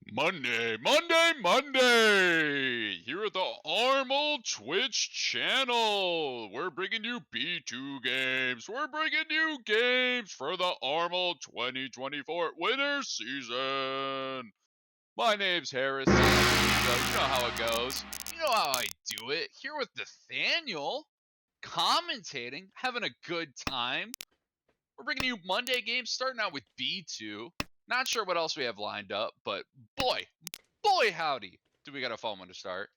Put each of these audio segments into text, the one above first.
Monday, Monday, Monday! Here at the Armel Twitch channel, we're bringing you B2 games. We're bringing you games for the Armel 2024 winter season. My name's Harrison, so you know how it goes. You know how I do it. Here with Nathaniel, commentating, having a good time. We're bringing you Monday games, starting out with B2. Not sure what else we have lined up, but boy, howdy, do we got a fun one to start.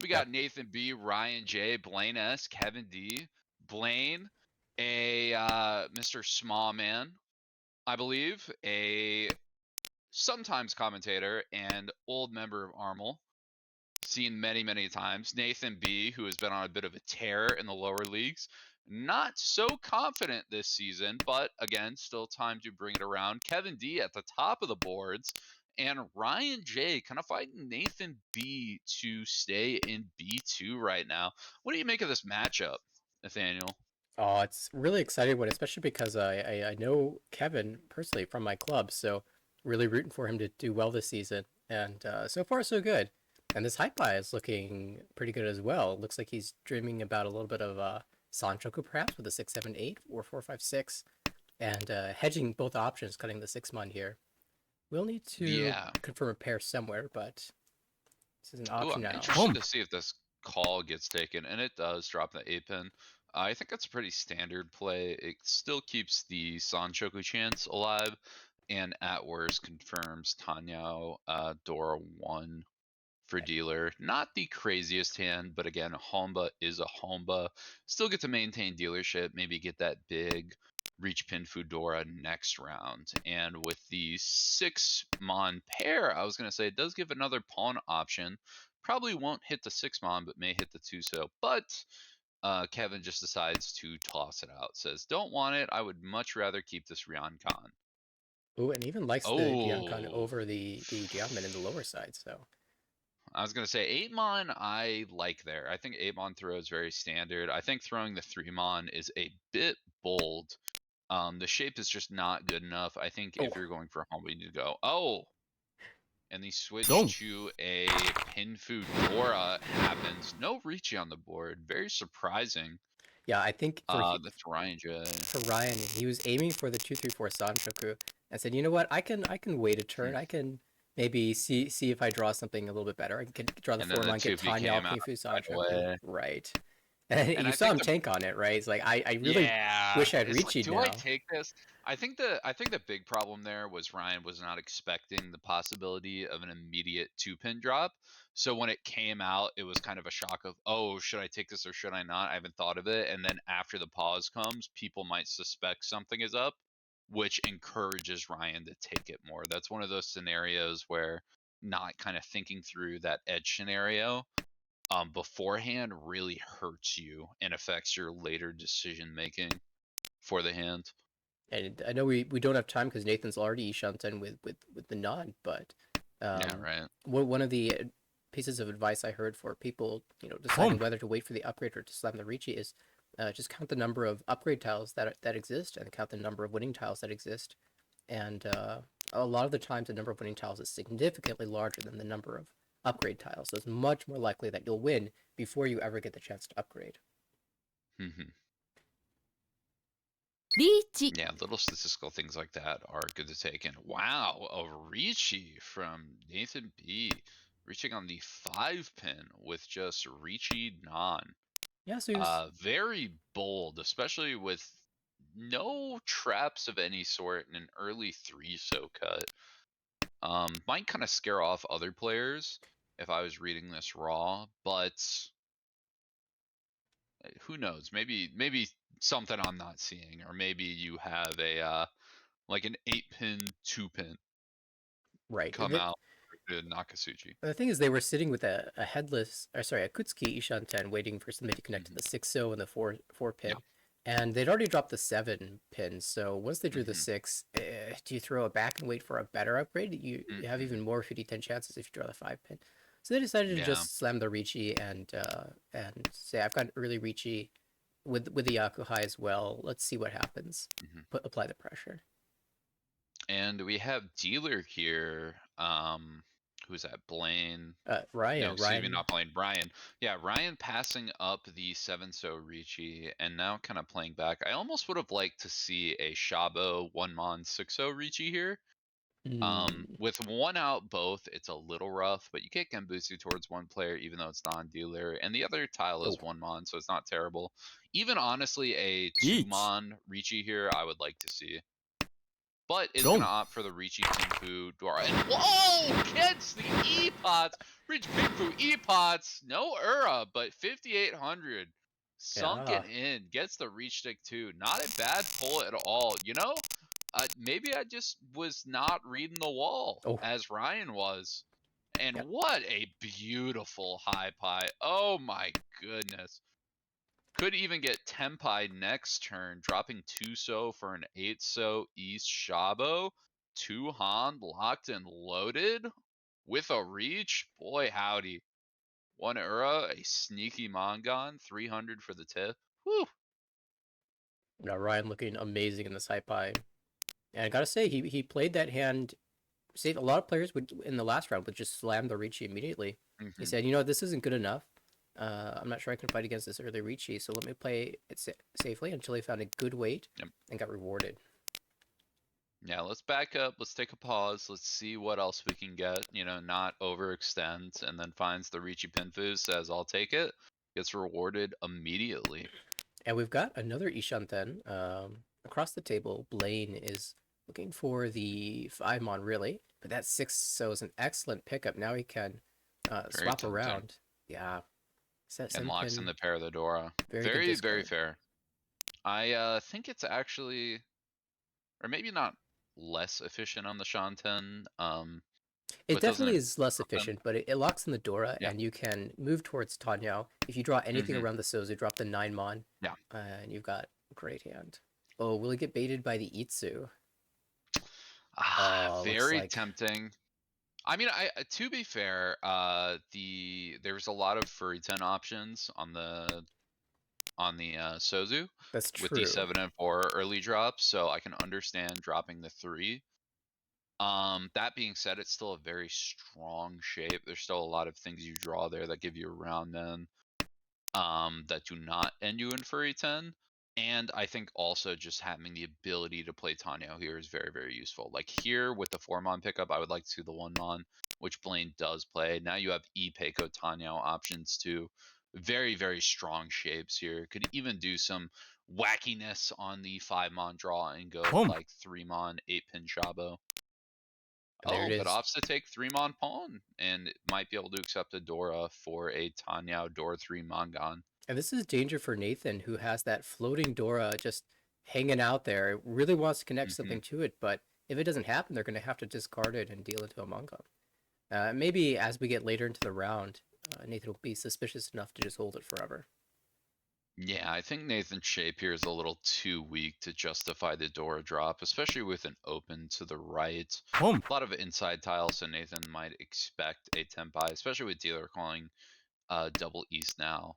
We got Yep. Nathan B, Ryan J, Blaine S, Kevin D, Blaine, a Mr. Smallman, I believe, a sometimes commentator and old member of Armel, seen many times. Nathan B, who has been on a bit of a tear in the lower leagues. Not so confident this season, but again, still time to bring it around. Kevin D at the top of the boards, and Ryan J kind of fighting Nathan B to stay in B2 right now. What do you make of this matchup, Nathaniel? Oh, it's really exciting one, especially because I know Kevin personally from my club, so really rooting for him to do well this season. And so far, so good. And this hype buy is looking pretty good as well. It looks like he's dreaming about a little bit of Sanchoku perhaps with a 678 or 456, and hedging both options, cutting the 6-mon here. We'll need to Yeah. confirm a pair somewhere, but this is an Ooh, option I'm now. interested to see if this call gets taken, and it does drop the 8-pin. I think that's a pretty standard play. It still keeps the Sanchoku chance alive, and at worst confirms Tanyao Dora 1 for dealer. Not the craziest hand, but again, Homba is a Homba. Still get to maintain dealership, maybe get that big reach pin Fudora next round. And with the 6-mon pair, I was going to say it does give another pawn option. Probably won't hit the 6-mon, but may hit the 2-so. But Kevin just decides to toss it out. Says, don't want it. I would much rather keep this Ryan Khan. Ooh, and even likes the Diancon Oh, over the Diamond in the lower side, so. I was gonna say 8-mon I like there. I think 8-mon throw is very standard. I think throwing the 3-mon is a bit bold. The shape is just not good enough. I think Oh, if you're going for home, you need to go, oh, and the switch Don't. to a Pinfu Dora happens. No Ricci on the board. Very surprising. yeah, I think That's Ryan J. for Ryan, he was aiming for the 234 Sanchoku and said, you know what, I can wait a turn. I can maybe see if I draw something a little bit better. I can draw the And then the 4-mon, get 2P Tanya came out Pinfu right Sanchoku. away. Right. And And you I saw think him the tank on it, right? It's like I really Yeah, wish I'd it's like, reached do I now. take this? I think the big problem there was Ryan was not expecting the possibility of an immediate 2-pin drop. So when it came out, it was kind of a shock of, oh, should I take this or should I not? I haven't thought of it. And then after the pause comes, people might suspect something is up, which encourages Ryan to take it more. That's one of those scenarios where not kind of thinking through that edge scenario beforehand really hurts you and affects your later decision making for the hand. And I know we don't have time because Nathan's already Ishanten with the nod, but Yeah, um, right. one of the pieces of advice I heard for people, deciding whether to wait for the upgrade or to slam the Ricci is just count the number of upgrade tiles that exist and count the number of winning tiles that exist. And a lot of the times, the number of winning tiles is significantly larger than the number of upgrade tiles. So it's much more likely that you'll win before you ever get the chance to upgrade. Hmm. Reach. Yeah, little statistical things like that are good to take in. Wow, a Ricci from Nathan B. Reaching on the 5-pin with just Ricci non. Yeah, so he was. Very bold, especially with no traps of any sort in an early 3-so cut. Might kind of scare off other players if I was reading this raw, but who knows? Maybe something I'm not seeing, or maybe you have a like an 8-pin 2-pin Right. come out to Nakasuchi. The thing is, they were sitting with a headless, or sorry, a Kutsuki Ishanten waiting for somebody to connect to the 6-0 and the 4 pin. Yeah. And they'd already dropped the 7 pin, so once they drew the 6, do you throw it back and wait for a better upgrade? You have even more 50-10 chances if you draw the 5 pin. So they decided to just slam the Ricci and say, I've got early Ricci with the Yakuhai as well. Let's see what happens. Apply the pressure. And we have dealer here. Who's that? Blaine. No, excuse me, Ryan. not Blaine. Ryan. Yeah, Ryan passing up the 7-so Ricci and now kind of playing back. I almost would have liked to see a Shabo 1-mon 6-so Ricci here. Mm. With one out both, it's a little rough, but you can't Genbutsu towards one player even though it's non-dealer. And the other tile Oh, is 1-mon, so it's not terrible. Even honestly, a Each. 2-mon Ricci here, I would like to see. But is going to Don't. opt for the Ricci Pinfu Dora. And whoa! Gets the E-Pots! Ricci Pinfu E-Pots! No Ura, but 5,800. yeah. Sunken in. Gets the reach stick too. Not a bad pull at all. You know, maybe I just was not reading the wall Oh, as Ryan was. And yeah. what a beautiful high pie. Oh my goodness. Could even get Tenpai next turn, dropping 2-so for an 8-so East Shabo. 2 Han locked and loaded with a reach. Boy, howdy. 1 Ura, a sneaky Mangan, 300 for the tip. Whew. Now Ryan looking amazing in this high pie. And I gotta say, he played that hand. Say a lot of players would in the last round would just slam the Ricci immediately. He Hmm. said, you know, this isn't good enough. I'm not sure I can fight against this early Ricci, so let me play it safely until he found a good weight Yep. and got rewarded. Yeah, let's back up. Let's take a pause. Let's see what else we can get. You know, not overextend, and then finds the Ricci Pinfu, says, I'll take it. Gets rewarded immediately. And we've got another Ishanten. Across the table, Blaine is looking for the 5-mon really, but that 6 so is an excellent pickup. Now he can Very swap tempting. around. Yeah, And locks in Senpin, the pair of the Dora. very good Very, very discard. fair. I think it's actually, or maybe not less efficient on the Shanten, It but doesn't definitely it is less drop them? efficient, but it locks in the Dora, Yeah. and you can move towards Tanyao. If you draw anything Hmm. around the Sozu, drop the 9-mon, Yeah. and you've got a great hand. Oh, will he get baited by the Itsu? Ah, Oh, looks very like tempting. I mean, I to be fair, there's a lot of furry 10 options on the Sozu that's with the true. 7 and 4 early drops, so I can understand dropping the 3. That being said, it's still a very strong shape. There's still a lot of things you draw there that give you a round then, that do not end you in furry 10. And I think also just having the ability to play Tanyo here is very, very useful. Like here with the 4-mon pickup, I would like to see the 1-mon, which Blaine does play. Now you have Peiko Tanyo options too. Very, very strong shapes here. Could even do some wackiness on the 5-mon draw and go Boom. like 3-mon 8-pin Shabo. And there it Oh, but is. opts to take 3-mon pawn and might be able to accept a Dora for a Tanyao Dora 3 Mangan. And this is danger for Nathan, who has that floating Dora just hanging out there. Really wants to connect Hmm. something to it, but if it doesn't happen, they're going to have to discard it and deal it to a Mongon. Maybe as we get later into the round, Nathan will be suspicious enough to just hold it forever. Yeah, I think Nathan's shape here is a little too weak to justify the Dora drop, especially with an open to the right. Boom. A lot of inside tiles, so Nathan might expect a Tenpai, especially with dealer calling double east now.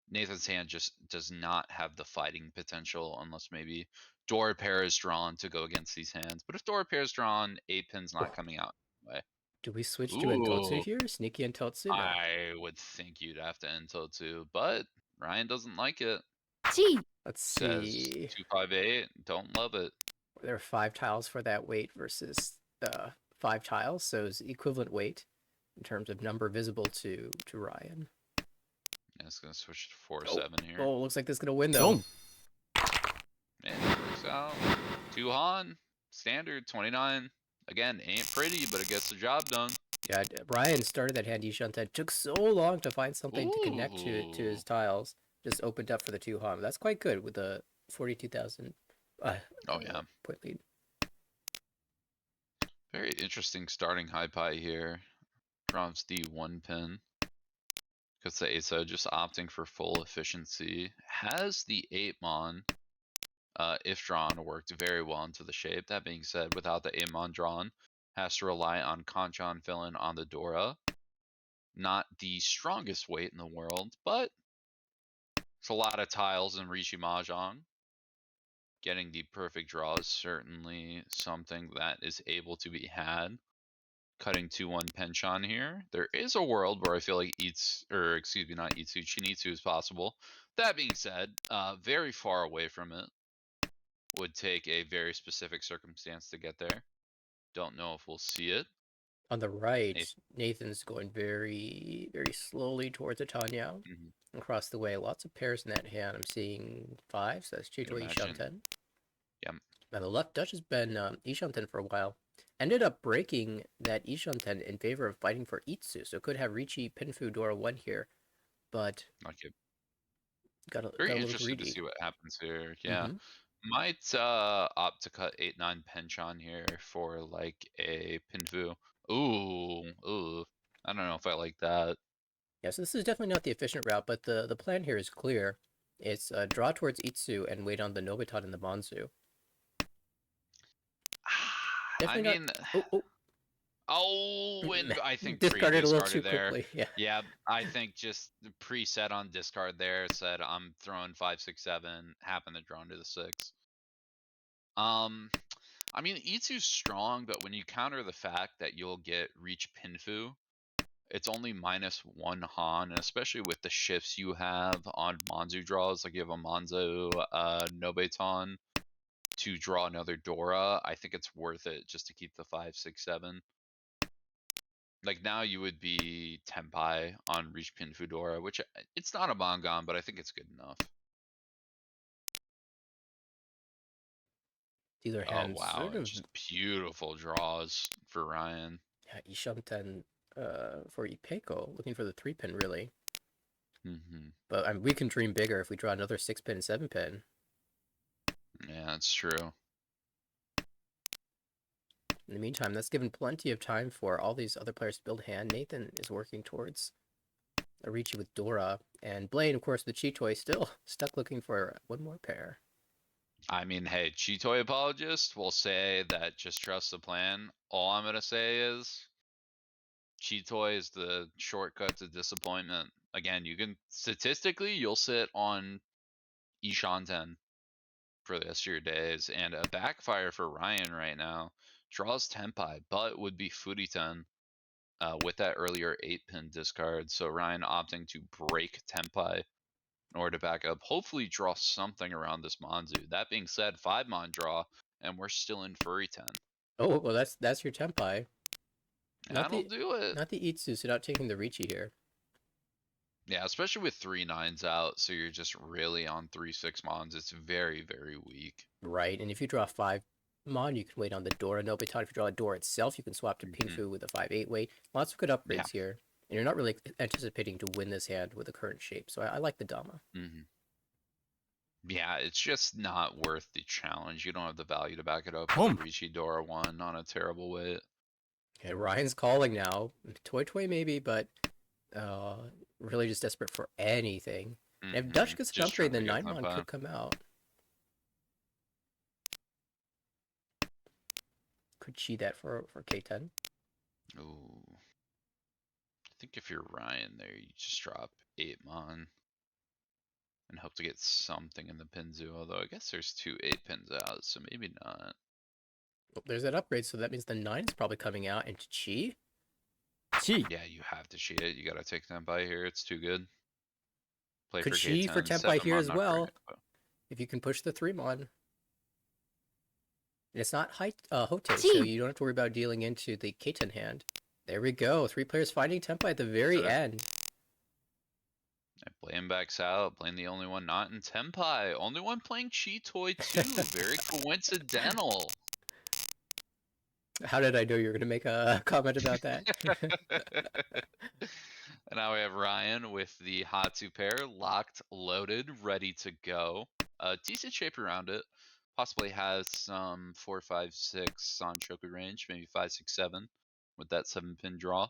Nathan's hand just does not have the fighting potential unless maybe Dora pair is drawn to go against these hands. But if Dora pair is drawn, 8-pin's not Oh, coming out anyway. do we switch to Entotsu Ooh, here? Sneaky Entotsu? No. I would think you'd have to ento too, but Ryan doesn't like it. Gee. Let's Says see. 258, don't love it. There are 5 tiles for that weight versus 5 tiles, so it's equivalent weight in terms of number visible to Ryan. Yeah, it's gonna switch to Oh, 4-7 here. oh, looks like this is gonna win though. Don't. And it works out. 2 Han, standard 29. Again, ain't pretty, but it gets the job done. Yeah, Ryan started that hand Yishanten. Took so long to find something to connect to Ooh. his tiles. Just opened up for the 2 Han. That's quite good with the 42,000 Oh yeah. point lead. Very interesting starting high pie here. Drops the 1-pin. Because the ASO just opting for full efficiency. Has the 8-mon, if drawn, worked very well into the shape. That being said, without the 8-mon drawn, has to rely on Kanchan fill-in on the Dora. Not the strongest weight in the world, but it's a lot of tiles in Rishi Mahjong. Getting the perfect draw is certainly something that is able to be had. Cutting 2-1 penchant here. There is a world where I feel like excuse me, not Itsu, Chinitsu is possible. That being said, very far away from it. Would take a very specific circumstance to get there. Don't know if we'll see it. On the right, Nathan, Nathan's going very, very slowly towards Atanya. mhm, Across the way, lots of pairs in that hand. I'm seeing five, so that's could Chito imagine. Ishanten. Yeah, Now the left Dutch has been Ishanten for a while. Ended up breaking that Ishanten in favor of fighting for Itsu, so could have Ricci Pinfu Dora 1 here, but okay. got Very a little interested to greedy. see what happens here. Yeah. Mm-hmm. Might opt to cut 8-9 penchant here for like a pinfu. Ooh. I don't know if I like that. Yeah, so this is definitely not the efficient route, but the plan here is clear. It's draw towards Itsu and wait on the Nobitan and the Manzu. I Definitely not. mean, Oh, and I think discarded a little pre-discarded too there. quickly. Yeah. Yeah, I think just the preset on discard there said I'm throwing 5, 6, 7. Happened to draw into the 6. Um, I mean, Itsu's strong, but when you counter the fact that you'll get Reach Pinfu, it's only -1 Han, and especially with the shifts you have on Manzu draws, like you have a Manzu Nobeton to draw another Dora, I think it's worth it just to keep the 5, 6, 7. Like now you would be Tenpai on Reach Pin Fudora, which it's not a Mangan, but I think it's good enough. These are Oh hands wow, sort and of. just beautiful draws for Ryan. Yeah, Ishanten for Ipeko, looking for the 3-pin really. Hmm. But I mean, we can dream bigger if we draw another 6-pin, 7-pin. Yeah, that's true. In the meantime, that's given plenty of time for all these other players to build hand. Nathan is working towards a Ricci with Dora, and Blaine, of course, the Cheetoy, still stuck looking for one more pair. I mean, hey, Cheetoy apologist will say that just trust the plan. All I'm gonna say is Cheetoy is the shortcut to disappointment. Again, you can statistically you'll sit on Ishanten for the rest of your days, and a backfire for Ryan right now draws Tenpai, but would be Furiten with that earlier 8-pin discard. So Ryan opting to break Tenpai in order to back up, hopefully draw something around this Manzu. That being said, 5-mon draw, and we're still in Furry 10. Oh, well, that's your Tenpai. Not That'll the do it. not the Itsu, so not taking the Ricci here. Yeah, especially with 3-9s out, so you're just really on 3-6 mons. It's very, very weak. Right, and if you draw 5 Mon, you can wait on the Dora Nobitan. If you draw a Dora itself, you can swap to Hmm. Pinfu with a 5-8 wait. Lots of good Yeah. upgrades here. And you're not really anticipating to win this hand with the current shape, so I like the Dama. Hmm. Yeah, it's just not worth the challenge. You don't have the value to back it up with a Ricci Dora 1 on a terrible weight. Okay, Ryan's calling now. Toy Toy maybe, but uh, really just desperate for anything. And if Dutch gets an Just upgrade, trying to then get 9 Mon Tenpai. could come out. Could cheat that for K10. Ooh. I think if you're Ryan there, you just drop 8-mon and hope to get something in the Pinzu, although I guess there's 2 8-pins out, so maybe not. Oh, there's that upgrade, so that means the 9 is probably coming out into Chi. Chi. Yeah, you have to cheat it. You gotta take Tenpai here. It's too good. Play Could for Chi for K10. Tenpai here 7-mon, as not great. well, But if you can push the 3 Mon. And it's not Hote, so you don't have to worry about dealing into the K10 hand. There we go. 3 players fighting Tenpai at the very end. Blaine backs out. Blaine the only one not in Tenpai. Only one playing Chi Toy too. Very coincidental. How did I know you were going to make a comment about that? And now we have Ryan with the Hatsu pair locked, loaded, ready to go. Decent shape around it. Possibly has some 4, 5, 6 on Choku range, maybe 5, 6, 7 with that 7-pin draw.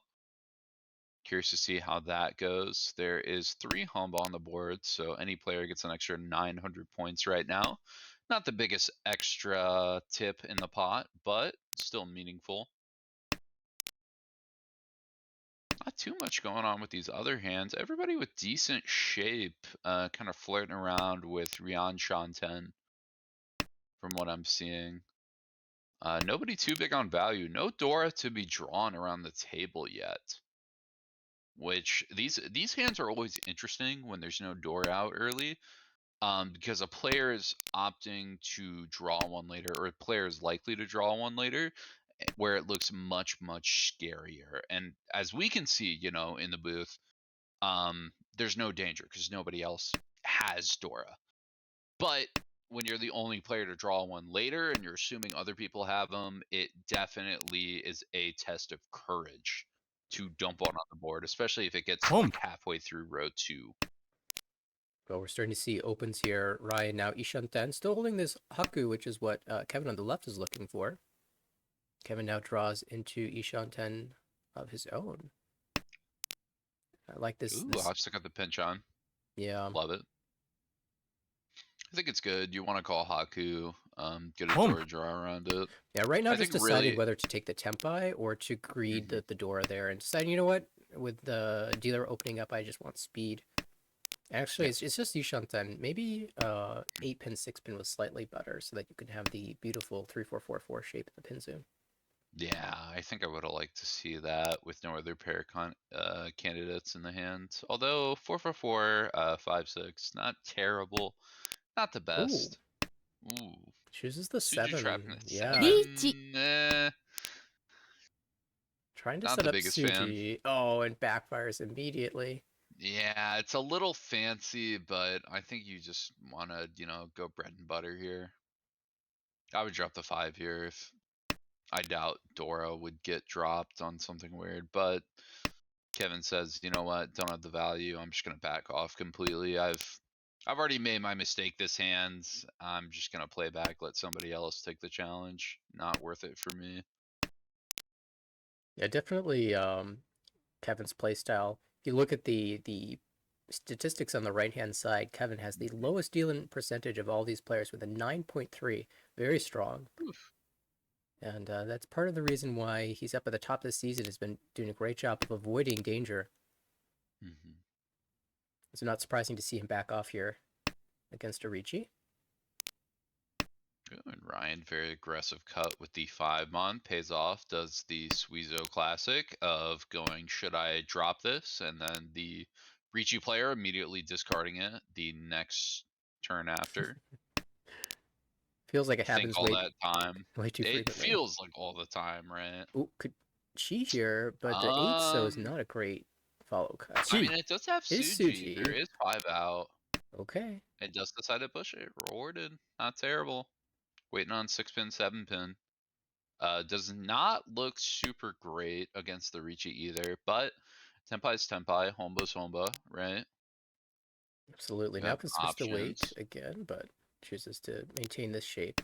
Curious to see how that goes. There is 3 Humble on the board, so any player gets an extra 900 points right now. Not the biggest extra tip in the pot, but still meaningful. Not too much going on with these other hands. Everybody with decent shape, kind of flirting around with Ryan Shanten. from what I'm seeing. Nobody too big on value. No Dora to be drawn around the table yet. Which these hands are always interesting when there's no Dora out early. Because a player is opting to draw one later, or a player is likely to draw one later, where it looks much, much scarier. And as we can see, in the booth, there's no danger because nobody else has Dora. But when you're the only player to draw one later and you're assuming other people have them, it definitely is a test of courage to dump one on the board, especially if it gets to like halfway through row 2. Well, we're starting to see opens here. Ryan now Ishanten still holding this Haku, which is what Kevin on the left is looking for. Kevin now draws into Ishanten of his own. I like this. Ooh, I'll stick up the pinch on. Yeah. Love it. I think it's good. You want to call Haku, get a Dora draw around it. Yeah, right now I just think deciding really, whether to take the Tempai or to greed the Dora there and deciding, you know what, with the dealer opening up, I just want speed. Actually, yeah. it's just Yushanten. Maybe 8-pin, 6-pin was slightly better so that you could have the beautiful 3-4-4-4 shape of the pin zoom. Yeah, I think I would have liked to see that with no other pair candidates in the hand. Although 4-4-4, 5-6, not terrible, not the Ooh. best. Ooh, Chooses the Suju trapping 7. at Yeah. 7. Trying to Not set the up biggest fan. Suji. Oh, and backfires immediately. Yeah, it's a little fancy, but I think you just want to, go bread and butter here. I would drop the 5 here if I doubt Dora would get dropped on something weird, but Kevin says, you know what, don't have the value. I'm just gonna back off completely. I've already made my mistake this hand. I'm just gonna play back, let somebody else take the challenge. Not worth it for me. Yeah, definitely Kevin's playstyle. If you look at the statistics on the right-hand side, Kevin has the lowest dealing percentage of all these players with a 9.3. Very strong. Oof. And that's part of the reason why he's up at the top of the season, has been doing a great job of avoiding danger. Mm-hmm. It's not surprising to see him back off here against Arichi. And Ryan, very aggressive cut with the 5 mon, pays off, does the Suizo classic of going, should I drop this? And then the Ricci player immediately discarding it the next turn after. Feels like it Think happens all that time. way too It frequently. feels like all the time, right? Ooh, could she here, but the 8 so is Um, not a great follow cut. I mean, it does have It is Suji. There Suji. is 5 out. Okay. It does decide to push it. Rewarded. Not terrible. Waiting on 6-pin, 7-pin. Does not look super great against the Ricci either, but Tempai's Tempai, Homba's Homba, right? Absolutely. You Now have can switch the weight options. again, but chooses to maintain this shape.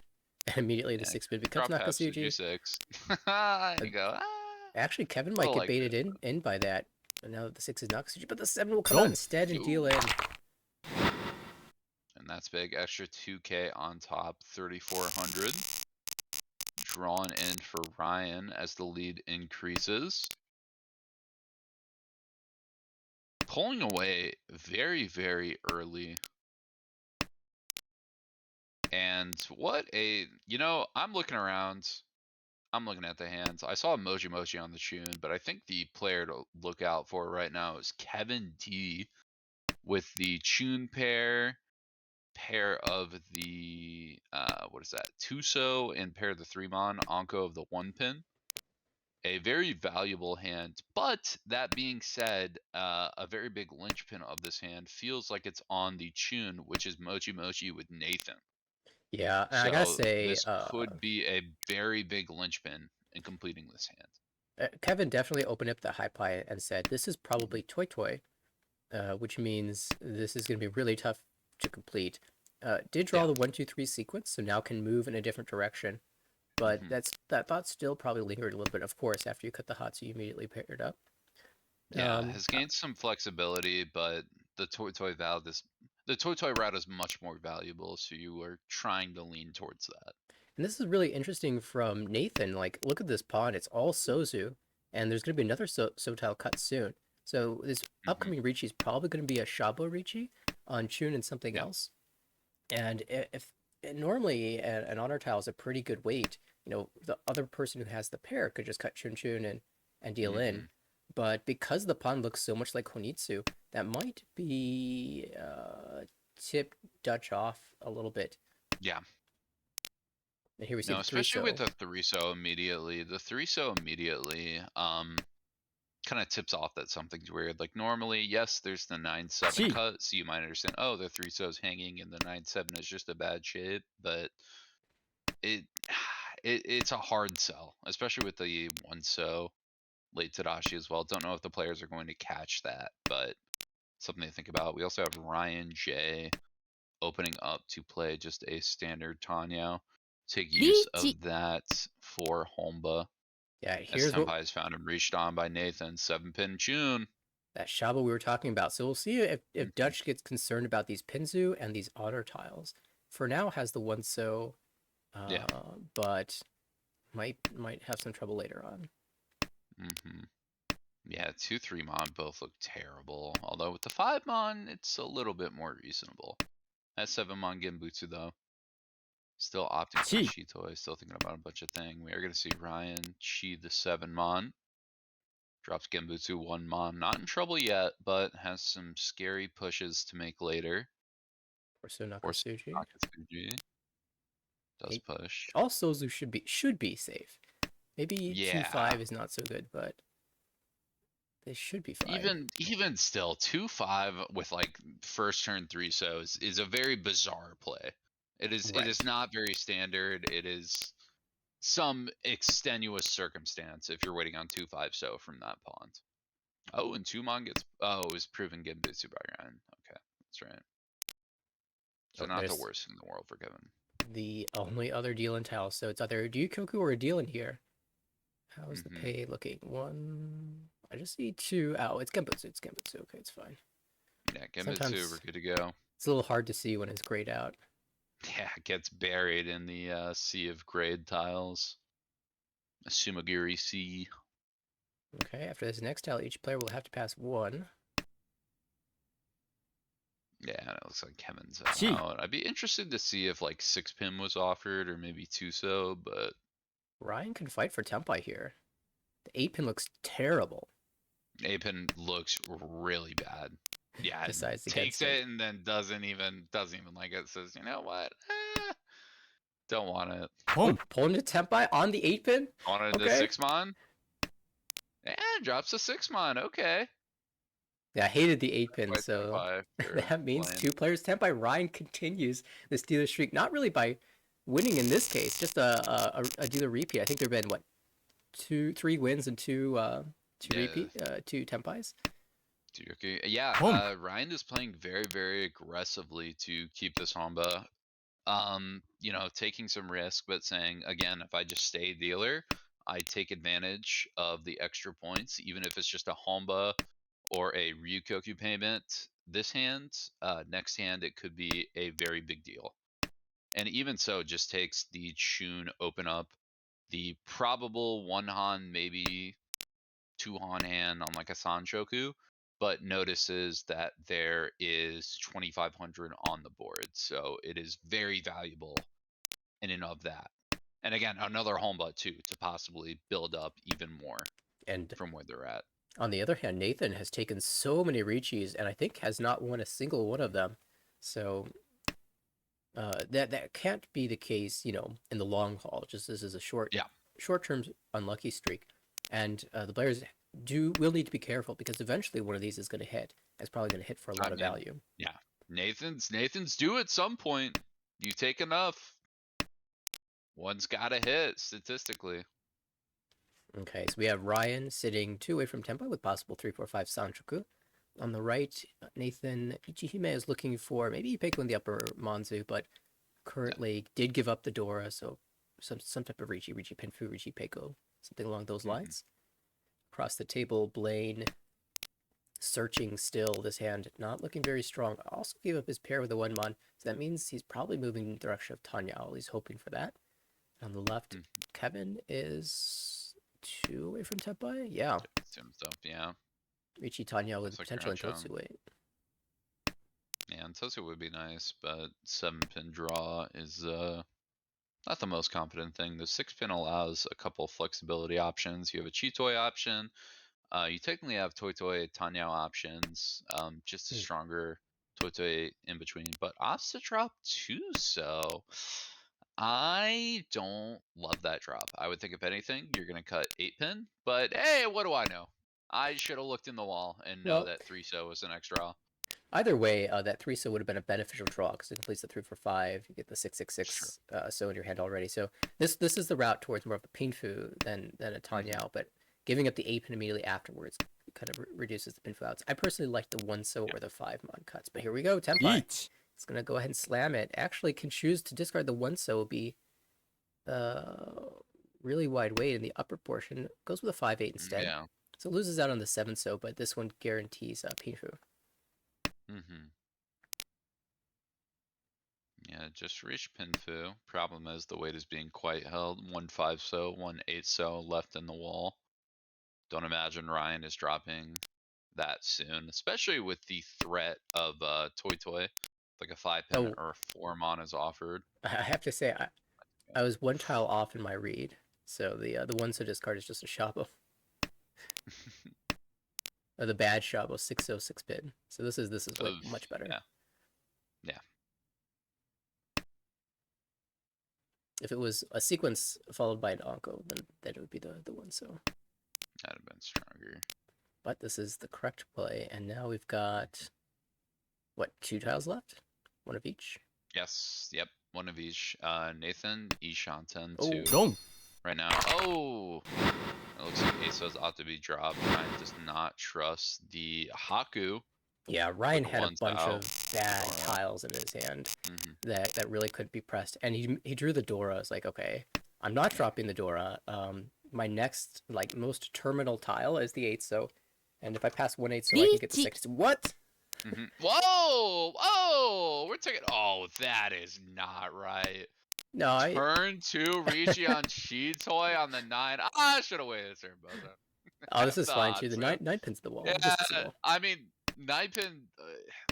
And immediately the Yeah, 6-pin becomes drop half Suji Nakasuji. 6. And you go, Actually, Kevin would might have get liked baited it. in by that. And now that the 6 is Nakasuji, but the 7 will come out instead and deal Ooh. in. And that's big. Extra 2K on top, 3,400. Drawn in for Ryan as the lead increases. Pulling away very, very early. And what a, I'm looking around. I'm looking at the hands. I saw Moji Moji on the tune, but I think the player to look out for right now is Kevin D with the tune pair of the, what is that, Tuso, and pair of the 3-mon, Anko of the 1-pin. A very valuable hand, but that being said, a very big linchpin of this hand feels like it's on the tune, which is Moji Moji with Nathan. Yeah, and I gotta So say, this could be a very big linchpin in completing this hand. Kevin definitely opened up the high pie and said, this is probably Toy Toy, which means this is going to be really tough to complete. Did draw Yeah. the 1-2-3 sequence, so now can move in a different direction. But that thought still probably lingered a little bit, of course, after you cut the Hatsu, you immediately paired up. Yeah, has gained some flexibility, but the Toy Toy the Toy Toy route is much more valuable, so you are trying to lean towards that. And this is really interesting from Nathan. Like, look at this pawn. It's all Sozu, and there's going to be another Sotile cut soon. So this upcoming Richi is probably going to be a Shabo Richi on Chun and something else. And if normally an honor tile is a pretty good weight. You know, the other person who has the pair could just cut Chun Chun and deal in. Mm-hmm. But because the pawn looks so much like Honitsu, that might be tip Dutch off a little bit. Yeah. And here we see No, the three especially with so. the 3-so immediately. The 3-so immediately kind of tips off that something's weird. Like normally, yes, there's the 9-7 Gee, cut, so you might understand, oh, the 3-so's hanging and the 9-7 is just a bad shape, but it, it's a hard sell, especially with the 1-so late Tadashi as well. Don't know if the players are going to catch that, but something to think about. We also have Ryan J opening up to play just a standard Tanyo. Take use Ichi. of that for Homba. Yeah, As here's what Tenpai is found and reached on by Nathan. 7-pin Chun. that Shaba we were talking about. So we'll see if Mhm. Dutch gets concerned about these Pinzu and these honor tiles. For now, has the one so, Yeah. but might have some trouble later on. hmm Yeah, 2-3 Mon both look terrible. Although with the 5 Mon, it's a little bit more reasonable. That 7 Mon Genbutsu though. Still opting for Chi. Shitoi, still thinking about a bunch of things. We are going to see Ryan Chi the 7 Mon. Drops Genbutsu 1 Mon. Not in trouble yet, but has some scary pushes to make later. Or so Force Nakatsuji. Nakatsuji does Hey, push. all Sozu should be safe. Maybe Yeah. 2-5 is not so good, but they should be fine. Even still, 2-5 with like first turn 3-so is a very bizarre play. It is Right. not very standard. It is some extenuous circumstance if you're waiting on 2-5-so from that pawn. Oh, and Tumon gets is proven Genbutsu by Ryan. Okay, that's right. So Oh, not the there's worst in the world for Kevin. the only other deal in tile. So it's either a Ryukoku or a deal in here. How is the hmm pay looking? One. I just see two. Oh, it's Genbutsu. It's Genbutsu. Okay, it's fine. Yeah, Genbutsu, we're Sometimes good to go. it's a little hard to see when it's grayed out. Yeah, gets buried in the sea of grade tiles. Sumagiri Sea. Okay, after this next tile, each player will have to pass one. Yeah, and it looks like Kevin's Gee, out. I'd be interested to see if like 6-pin was offered or maybe 2-so, but Ryan can fight for Tempai here. The 8-pin looks terrible. 8-pin looks really bad. Yeah, Decides takes against it. it and then doesn't even like it. Says, you know what? Don't want it. Oh, pulling to Tempai on the 8-pin? Wanted the Okay. 6-mon. Yeah, drops a 6-mon. Okay. Yeah, I hated the 8-pin, Quite so Senpai for that means playing. 2 players Tempai. Ryan continues the Steelers streak, not really by winning in this case, just a dealer repeat. I think there have been, what, 3 wins and Yeah. two Tempais? Okay. Yeah, Home. Ryan is playing very, very aggressively to keep this Honba. Taking some risk, but saying again, if I just stay dealer, I take advantage of the extra points, even if it's just a Honba or a Ryukoku payment. This hand, next hand, it could be a very big deal. And even so, just takes the Chun open up, the probable one Han, maybe two Han hand on like a Sanchoku, but notices that there is 2,500 on the board. So it is very valuable in and of that. And again, another home butt too to possibly build up even more And from where they're at. on the other hand, Nathan has taken so many Richis and I think has not won a single one of them. So that can't be the case, in the long haul. Just this is a Yeah, short-term unlucky streak, and the players will need to be careful because eventually one of these is going to hit. It's probably going to hit for a I lot of mean, value. yeah, Nathan's due at some point. You take enough, one's got to hit statistically. Okay, so we have Ryan sitting 2 away from Tempo with possible 3-4-5 Sanchoku. On the right, Nathan Ichihime is looking for maybe Peiko in the upper Manzu, but Yeah. currently did give up the Dora, so some type of Richi Penfu, Richi Peiko, something along those hmm lines. Across the table, Blaine searching still. This hand not looking very strong. Also gave up his pair with a 1-mon, so that means he's probably moving in the direction of Tanya. He's hoping for that. On the left, hmm Kevin is 2 away from Tepai. Yeah, Sim stuff, yeah. Richie Tanya with Looks like potential in Groucho. Totsui. And Toto would be nice, but 7-pin draw is not the most confident thing. The 6-pin allows a couple flexibility options. You have a Chitoy option. You technically have Toy Toy Tanyao options, just a Hmm. stronger Toy Toy in between. But Ops to drop 2, so I don't love that drop. I would think if anything, you're gonna cut 8-pin. But hey, what do I know? I should have looked in the wall and know Well, that 3-so was an extra. either way, that 3-so would have been a beneficial draw because it completes the 3 for 5. You get the 666 Sure. so in your hand already. So this is the route towards more of a Pinfu than a Mm-hmm. Tanyao, but giving up the 8-pin immediately afterwards kind of reduces the Pinfu outs. I personally like the 1-so or the 5-mon cuts, but here we go, Tenpai. Eat. It's going to go ahead and slam it. Actually can choose to discard the 1-so, will be really wide weight in the upper portion. Goes with a 5-8 instead. Yeah. So loses out on the 7-so, but this one guarantees Pinfu. Mm-hmm. Yeah, just reach Pinfu. Problem is the weight is being quite held. 1 5-so, 1 8-so left in the wall. Don't imagine Ryan is dropping that soon, especially with the threat of Toy Toy. Like a 5-pin Oh, or a 4-mon is offered. I have to say, I was one tile off in my read, so the 1-so discard is just a Shabo. The bad Shabo 6-so 6-pin. So this is much better. Yeah. Yeah. If it was a sequence followed by an Onko, then it would be the 1-so. That'd have been stronger. But this is the correct play, and now we've got what, 2 tiles left? One of each. Yes. Yep. One of each. Nathan, Ishanten, Oh, 2 Don't. right now. Oh! It looks like ASOS ought to be dropped. Ryan does not trust the Haku. Yeah, Ryan the had a ones bunch out. of bad Dora. tiles in his hand Mm-hmm. that really couldn't be pressed, and he drew the Dora. It's like, okay, I'm not dropping the Dora. My next most terminal tile is the 8-so, and if I pass 1 8-so, I can get the 6. What? Mm-hmm. Whoa! Whoa! We're taking. Oh, that is not right. No, I Turn 2 Ricci on Cheetoy on the 9. I should have waited a turn, Bozo. oh, this is The fine too. odds, The man. 9 pins the wall. Yeah, The distance the wall. I mean, 9-pin,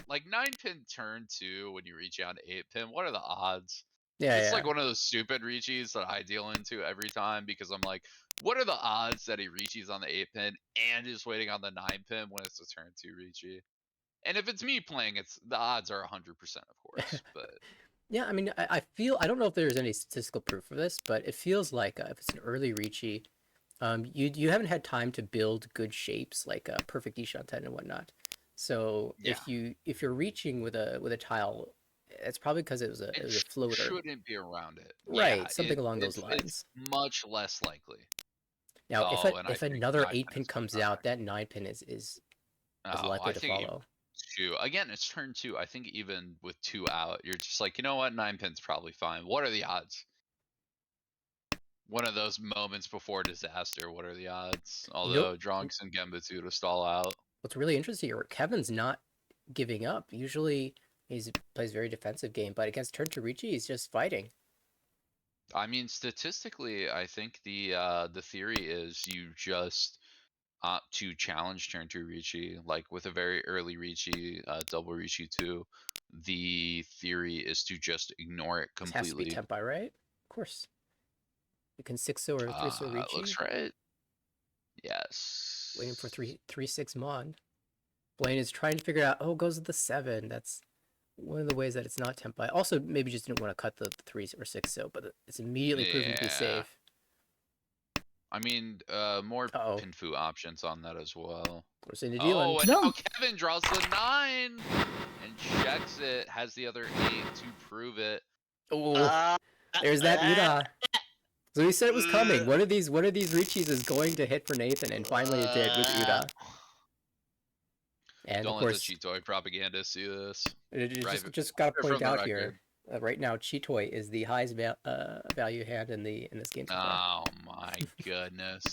like 9-pin turn 2 when you reach out to 8-pin. What are the odds? Yeah, It's yeah. like one of those stupid Ricci's that I deal into every time because I'm like, what are the odds that he Ricci's on the 8-pin and is waiting on the 9-pin when it's a turn 2 Ricci? And if it's me playing, it's the odds are 100%, of course. But Yeah, I mean, I feel, I don't know if there's any statistical proof for this, but it feels like if it's an early Ricci, you haven't had time to build good shapes like a perfect Ishanten and whatnot. So yeah, if you're reaching with a tile, it's probably because it was a floater, shouldn't be around it. right? Yeah, Something along those it's lines. much less likely. Now, Oh, and I if think another 9-pin 8-pin is coming comes out, back. that 9-pin is Oh, likely I to think even follow. 2. Again, it's turn 2. I think even with 2 out, you're just like, you know what? 9-pin's probably fine. What are the odds? One of those moments before disaster. What are the odds? You know, Although Dronks and Genbutsu to stall out. what's really interesting here, Kevin's not giving up. Usually he plays very defensive game, but against turn to Ricci, he's just fighting. I mean, statistically, I think the theory is you just opt to challenge turn 2 Ricci, like with a very early Ricci, double Ricci 2. The theory is to just ignore it This has to be completely. Tenpai, right? Of course. You can 6-so or 3-so Ricci. Looks right. Yes. Waiting for 3-6 Mon. Blaine is trying to figure out, oh, it goes with the 7. That's one of the ways that it's not Tenpai. Also, maybe just didn't want to cut the 3 or 6-so, but it's immediately proven to be Yeah. safe. I mean, more Uh-oh. Pinfu options on that as well. We're seeing the dealing. Oh, and No. now Kevin draws the 9 and checks it. Has the other 8 to prove it. Oh, there's that Uda. So he said it was coming. One of these Richis is going to hit for Nathan, and finally it did with Uda. And Don't of let course, the Cheetoy propaganda see this. just got to From point the out record. here, right now, Chitoy is the highest value hand in this game so far. Oh my goodness.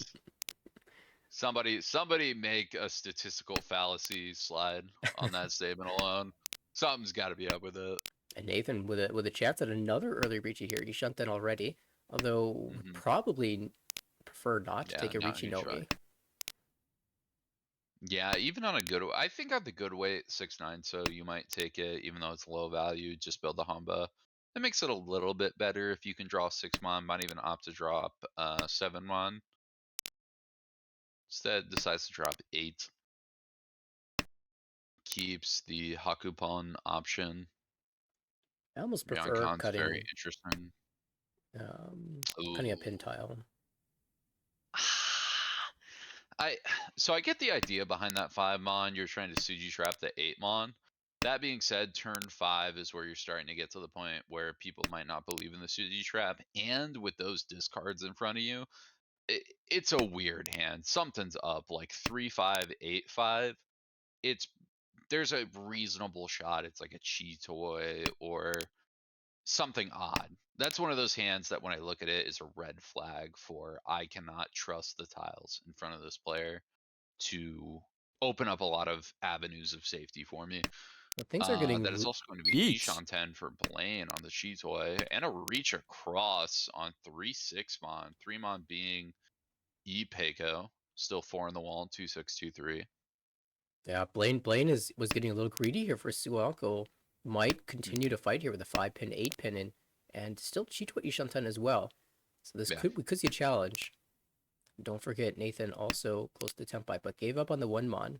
Somebody make a statistical fallacy slide on that statement alone. Something's got to be up with it. And Nathan with a chance at another early Ricci here. He shunt in already, although Mhm. probably prefer not to Yeah, take a now Ricci you try. Nomi. Yeah, even on a good, I think on the good weight 6-9, so you might take it, even though it's low value. Just build the Hamba. It makes it a little bit better if you can draw 6 mon. Might even opt to drop 7 mon. Instead, decides to drop 8. Keeps the Hakupon option. I almost prefer Mangan's very cutting interesting. cutting a Ooh. pin tile. I so I get the idea behind that 5 mon. You're trying to Suji trap the 8 mon. That being said, turn 5 is where you're starting to get to the point where people might not believe in the Suji trap, and with those discards in front of you, it's a weird hand. Something's up, like 3-5, 8-5. It's there's a reasonable shot. It's like a chi toy or something odd. That's one of those hands that when I look at it is a red flag for I cannot trust the tiles in front of this player to open up a lot of avenues of safety for me. Well, things are getting That is also going to be Yeet. Ishan 10 for Blaine on the Cheetoy and a reach across on 3-6 mon. 3 mon being Peiko, still 4 in the wall, 2-6, 2-3. Yeah, Blaine was getting a little greedy here for Suako. Might continue to fight here with a 5-pin, 8-pin, and still Chito Ishanten as well. So this Yeah. we could see a challenge. Don't forget Nathan also close to Tempai, but gave up on the 1-mon.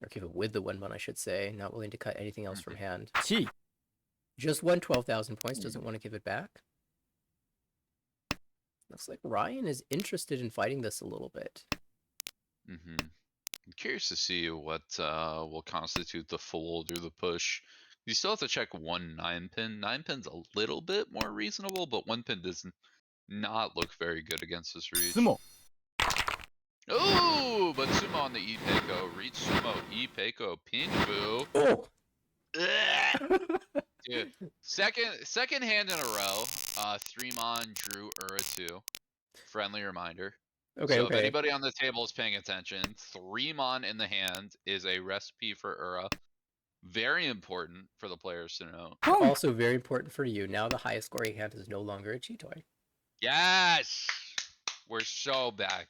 Or gave it with the 1-mon, I should say. Not willing to cut anything else from hand. Chi. Just won 12,000 points, doesn't want to give it back. Looks like Ryan is interested in fighting this a little bit. I'm curious to see what will constitute the fold or the push. You still have to check one 9-pin. 9-pin's a little bit more reasonable, but 1-pin does not look very good against this reach. Sumo. Oh, but Sumo on the Peiko. Reach Sumo, Peiko, Pinfu. Oh! Dude, second hand in a row. 3-mon drew Ura 2. Friendly reminder. Okay, So if okay. anybody on the table is paying attention, 3-mon in the hand is a recipe for Ura. Very important for the players to know. Also very important for you. Now the highest scoring hand is no longer a Cheetoy. Yes! We're so back.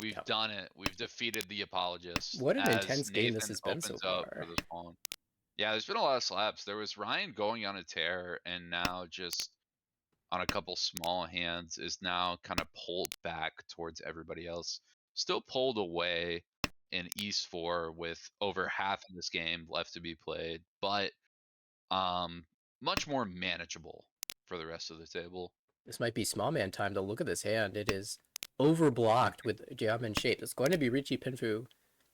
We've Yep. done it. We've defeated the apologists. What an as intense Nathan game this has been so opens up far. for this pawn. Yeah, there's been a lot of slaps. There was Ryan going on a tear, and now just on a couple small hands is now kind of pulled back towards everybody else. Still pulled away in East 4 with over half of this game left to be played, but much more manageable for the rest of the table. This might be small man time to look at this hand. It is overblocked with Jiamen shape. It's going to be Richie Pinfu.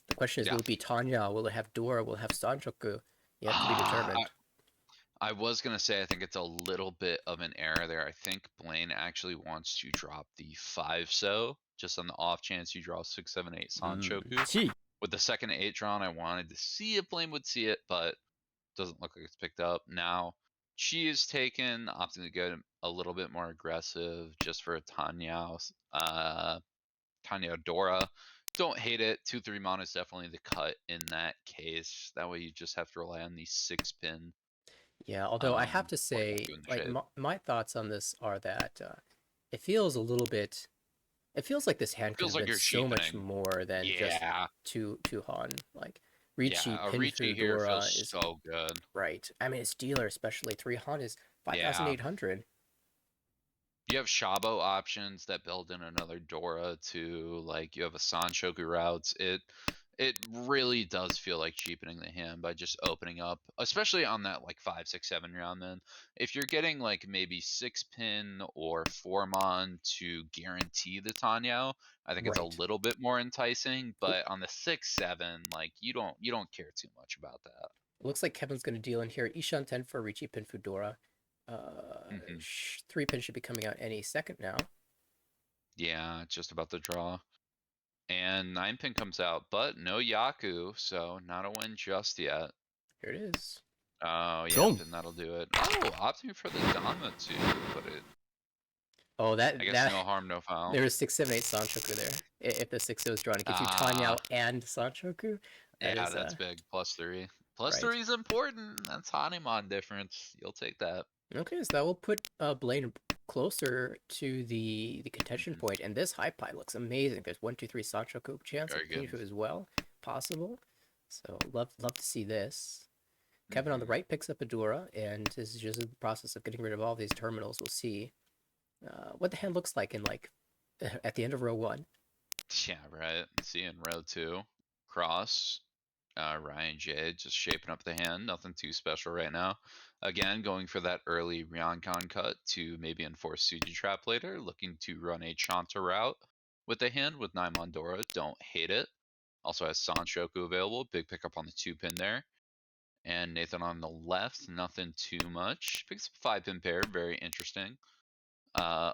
The question is, Yeah. will it be Tanya? Will it have Dora? Will it have Sanchoku? Yet to be determined. I was gonna say I think it's a little bit of an error there. I think Blaine actually wants to drop the 5 just on the off chance you draw 6, 7, 8 Sanchoku. Chi. With the second 8 drawn, I wanted to see if Blaine would see it, but doesn't look like it's picked up. Now, Chi is taken, opting to go a little bit more aggressive just for a Tanya Dora. Don't hate it. 2-3 mon is definitely the cut in that case. That way you just have to rely on the 6-pin. Yeah, although I have to say, like, my thoughts on this are that it feels a little bit. It feels like this hand could Feels have like been you're so much cheapening. more than just Yeah. two Han. Like Ricci, Yeah, a Pinfu, Ricci here Dora feels is so good. right. I mean, it's dealer especially 3 Han is Yeah. 5,800. You have Shabo options that build in another Dora too. Like you have a Sanchoku routes. It really does feel like cheapening the hand by just opening up, especially on that like 5, 6, 7 round. Then if you're getting like maybe 6-pin or 4-mon to guarantee the Tanyao, I think it's a Right. little bit more enticing. But on the 6, 7, like you don't care too much about that. Looks like Kevin's going to deal in here. Ishan 10 for Ricci, Pinfu, Dora. 3-pin should be coming out any second now. Yeah, just about to draw. And 9-pin comes out, but no Yaku, so not a win just yet. Here it is. Oh, yeah, Boom. then that'll do it. Oh, opting for the Dama too, but it. Oh, I guess no harm, no foul. There was 6, 7, 8 Sanchoku there. If the 6 was drawn, it gives you Tanyao and Sanchoku. Yeah, that's big. +3. Plus Right. 3 is important. That's Hanimon difference. You'll take that. Okay, so that will put Blaine closer to the contention Mhm. point, and this high pie looks amazing. There's 1, 2, 3 Sancho Coup chance Very and good. Pinfu as well possible. So love to see this. Kevin on the Mhm. right picks up Adora, and is just in the process of getting rid of all these terminals. We'll see what the hand looks like in like at the end of row one. Yeah, right. See in row two, cross. Ryan J just shaping up the hand. Nothing too special right now. Again, going for that early Ryoncon cut to maybe enforce Suji Trap later. Looking to run a Chanta route with the hand with Naimondora. Don't hate it. Also has Sanshoku available. Big pickup on the 2-pin there. And Nathan on the left, nothing too much. Picks up a 5-pin pair. Very interesting.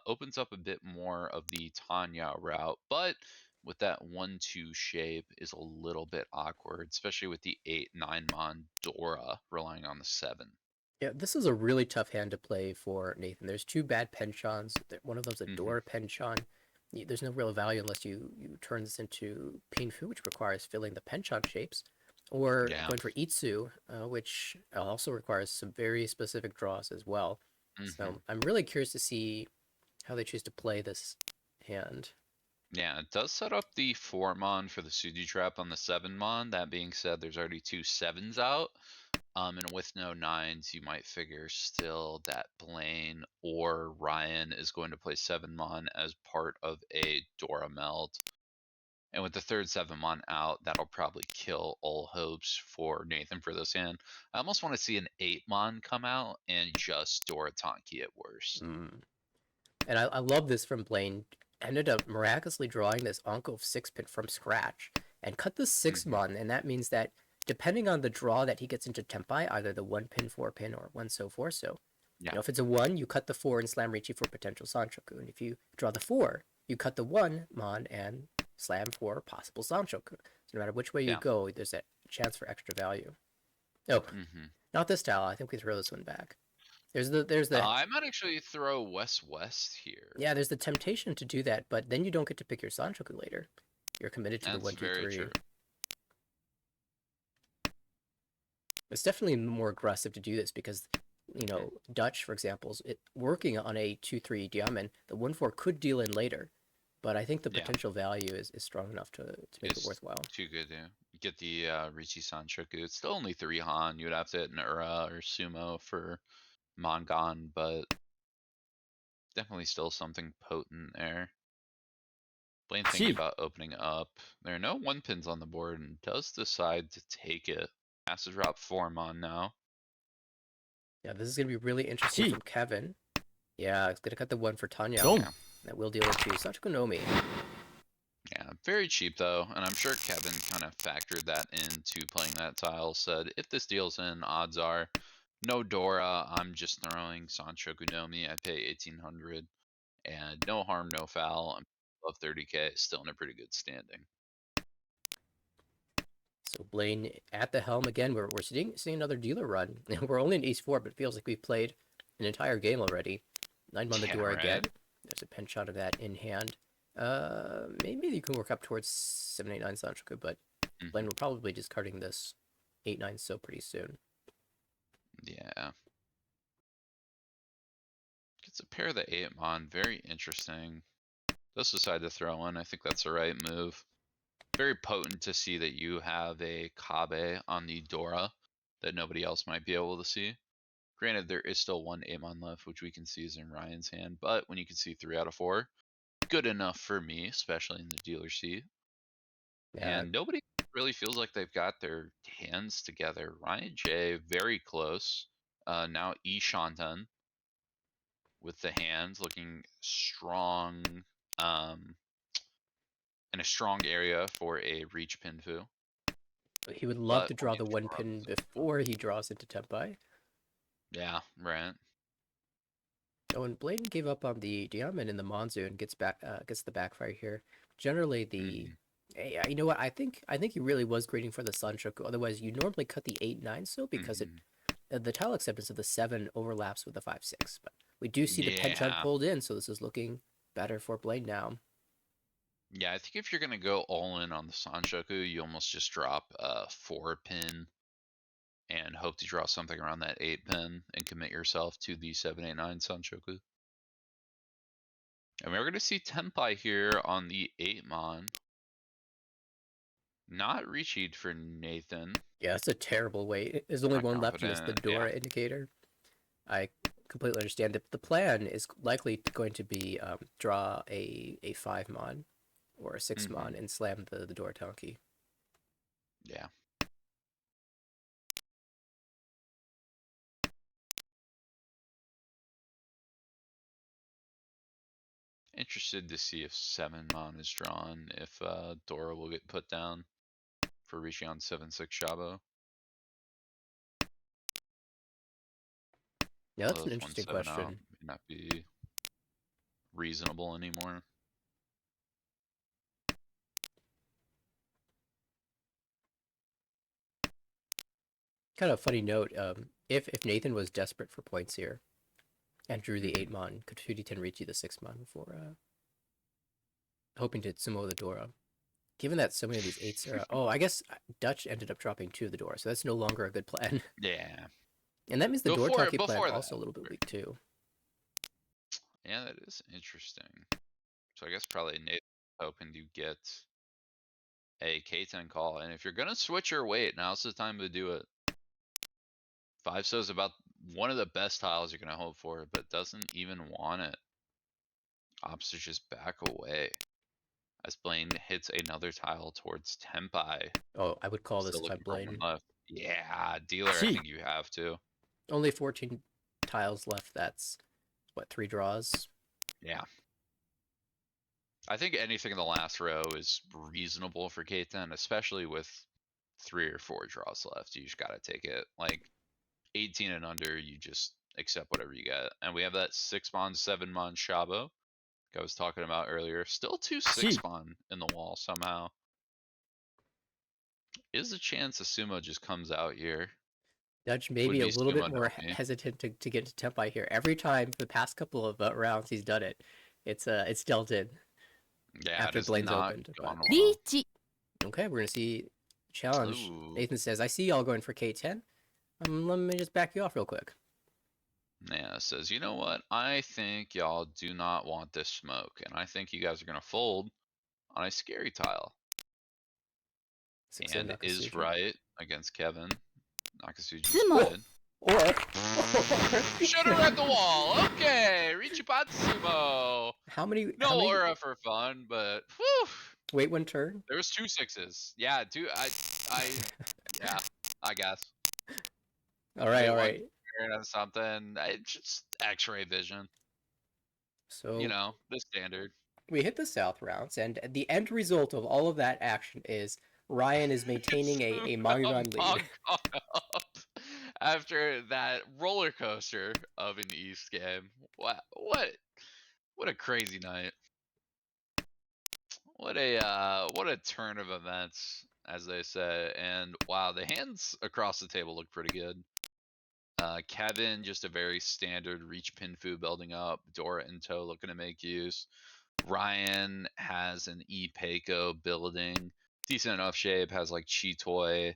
Opens up a bit more of the Tanya route, but with that 1-2 shape is a little bit awkward, especially with the 8-9 Mondora relying on the 7. Yeah, this is a really tough hand to play for Nathan. There's two bad penchants. One of them's a Hmm. Dora penchant. There's no real value unless you turn this into Pinfu, which requires filling the penchant shapes, or Yeah. going for Itsu, which also requires some very specific draws as well. Hmm. So I'm really curious to see how they choose to play this hand. Yeah, it does set up the 4 Mon for the Suji Trap on the 7 Mon. That being said, there's already two 7s out. And with no 9s, you might figure still that Blaine or Ryan is going to play 7 Mon as part of a Dora meld. And with the third 7 Mon out, that'll probably kill all hopes for Nathan for this hand. I almost want to see an 8 Mon come out and just Dora Tonki at worst. Mm. And I love this from Blaine. Ended up miraculously drawing this Onko 6-pin from scratch and cut the 6 Hmm. mon, and that means that depending on the draw that he gets into Tempai, either the 1-pin, 4-pin, or 1 so 4 so. Yeah, If it's a 1, you cut the 4 and slam Riichi for potential Sanchoku. And if you draw the 4, you cut the 1 mon and slam for possible Sanchoku. So no matter which way you yeah. go, there's a chance for extra value. Oh, Hmm. not this tile. I think we throw this one back. There's the I might actually throw West West here. Yeah, there's the temptation to do that, but then you don't get to pick your Sanchoku later. You're committed to the That's one, two, very three. true. It's definitely more aggressive to do this because, Hmm. Dutch, for example, is working on a 2-3 diamond. The 1-4 could deal in later, but I think the Yeah, potential value is strong enough to make it it's worthwhile. too good to get the Richie Sanshoku. It's still only 3 Han. You would have to hit an Ura or Sumo for Mangan, but definitely still something potent there. Blaine thinking Cheap. about opening up. There are no 1-pins on the board and does decide to take it. Has to drop 4 Mon now. Yeah, this is going to be really interesting Cheap. from Kevin. Yeah, it's going to cut the 1 for Tanya. Dome. Yeah. That will deal it to Sanchoku Nomi. Yeah, very cheap though, and I'm sure Kevin kind of factored that into playing that tile. Said if this deals in, odds are no Dora. I'm just throwing Sanchoku Nomi. I pay 1,800, and no harm, no foul. I'm above 30K, still in a pretty good standing. So Blaine at the helm again. We're seeing another dealer run. We're only in Ace 4, but it feels like we've played an entire game already. 9 on the Yeah, door again. right. There's a pen shot of that in hand. Maybe you can work up towards 789 Sanchoku, but Blaine Hmm. will probably be discarding this 8-9 so pretty soon. Yeah. Gets a pair of the 8 Mon. Very interesting. Does decide to throw in. I think that's the right move. Very potent to see that you have a Kabe on the Dora that nobody else might be able to see. Granted, there is still one 8 Mon left, which we can see is in Ryan's hand, but when you can see 3 out of 4, good enough for me, especially in the dealer seat. Yeah, And nobody really feels like they've got their hands together. Ryan J, very close. Now E Shantan with the hands looking strong, um, in a strong area for a reach Pinfu. he would love But to when draw you the 1 throw pin the before he draws into Tempai. yeah, right. Oh, and Blaine gave up on the diamond in the Monsoon, gets the backfire here. Generally, Hmm. you know what? I think he really was grading for the Sanchoku. Otherwise, you normally cut the 8-9 so because Hmm. the tile acceptance of the 7 overlaps with the 5-6. But we do see the penchant Yeah. pulled in, so this is looking better for Blaine now. Yeah, I think if you're gonna go all in on the Sanshoku, you almost just drop a 4-pin and hope to draw something around that 8-pin and commit yourself to the 789 Sanshoku. And we're going to see Tenpai here on the 8 mon. Not reached for Nathan. Yeah, that's a terrible wait. There's only Not one left, and it's the confident. Yeah. Dora indicator. I completely understand that the plan is likely going to be draw a 5 mon or a 6 Mm-hmm. mon and slam the Dora Tonki. Yeah. Interested to see if 7 mon is drawn, if Dora will get put down for reaching on 7-6 Shabo. Yeah, that's Although an if 1 interesting 7 out question. may not be reasonable anymore. Kind of a funny note. If Nathan was desperate for points here and drew the 8 Mm-hmm. mon, could 2d10 reach you the 6 mon before hoping to sumo the Dora? Given that so many of these 8s are. Oh, I guess Dutch ended up dropping 2 of the Dora, so that's no longer a good plan. Yeah. And that means the Dora Before Tonki plan that. also a little bit weak too. Yeah, that is interesting. So I guess probably Nathan's hoping to get a K10 call. And if you're going to switch your weight, now's the time to do it. 5-so is about one of the best tiles you're going to hope for, but doesn't even want it. Opts to just back away as Blaine hits another tile towards Tenpai. Oh, I would call this Still if I'm looking for one Blaine. left. Yeah, dealer, I think you have to. Only 14 tiles left. That's, what, 3 draws? Yeah. I think anything in the last row is reasonable for K10, especially with 3 or 4 draws left. You just got to take it. Like 18 and under, you just accept whatever you get. And we have that 6 mon, 7 mon Shabo I was talking about earlier. Still 2 6 mon in the wall somehow. Is a chance a sumo just comes out here. Dutch Would maybe a be little bit sumo more no me. hesitant to get to Tenpai here. Every time for the past couple of rounds he's done it, it's dealt in Yeah, it after has Blaine's not opened. But gone well. okay, we're gonna see challenge. Ooh. Nathan says, "I see y'all going for K10. Let me just back you off real quick." Yeah, says, you know what? I think y'all do not want this smoke, and I think you guys are gonna fold on a scary tile. 6 And is Nakasuji. right against Kevin. Nakasuji slide. Or Should have read the wall. Okay, Richipatsumo. how many No aura for fun, but whew. wait one turn? There was 2 6s. Yeah, yeah, I guess. All right, Wait all one right. turn or something. Just X-ray vision. You So know, the standard. we hit the south rounds, and the end result of all of that action is Ryan is maintaining a Mangan lead. Caught up after that roller coaster of an East game. What a crazy night. What a turn of events, as they say. And wow, the hands across the table look pretty good. Kevin, just a very standard reach pin fu building up. Dora in tow looking to make use. Ryan has an E-Peiko building. Decent enough shape, has like Chitoy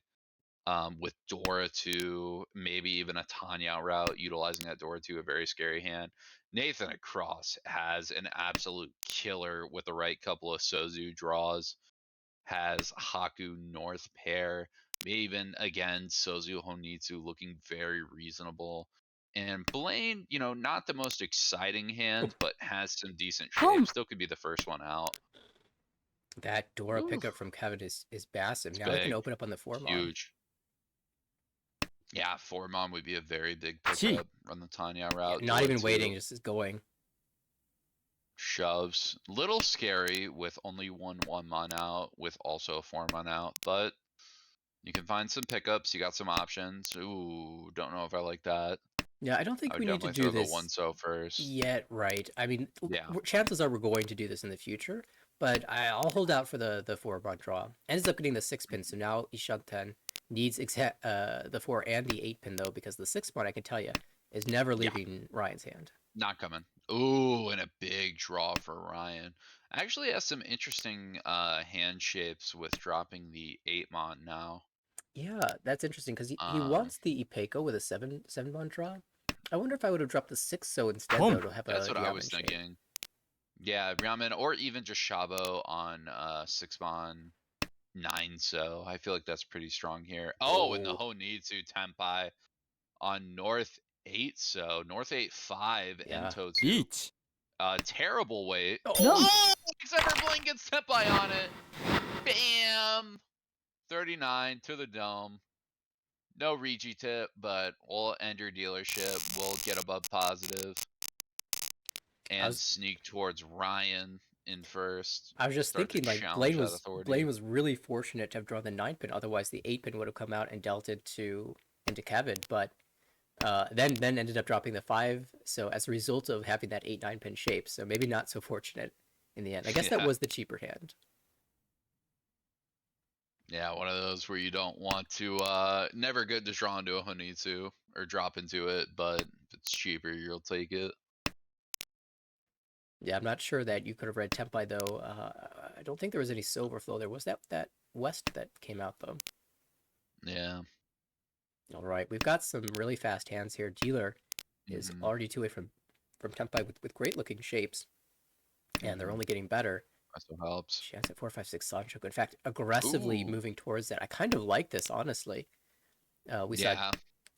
with Dora 2, maybe even a Tanya route, utilizing that Dora 2, a very scary hand. Nathan across has an absolute killer with the right couple of Sozu draws. Has Haku North pair, maybe even again Sozu Honitsu looking very reasonable. And Blaine, not the most exciting hand, but has some decent shape. Still could be the first one out. That Dora Ooh, pickup from Kevin is massive. it's Now he can big, open up on the 4 mon. huge. Yeah, 4 mon would be a very big pickup. Run the Tanya Yeah, route. not Dora even 2 waiting, just is going. shoves. Little scary with only one 1 mon out, with also a 4 mon out, but you can find some pickups. You got some options. Ooh, don't know if I like that. Yeah, I don't I think would we need to definitely do throw the this 1-so first. yet, right? I mean, Yeah. chances are we're going to do this in the future, but I'll hold out for the 4 mon draw. Ends up getting the 6 pin, so now Ishanten needs the 4 and the 8 pin though, because the 6 mon, I can tell you, is never Yeah, leaving Ryan's hand. not coming. Ooh, and a big draw for Ryan. Actually has some interesting hand shapes with dropping the 8 mon now. Yeah, that's interesting because he Um, wants the Ipeco with a 7 mon draw. I wonder if I would have dropped the 6 so instead though to have that's a what I was diamond shape. thinking. Yeah, Ramen, or even just Shabo on 6-mon 9, so I feel like that's pretty strong here. Oh, and the Oh, Honitsu Tenpai on North 8, so North 8-5 yeah. Entotsu. Beach. Terrible weight. No. Oh, Oh, except for Blaine gets Tenpai on it. Bam! 39 to the dome. No Regi tip, but we'll end your dealership. We'll get above positive I and was sneak towards Ryan in first. I was just Start to thinking like challenge that Blaine authority. was really fortunate to have drawn the 9 pin. Otherwise, the 8 pin would have come out and dealt it to into Kevin. But then ended up dropping the 5. So as a result of having that 8 9 pin shape, so maybe not so fortunate in the end. I guess that Yeah. was the cheaper hand. Yeah, one of those where you don't want to never good to draw into a Honitsu or drop into it, but if it's cheaper, you'll take it. Yeah, I'm not sure that you could have read Tempai though. I don't think there was any silver flow. There was that West that came out though. Yeah. All right, we've got some really fast hands here. Dealer is Mhm. already 2 away from Tempai with great looking shapes, and they're Mhm. only getting better. Also helps. She has at 4 5 6 Sanchoku. In fact, aggressively Ooh. moving towards that. I kind of like this, honestly. We saw Yeah.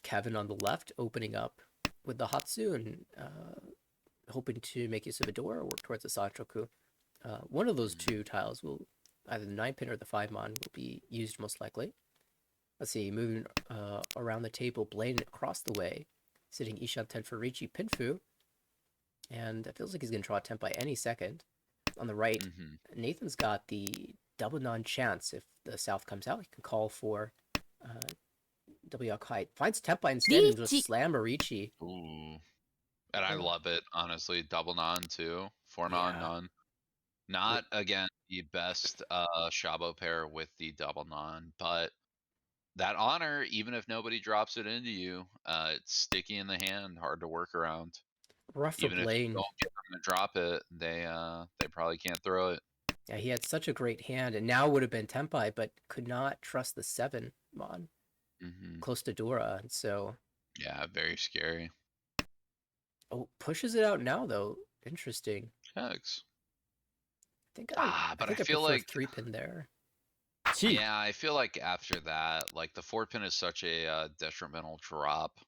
Kevin on the left opening up with the Hatsu and hoping to make use of a door or work towards the Sanchoku. One of those Mhm. two tiles will, either the 9 pin or the 5-mon, will be used most likely. Let's see, moving around the table, Blaine across the way, sitting Ishan Ten for Richi Pinfu, and it feels like he's going to draw a Tenpai any second. On the right, Mhm. Nathan's got the double non-chance. If the south comes out, he can call for W height. Finds Tenpai instead and just Beach. slam Arichi. Ooh. And I Uh, love it, honestly. Double non too. 4 non yeah. non. Not again the best Shabo pair with the double non, but that honor, even if nobody drops it into you, it's sticky in the hand, hard to work around. Rough for Even if you Blaine. don't get them to drop it, they probably can't throw it. Yeah, he had such a great hand, and now would have been Tenpai, but could not trust the 7-mon Hmm. close to Dora, and so Yeah, very scary. pushes it out now though. Interesting. Hex. I But I think I feel prefer like 3 pin there. Chi. yeah, I feel like after that, like the 4-pin is such a detrimental drop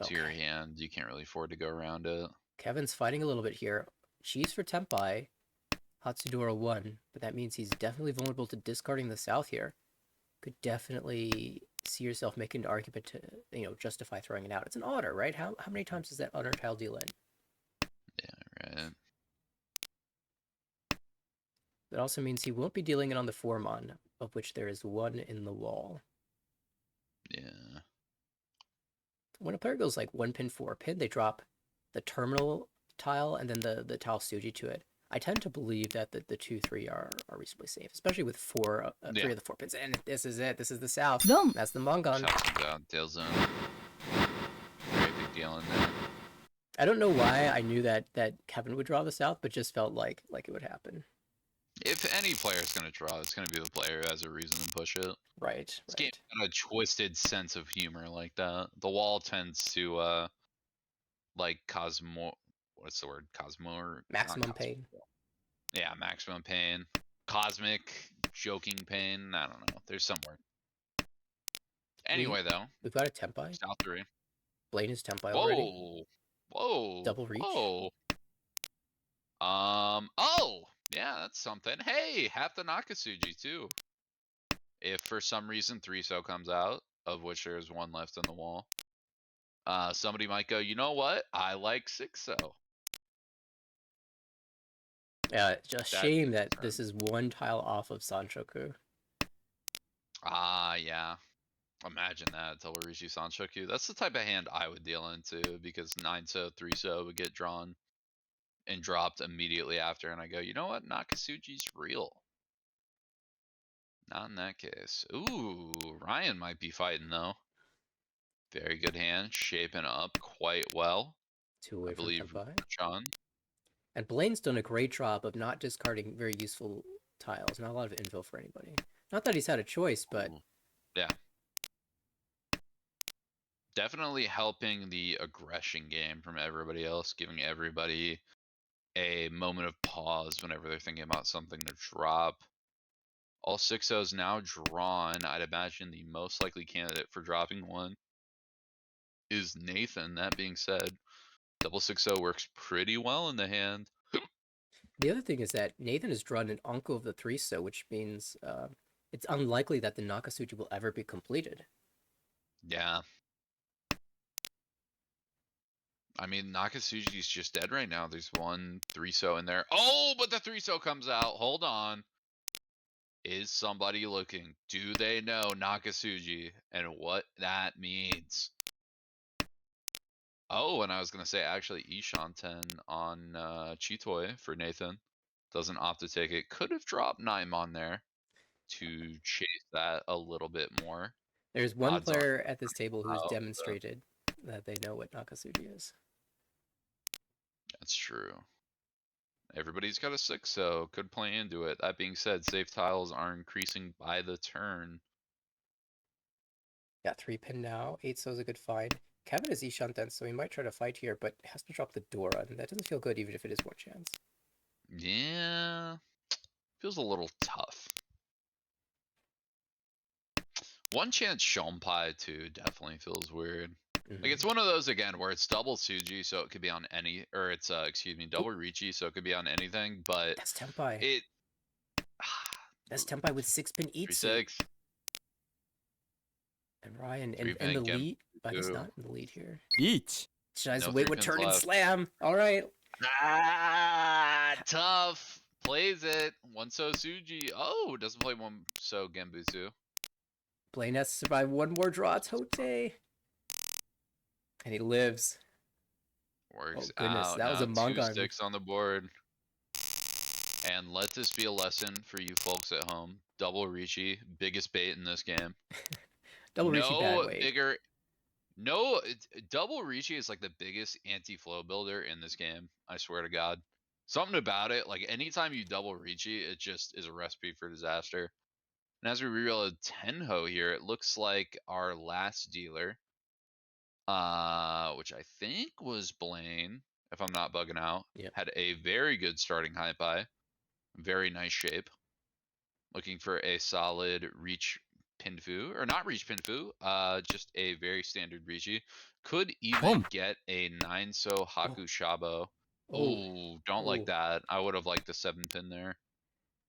to your Okay. hand. You can't really afford to go around it. Kevin's fighting a little bit here. Cheese for Tenpai. Hatsudora 1, but that means he's definitely vulnerable to discarding the south here. Could definitely see yourself making an argument to, justify throwing it out. It's an otter, right? How many times does that otter tile deal in? Yeah, right. That also means he won't be dealing it on the 4-mon, of which there is 1 in the wall. Yeah. When a player goes like 1 pin, 4 pin, they drop the terminal tile and then the tile Suji to it. I tend to believe that the 2 3 are reasonably safe, especially with 3 Yeah. of the 4 pins. And this is it. This is the south. Dom. That's the Mangan. South comes out, tail zone. Very big deal in there. I don't know why I knew that Kevin would draw the south, but just felt like it would happen. If any player is going to draw, it's going to be the player who has a reason to push it. Right, This game right. got a twisted sense of humor like that. The wall tends to like Cosmo. What's the word? Cosmo or not Maximum Cosmo? pain. Yeah, maximum pain, cosmic joking pain. I don't know. There's some word. We Anyway, though, we've got a Tempai. South 3. Blaine is Tempai already. Whoa, whoa, Double reach. whoa. Oh, yeah, that's something. Hey, half the Nakasuji too. If for some reason 3-so comes out, of which there's 1 left in the wall, somebody might go, you know what? I like 6-so. It's a That'd be shame a that concern. this is 1 tile off of Sanchoku. Yeah. Imagine that, Telerishi Sanshoku. That's the type of hand I would deal into because 9-so, 3-so would get drawn and dropped immediately after, and I go, you know what? Nakasuji's real. Not in that case. Ooh, Ryan might be fighting though. Very good hand, shaping up quite well. 2 I away from believe Tempai. Sean. And Blaine's done a great job of not discarding very useful tiles. Not a lot of info for anybody. Not that he's had a choice, but Ooh. Yeah. Definitely helping the aggression game from everybody else, giving everybody a moment of pause whenever they're thinking about something to drop. All 6-0s now drawn. I'd imagine the most likely candidate for dropping one is Nathan. That being said, double 6-0 works pretty well in the hand. The other thing is that Nathan has drawn an Anko of the 3-so, which means it's unlikely that the Nakasuji will ever be completed. Yeah. I mean, Nakasuji's just dead right now. There's one 3-so in there. Oh, but the 3-so comes out. Hold on. Is somebody looking? Do they know Nakasuji and what that means? Oh, and I was going to say, actually, Ishanten on Chitoy for Nathan. Doesn't opt to take it. Could have dropped Naimon there to chase that a little bit more. There's one Odds are player at this table who's out, demonstrated that they know what Nakasuji is. that's true. Everybody's got a 6, so could play into it. That being said, safe tiles are increasing by the turn. Got 3-pin now. 8-so is a good find. Kevin is Ishanten, so he might try to fight here, but has to drop the Dora, and that doesn't feel good even if it is one chance. Yeah, feels a little tough. One chance Shompai too definitely feels weird. Like it's one of those again where it's double Suji, so it could be on any, or it's excuse me, double Richi, so it could be on anything. But That's Tenpai. it. That's Tenpai with 6-pin Itsu. 3-6. And Ryan in 3-pin the lead. I guess Genbu. not in the lead here. Each. Should I just No wait 3 with pins turn and left. slam? All right. Tough. Plays it. 1-so Suji. Oh, doesn't play 1-so Genbutsu. Blaine has to survive one more draw. Tote. And he lives. Works Oh, goodness, out. that was Now a Mangan. 2 sticks on the board. And let this be a lesson for you folks at home. Double Richi, biggest bait in this game. Double Richi bad weight. Bigger. Double Richi is like the biggest anti-flow builder in this game. I swear to God. Something about it, like anytime you double Richi, it just is a recipe for disaster. And as we reveal a Tenho here, it looks like our last dealer, which I think was Blaine, if I'm not bugging out, Yep. had a very good starting high buy. Very nice shape. Looking for a solid reach Pinfu, or not reach Pinfu, just a very standard Richi. Could even get a 9-so Haku Shabo. Oh, don't like that. I would have liked the 7-pin there.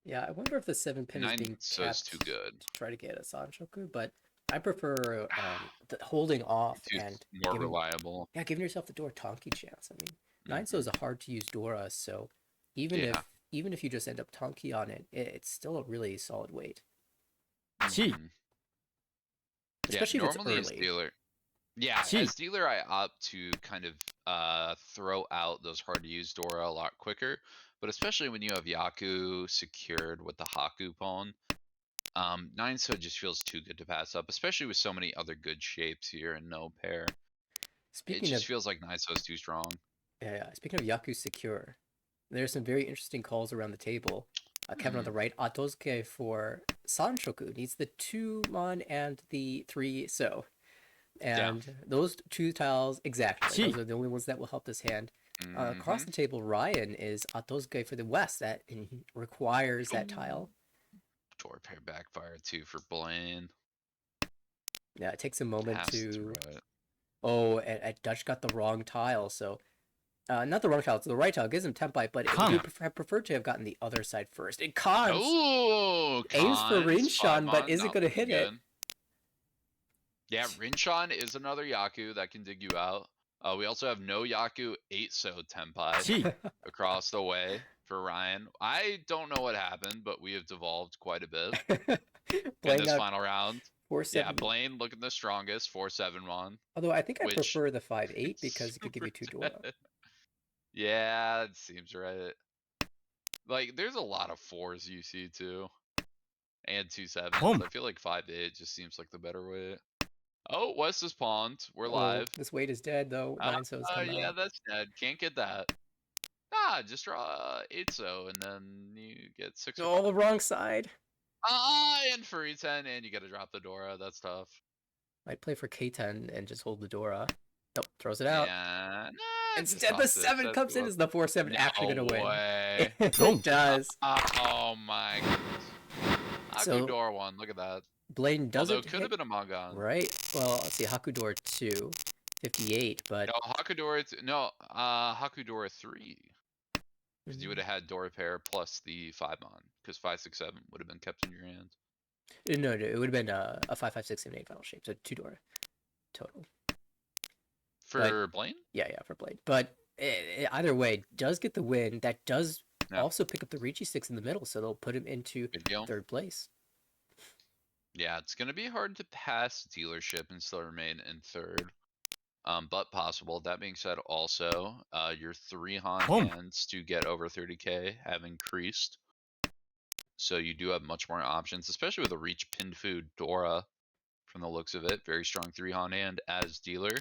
Yeah, I wonder if the 7-pin is being So's kept too good. to try to get a Sanshoku, but I prefer holding off and more reliable. Yeah, giving yourself the Dora Tonki chance. I mean, 9-so is a hard to use Dora, so even if you just end up Tonki on it, it's still a really solid weight. Especially if it's early. As dealer, as dealer, I opt to kind of throw out those hard to use Dora a lot quicker. But especially when you have Yaku secured with the Haku pawn, 9-so just feels too good to pass up, especially with so many other good shapes here and no pair. It just feels like 9-so is too strong. Yeah, speaking of Yaku secure, there's some very interesting calls around the table. Kevin on the right, Atosuke for Sanshoku needs the 2-mon and the 3-so. And those 2 tiles, exactly. Those are the only ones that will help this hand. Across the table, Ryan is Atosuke for the west. That requires that tile. Tor pair backfire too for Blaine. Yeah, it takes a moment to. Oh, and Dutch got the wrong tile, so. Not the wrong tile, it's the right tile. Gives him Tenpai, but he would have preferred to have gotten the other side first. It cons! Ooh, aims for Rinshan, but isn't going to hit it. Yeah, Rinshan is another Yaku that can dig you out. We also have no Yaku 8-so Tenpai across the way for Ryan. I don't know what happened, but we have devolved quite a bit in this final round. 4-7. Yeah, Blaine looking the strongest, 4-7-1. Although I think I prefer the 5-8 because it could give you 2 Dora. Yeah, it seems right. Like, there's a lot of 4s you see too. And 2-7s. I feel like 5-8 just seems like the better way. Oh, West is pawned. We're live. This weight is dead though. 9-so is coming yeah, out. that's dead. Can't get that. Just draw 8-so and then you get 6. Oh, the wrong side. And for E10 and you gotta drop the Dora. That's tough. Might play for K10 and just hold the Dora. Nope, throws it out. Yeah, just Instead, the off the 7 set comes to in. up. Is the 4/7 actually No gonna win? way. It does. Oh my goodness. So Hakudor won. Look at that. Blaine Although doesn't it could have hit, been a Mangan. right? Well, let's see, Hakudor 2, 58, but No, Hakudor. No, Hakudor 3. Because you would mm, have had Dora pair plus the 5 mon. Because 5, 6, 7 would have been kept in your hand. no, it would have been a 5, 5, 6, 7, 8 final shape, so 2 Dora total. But For Blaine? yeah, for Blade. But either way, does get the win. That does Yeah. also pick up the Ricci sticks in the middle, so they'll put him into Good deal. 3rd place. Yeah, it's going to be hard to pass dealership and still remain in 3rd. But possible. That being said, also, your 3 hands to get over 30k have increased. So you do have much more options, especially with a reach Pinfu Dora from the looks of it. Very strong 3 hand as dealer.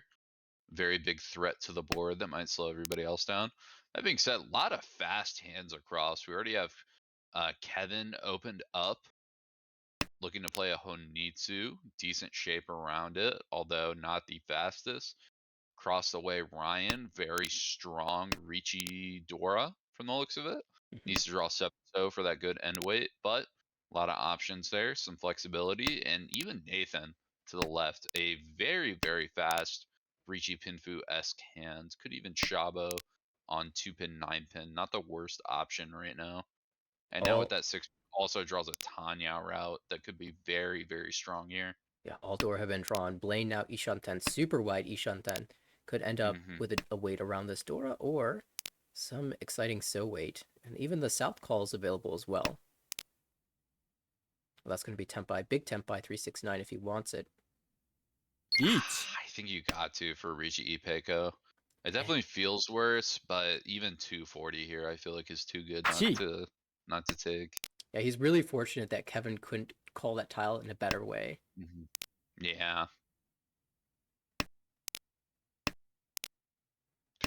Very big threat to the board that might slow everybody else down. That being said, a lot of fast hands across. We already have Kevin opened up, looking to play a Honitsu. Decent shape around it, although not the fastest. Cross the way Ryan, very strong Ricci Dora from the looks of it. Needs to draw 7-0 for that good end weight, but a lot of options there, some flexibility, and even Nathan to the left, a very, very fast Ricci Pinfu-esque hand. Could even Shabo on 2-pin, 9-pin. Not the worst option right now. And now with All that 6, also draws a Tanya route that could be very, very strong here. Yeah, all Dora have been drawn. Blaine now Ishanten, super wide Ishanten, could end up with a weight around this Dora, or some exciting so weight. And even the South call is available as well. Well, that's going to be Tempai, big Tempai 369 if he wants it. I think you got to for Ricci Ipeco. It definitely feels worse, but even 240 here, I feel like is too good not to take. Yeah, he's really fortunate that Kevin couldn't call that tile in a better way. Yeah.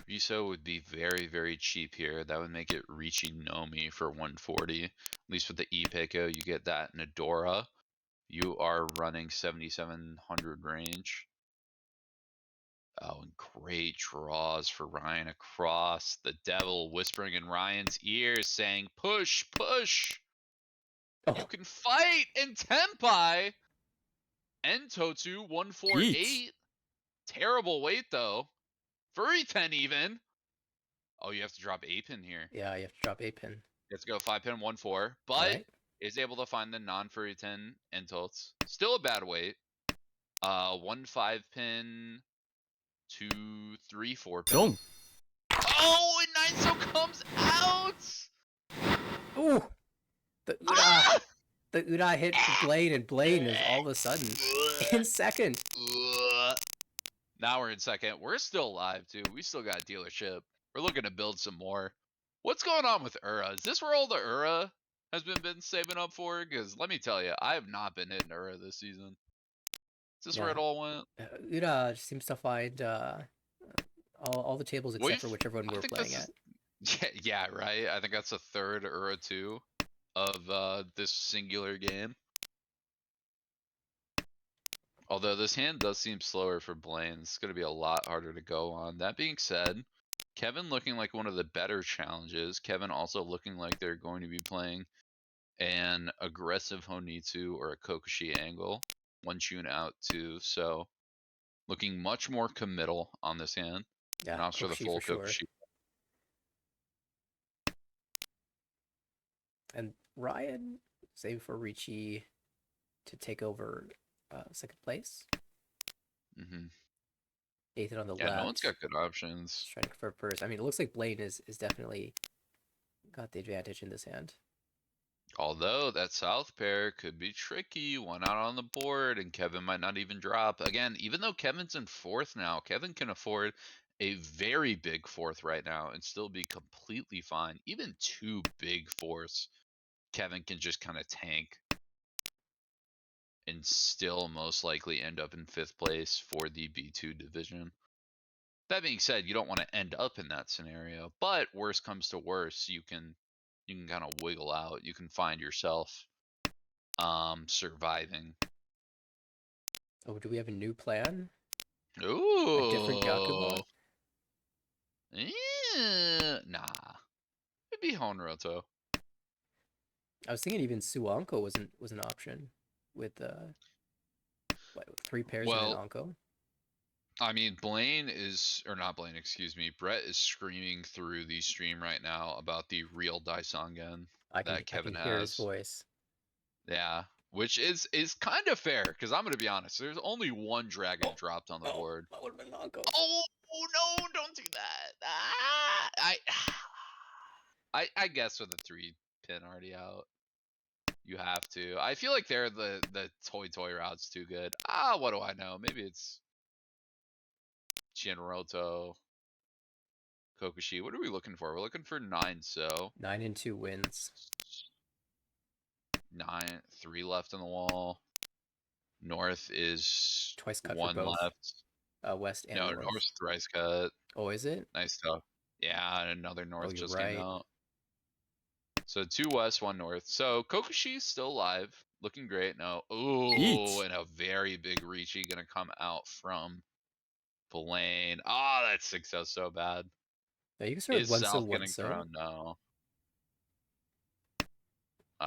Riso would be very, very cheap here. That would make it Ricci Nomi for 140. At least with the Ipeco, you get that in Adora. You are running 7700 range. Oh, and great draws for Ryan across. The devil whispering in Ryan's ears saying, push, push. Oh, You can fight in Tempai. Entotu 148. Terrible weight though. Furry 10 even. Oh, you have to drop 8-pin here. yeah, you have to drop 8-pin. Let's go 5-pin, 1-4. All But right. is able to find the non-furry 10 Entots. Still a bad weight. 1 5-pin, 2, 3, 4-pin. Oh, and 9 so comes out! Ooh! The Uda! Ah! The Uda hit for Blaine, and Blaine is all of a sudden in 2nd. Now we're in 2nd. We're still alive, too. We still got dealership. We're looking to build some more. What's going on with Ura? Is this where all the Ura has been saving up for? Because let me tell you, I have not been hitting Ura this season. Is this where it all went? Uda seems to find all the tables except for whichever one I we're think playing this at. is, yeah, right. I think that's the 3rd Ura 2 of this singular game. Although this hand does seem slower for Blaine, it's going to be a lot harder to go on. That being said, Kevin looking like one of the better challenges. Kevin also looking like they're going to be playing an aggressive Honitsu or a Kokushi angle. One tune out too, so looking much more committal on this hand. Yeah, And opts for the Kokushi full for sure. Kokushi. And Ryan, save for Ricci to take over 2nd place. Nathan on the left. No one's got good options. Trying for first. I mean, it looks like Blaine is definitely got the advantage in this hand. Although that south pair could be tricky, one out on the board, and Kevin might not even drop. Again, even though Kevin's in 4th now, Kevin can afford a very big 4th right now and still be completely fine. Even 2 big 4ths, Kevin can just kind of tank and still most likely end up in 5th place for the B2 division. That being said, you don't want to end up in that scenario, but worst comes to worst, you can kind of wiggle out. You can find yourself surviving. Oh, do we have a new plan? Ooh. A different Yakuba? Nah. It'd be Honroto. I was thinking even Suanko was an option with what, 3 pairs and an Well, Anko. I mean, or not Blaine, excuse me. Brett is screaming through the stream right now about the real Daisangen that I can Kevin hear his has. voice. Yeah, which is kind of fair because I'm gonna be honest. There's only one dragon Oh, dropped on the oh, board. that would have been an Anko. Oh no! Don't do that. I guess with a 3-pin already out, you have to. I feel like they're the toy routes too good. What do I know? Maybe it's Shinroto, Kokushi. What are we looking for? We're looking for 9. So 9 and 2 wins. 9, 3 left on the wall. North is Twice cut for 1 both, left. west and No, north. North's thrice cut. Oh, is it? Nice stuff. Yeah, and another Oh, North you're just came right. out. So 2 west, 1 north. So Kokushi's still alive, looking great. No, ooh, and a very big Ricci gonna come out from Blaine. That success so bad. Now you can start with Is one so South one getting so. thrown? No.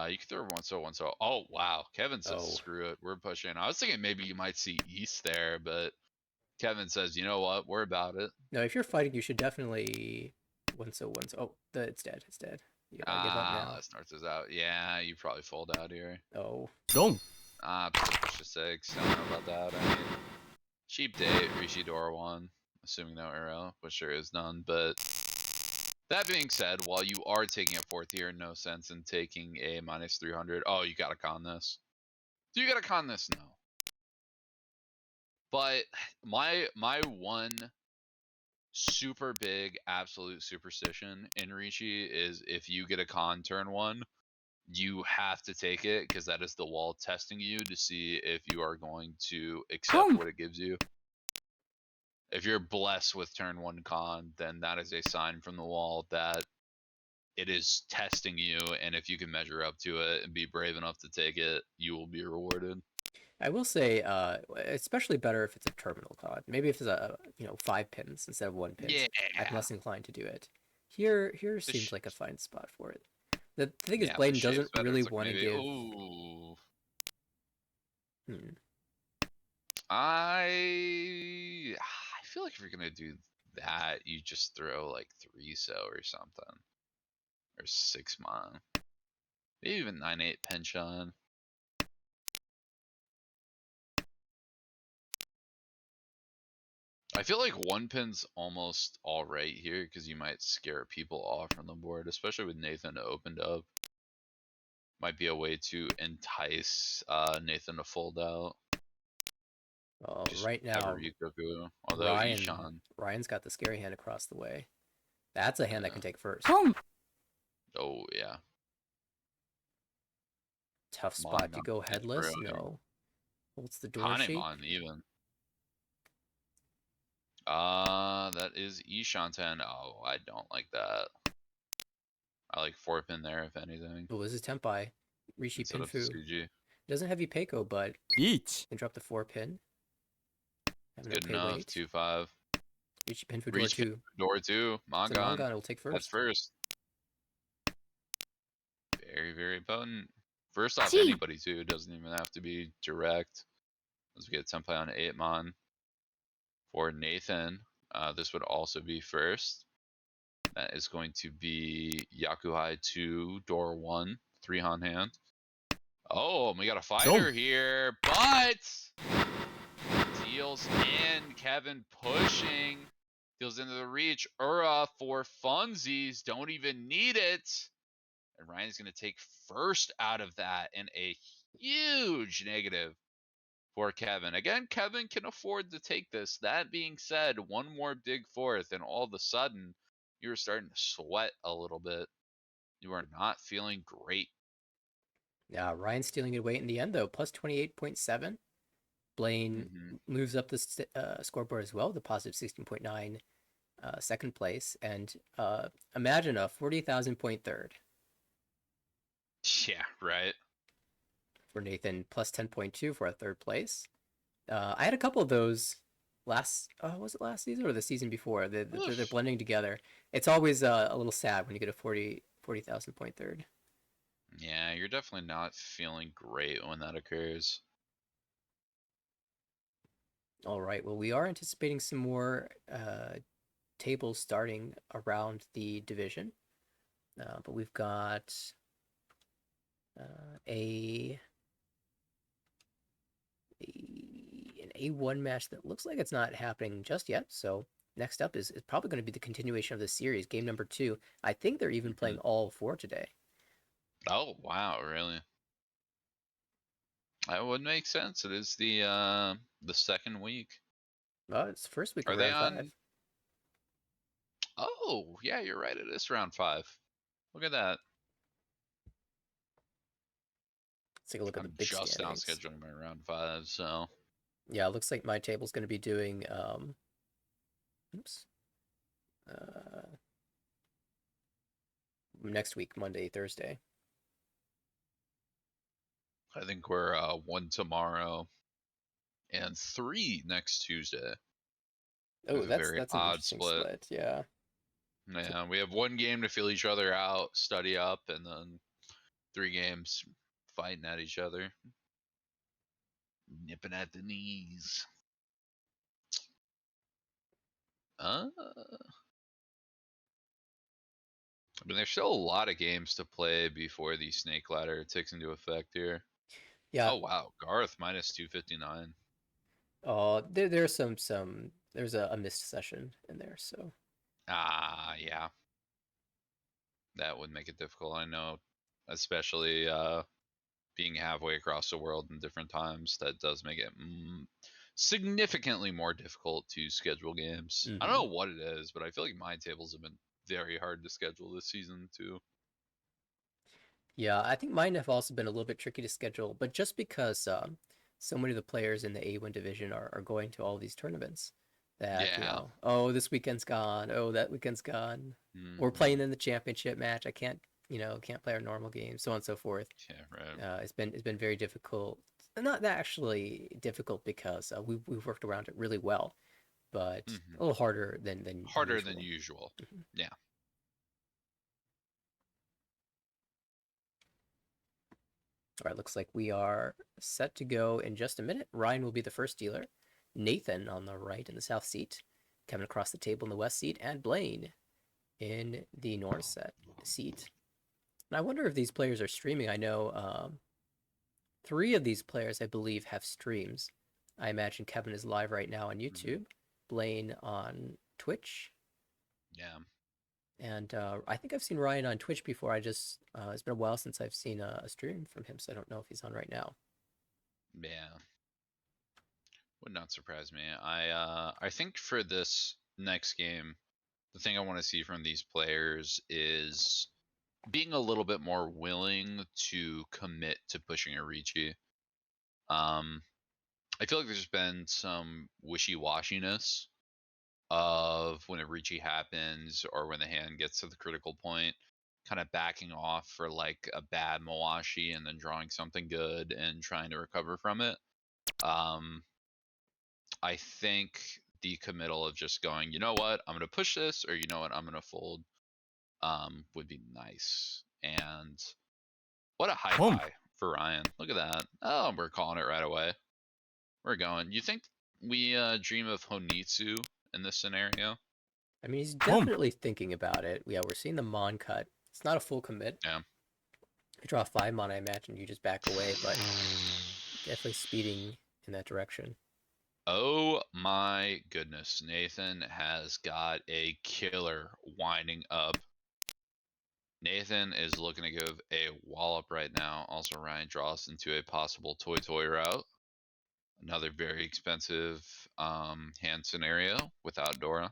You can throw 1-1. Oh wow, Kevin says Oh, screw it. We're pushing. I was thinking maybe you might see East there, but Kevin says, you know what? We're about it. no. If you're fighting, you should definitely one so one so. Oh, it's dead. It's dead. You gotta give up now. Last North is out. Yeah, you probably fold out here. Oh, Push to 6. I don't know about that. I mean, cheap date, Rishi Dora 1, assuming no arrow, which there is none. But that being said, while you are taking a 4th here, no sense in taking a minus 300. Oh, you gotta con this. Do you gotta con this? No. But my one super big absolute superstition in Ricci is if you get a con turn 1, you have to take it because that is the wall testing you to see if you are going to accept what it gives you. If you're blessed with turn 1 con, then that is a sign from the wall that it is testing you, and if you can measure up to it and be brave enough to take it, you will be rewarded. I will say, especially better if it's a terminal card. Maybe if it's 5 pins instead of 1 pins. Yeah. I'm less inclined to do it. Here The seems sh- like a fine spot for it. The thing is, yeah, if the Blaine shape's doesn't better, really it's like want to maybe. give. Ooh. Hmm. I feel like if you're gonna do that, you just throw like 3 so or something. Or 6 mon. Maybe even 9-8 pinch on. I feel like 1 pin's almost alright here because you might scare people off from the board, especially with Nathan opened up. Might be a way to entice Nathan to fold out. Just Right have a now, Ryukoku. Although Ishan. Ryan's got the scary hand across the way. That's a hand that can take first. Oh yeah. Tough spot to Mangan go and throw headless. here. No. Holds the door shape. Hanemon even. That is Ishanten. Oh, I don't like that. I like 4-pin there if anything. Oh, this is Tempai. Rishi Instead of Pinfu. Tsuji. Doesn't have Peiko, but can drop the 4-pin. Have enough Good pay enough. weight. 2-5. Rishi Pinfu door Reach 2. door 2. So Mangan. Mangan will take That's first. first. Very, very potent. First off, anybody too. It doesn't even have to be direct. As we get Senpai on 8 mon. For Nathan, this would also be first. That is going to be Yakuhai 2, door 1, 3 on hand. Oh, we got a fighter here, but deals in. Kevin pushing. Deals into the reach. Ura for funsies. Don't even need it. And Ryan's going to take first out of that in a huge negative for Kevin. Again, Kevin can afford to take this. That being said, one more big 4th, and all of a sudden, you're starting to sweat a little bit. You are not feeling great. Yeah, Ryan's stealing good weight in the end, though. Plus 28.7. Blaine moves up the scoreboard as well, the positive 16.9 second place. And imagine a 40,000 point third. Yeah, right. For Nathan, plus 10.2 for a third place. I had a couple of those was it last season or the season before? They're Oof. blending together. It's always a little sad when you get a 40,000 point third. Yeah, you're definitely not feeling great when that occurs. All right. Well, we are anticipating some more tables starting around the division, but we've got a an A1 match that looks like it's not happening just yet. So next up is probably going to be the continuation of the series, game number two. I think they're even Hmm. playing all four today. Oh wow, really? That would make sense. It is the second week. Well, it's the first week of Are they round five. on? Oh yeah, you're right. It is round 5. Look at that. Let's take a look at the I'm big just now standings. scheduling my round 5, so Yeah, it looks like my table's going to be doing oops, uh, next week, Monday, Thursday. I think we're 1 tomorrow and 3 next Tuesday. We Oh, have a very that's an odd interesting split. split. Yeah. Yeah, we have one game to feel each other out, study up, and then 3 games fighting at each other, nipping at the knees. I mean, there's still a lot of games to play before the snake ladder takes into effect here. Yeah. Oh wow, Garth minus 259. There's there's a missed session in there, so Ah, yeah, that would make it difficult. I know, especially being halfway across the world in different times, that does make it significantly more difficult to schedule games. I don't hmm. know what it is, but I feel like my tables have been very hard to schedule this season too. Yeah, I think mine have also been a little bit tricky to schedule, but just because so many of the players in the A1 division are going to all these tournaments that, Yeah. oh, this weekend's gone, oh, that weekend's gone. We're Hmm. playing in the championship match. I can't, can't play our normal game, so on and so forth. Yeah. Right. It's been very difficult. Not that actually difficult because we've worked around it really well, but Hmm. a little harder than Harder than usual. usual. Mhm. Yeah. All right, looks like we are set to go in just a minute. Ryan will be the first dealer. Nathan on the right in the south seat. Kevin across the table in the west seat. And Blaine in the north seat. And I wonder if these players are streaming. I know three of these players, I believe, have streams. I imagine Kevin is live right now on Hmm. YouTube, Blaine on Twitch, Yeah. and I think I've seen Ryan on Twitch before. It's been a while since I've seen a stream from him, so I don't know if he's on right now. Yeah. Would not surprise me. I think for this next game, the thing I want to see from these players is being a little bit more willing to commit to pushing a Ricci. Um, I feel like there's been some wishy-washiness of when a Ricci happens or when the hand gets to the critical point, kind of backing off for like a bad Mawashi and then drawing something good and trying to recover from it. Um, I think the committal of just going, you know what, I'm going to push this, or you know what, I'm going to fold, would be nice. And what a high Boom. buy for Ryan. Look at that. Oh, we're calling it right away. We're going. You think we dream of Honitsu in this scenario? I mean, he's Boom. definitely thinking about it. Yeah, we're seeing the Mon cut. It's not a full commit. Yeah. If you draw 5 Mon, I imagine you just back away, but definitely speeding in that direction. Oh my goodness. Nathan has got a killer winding up. Nathan is looking to give a wallop right now. Also, Ryan draws into a possible toy route. Another very expensive hand scenario without Dora.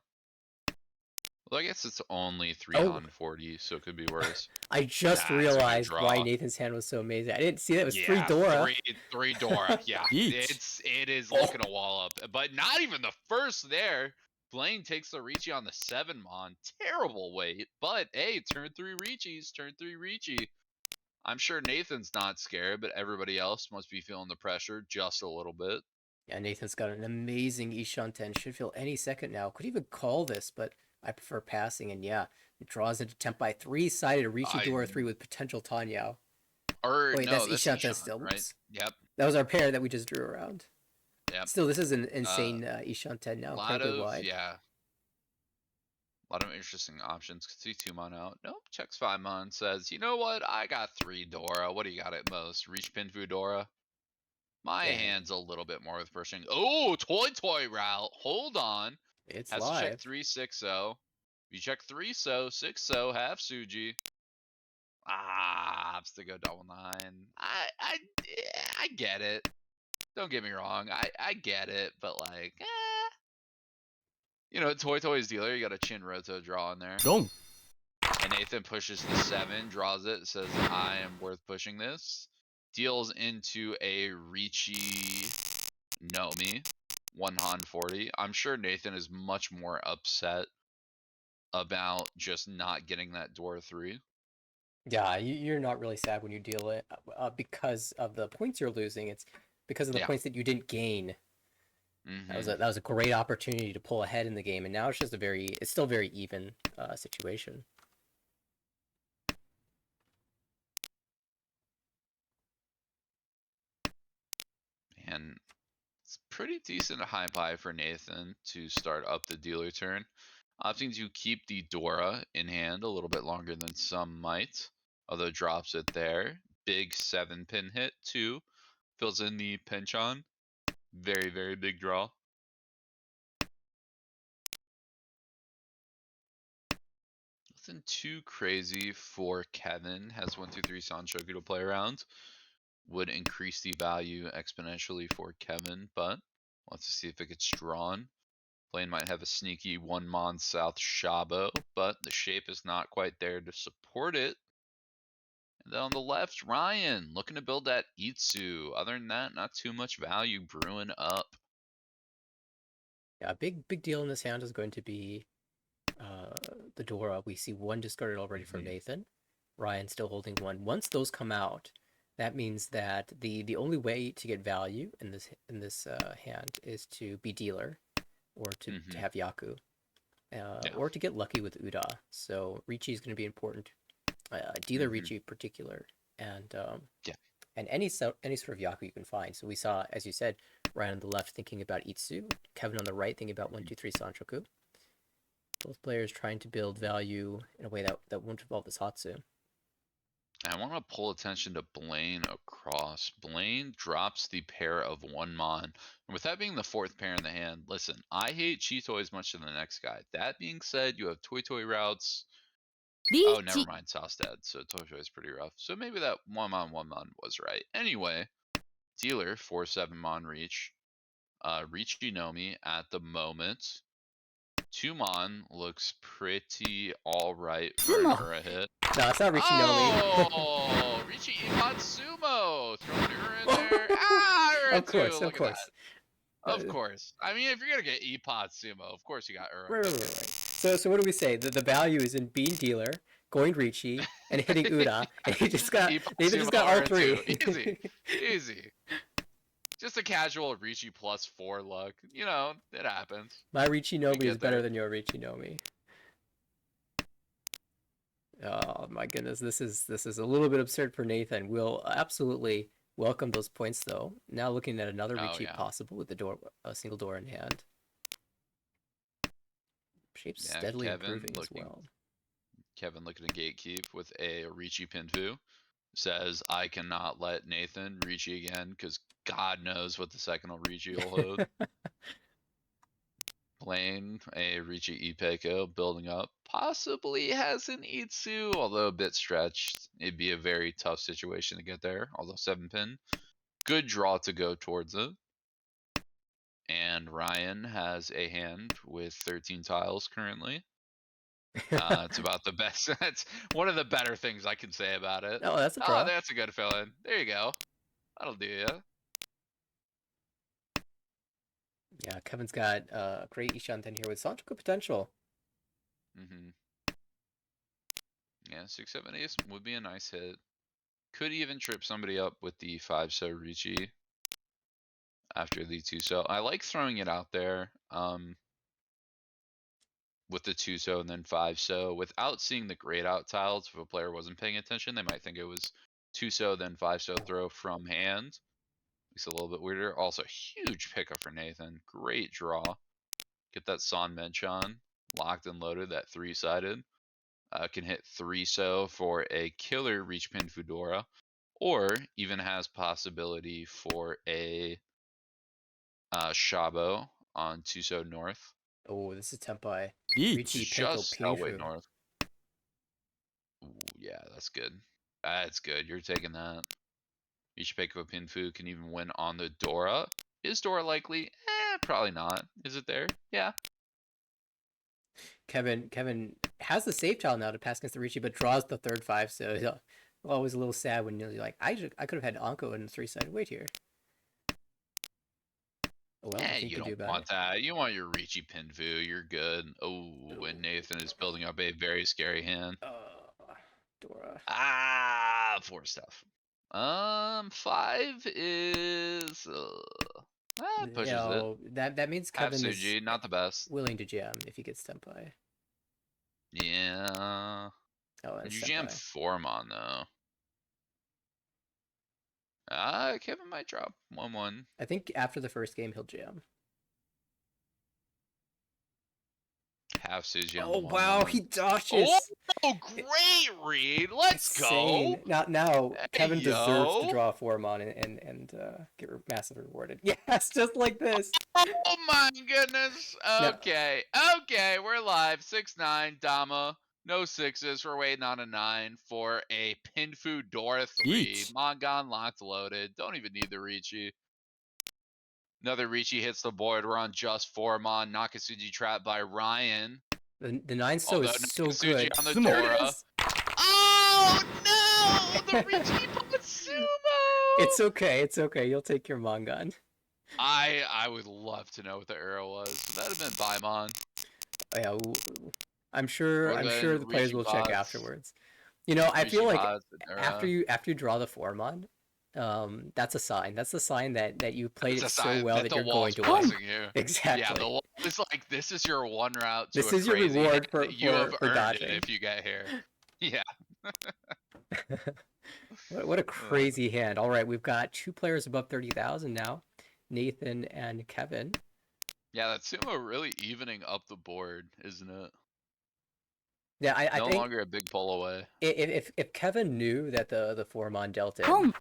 Well, I guess it's only Oh, 340, so it could be worse. I just That's a good realized why draw. Nathan's hand was so amazing. I didn't see that it was 3 Yeah, Dora. three Dora. Yeah, Eat. it is Oh. looking a wall up, but not even the first there. Blaine takes the Ricci on the 7 Mon. Terrible wait, but hey, turn 3 Ricci's, turn 3 Ricci. I'm sure Nathan's not scared, but everybody else must be feeling the pressure just a little bit. Yeah, Nathan's got an amazing Ishan 10. Should feel any second now. Could even call this, but I prefer passing. And yeah, it draws into temp by 3-sided Ricci I Dora 3 with potential Tanyao. or Wait, no, that's that's Ishan 10 Ishan, still. right? Whoops. Yep, That was our pair that we just drew around. yep. Still, this is an Uh, insane Ishan 10 now, lot incredibly of wide. yeah, a lot of interesting options. Could see 2-mon out. Nope, checks 5-mon. Says, you know what? I got 3 Dora. What do you got at most? Reach Pinfu Dora. My Dang, hand's a little bit more with pushing. Oh, toy route. Hold on. it's Has to check live. 3 6-0. If you check 3 so 6-0 half Suji. Ah, opts to go double 9. I get it. Don't get me wrong. I get it, but like, Toy's dealer. You got a Chin Roto draw in there. Boom. And Nathan pushes the 7, draws it, says, I am worth pushing this. Deals into a Ricci Nomi, 1 Han 40. I'm sure Nathan is much more upset about just not getting that door 3. Yeah, you're not really sad when you deal it because of the points you're losing. It's because of the Yeah. points that you didn't gain. Mm-hmm. That was a great opportunity to pull ahead in the game, and now it's just it's still very even situation. And it's pretty decent high pie for Nathan to start up the dealer turn. Opting to keep the Dora in hand a little bit longer than some might, although drops it there. Big 7-pin hit, 2. Fills in the pinch on. Very, very big draw. Nothing too crazy for Kevin. Has 1, 2, 3 Sanchoku to play around. Would increase the value exponentially for Kevin, but wants to see if it gets drawn. Plane might have a sneaky 1-mon South Shabo, but the shape is not quite there to support it. And then on the left, Ryan looking to build that Itsu. Other than that, not too much value brewing up. Yeah, a big deal in this hand is going to be the Dora. We see one discarded already from Mm-hmm. Nathan. Ryan still holding one. Once those come out, that means that the only way to get value in this hand is to be dealer, or to Mm-hmm. have Yaku, Yeah. or to get lucky with Uda. So Ricci is going to be important. Dealer Mm-hmm. Ricci in particular, and Yeah. and any sort of Yaku you can find. So we saw, as you said, Ryan on the left thinking about Itsu, Kevin on the right thinking about 1, 2, 3 Sanchoku. Both players trying to build value in a way that won't involve this Hatsu. I want to pull attention to Blaine across. Blaine drops the pair of 1-mon. And with that being the 4th pair in the hand, listen, I hate Cheeto as much as the next guy. That being said, you have Toy routes. Oh, never mind. Sauce dead. So Toy is pretty rough. So maybe that 1-mon was right. Anyway, dealer 4-7-mon reach. Reach Nomi at the moment. 2-mon looks pretty alright for an No, Ura hit. it's not Ricci Nomi. Oh, Richie Ippon Sumo. Throw an Ura in there. Ah, Ura Of 2. course, of Look at that. course. Of course. I mean, if you're going to get Ippon Sumo, of course you got Ura. Right. So what do we say? The value is in being dealer, going Ricci, and hitting Uda, and Ippon Nathan just got Sumo, all Ura 2. three. Easy. Easy. Just a casual Ricci +4 luck. It happens. My Ricci We Nomi is get better there. than your Ricci Nomi. Oh my goodness, this is a little bit absurd for Nathan. We'll absolutely welcome those points though. Now looking at another Oh, Ricci yeah. possible with a single door in hand. Shape's Yeah, steadily Kevin improving as looking well. Kevin looking to gatekeep with a Ricci Pinfu. Says, I cannot let Nathan Ricci again because God knows what the second Ricci will hold. Playing a Ricci Ipeko building up. Possibly has an Itsu, although a bit stretched. It'd be a very tough situation to get there, although 7-pin. Good draw to go towards it. And Ryan has a hand with 13 tiles currently. It's about the best. That's one of the better things I can say about it. Oh, that's a Oh, draw. that's a good fill-in. There you go. That'll do ya. Yeah, Kevin's got great Ishanten here with Sanchoku potential. Mm-hmm. Yeah, 6-7 ace would be a nice hit. Could even trip somebody up with the 5 so Ricci. after the 2-so. I like throwing it out there with the 2-so and then 5-so without seeing the grayed out tiles. If a player wasn't paying attention, they might think it was 2-so then 5-so throw from hand. It's a little bit weirder. Also, huge pickup for Nathan. Great draw. Get that Son Menchon locked and loaded, that 3-sided. Can hit 3-so for a killer reach pin Fedora, or even has possibility for a Shabo on 2-so north. Oh, this is Tempai. Richie Each. Penko Just Hellway Pinshu. north. Ooh, yeah, that's good. That's good. You're taking that. Ichipeko Pinfu can even win on the Dora. Is Dora likely? Probably not. Is it there? Yeah. Kevin has the save tile now to pass against the Richie, but draws the third 5, so he's always a little sad when you're like, I could have had Anko in 3-sided weight here. Oh, well, nothing You to do don't about want it. that. You want your Ricci Pinfu. You're good. Oh, and Nathan is building up a very scary hand. Dora. 4 stuff. 5 is pushes it. No, that means Have Kevin is Suji, not the best. willing to jam if he gets Tempai. Yeah. Oh, and Would you it's jam Tempai. Formon though? Kevin might drop 1-1. I think after the first game he'll jam. Have Suji on Oh the 1-1. wow, he dodges. Oh, great read! Let's Insane. go. Now Hey, Kevin deserves to yo. draw a Formon and get massively rewarded. Yes, just like this. Oh my goodness. No. Okay, we're live. 6-9, Dama. No 6s. We're waiting on a 9 for a Pinfu Dora 3. Each. Mangan locked loaded. Don't even need the Ricci. Another Ricci hits the board. We're on just Formon. Nakasuji trapped by Ryan. The 9-so Although is so Nakasuji good. on the There it Dora. is. Oh no! The Ricci put Sumo! It's okay. It's okay. You'll take your Mangan. I would love to know what the arrow was. Would that have been Baimon? Yeah, I'm sure the players will check afterwards. You know, I feel like after you draw the Formon, that's a sign. That's a sign that you played It's it a so sign well that that the you're wall's going to win. blessing you. Exactly. Yeah, the wall is like, this is your one route to This a is your crazy reward hit for that you have earned dodging. it if you get here. Yeah. What a crazy hand. All right, we've got 2 players above 30,000 now, Nathan and Kevin. Yeah, that Sumo really evening up the board, isn't it? Yeah, I No think longer a big pull away. if Kevin knew that the Formon dealt in,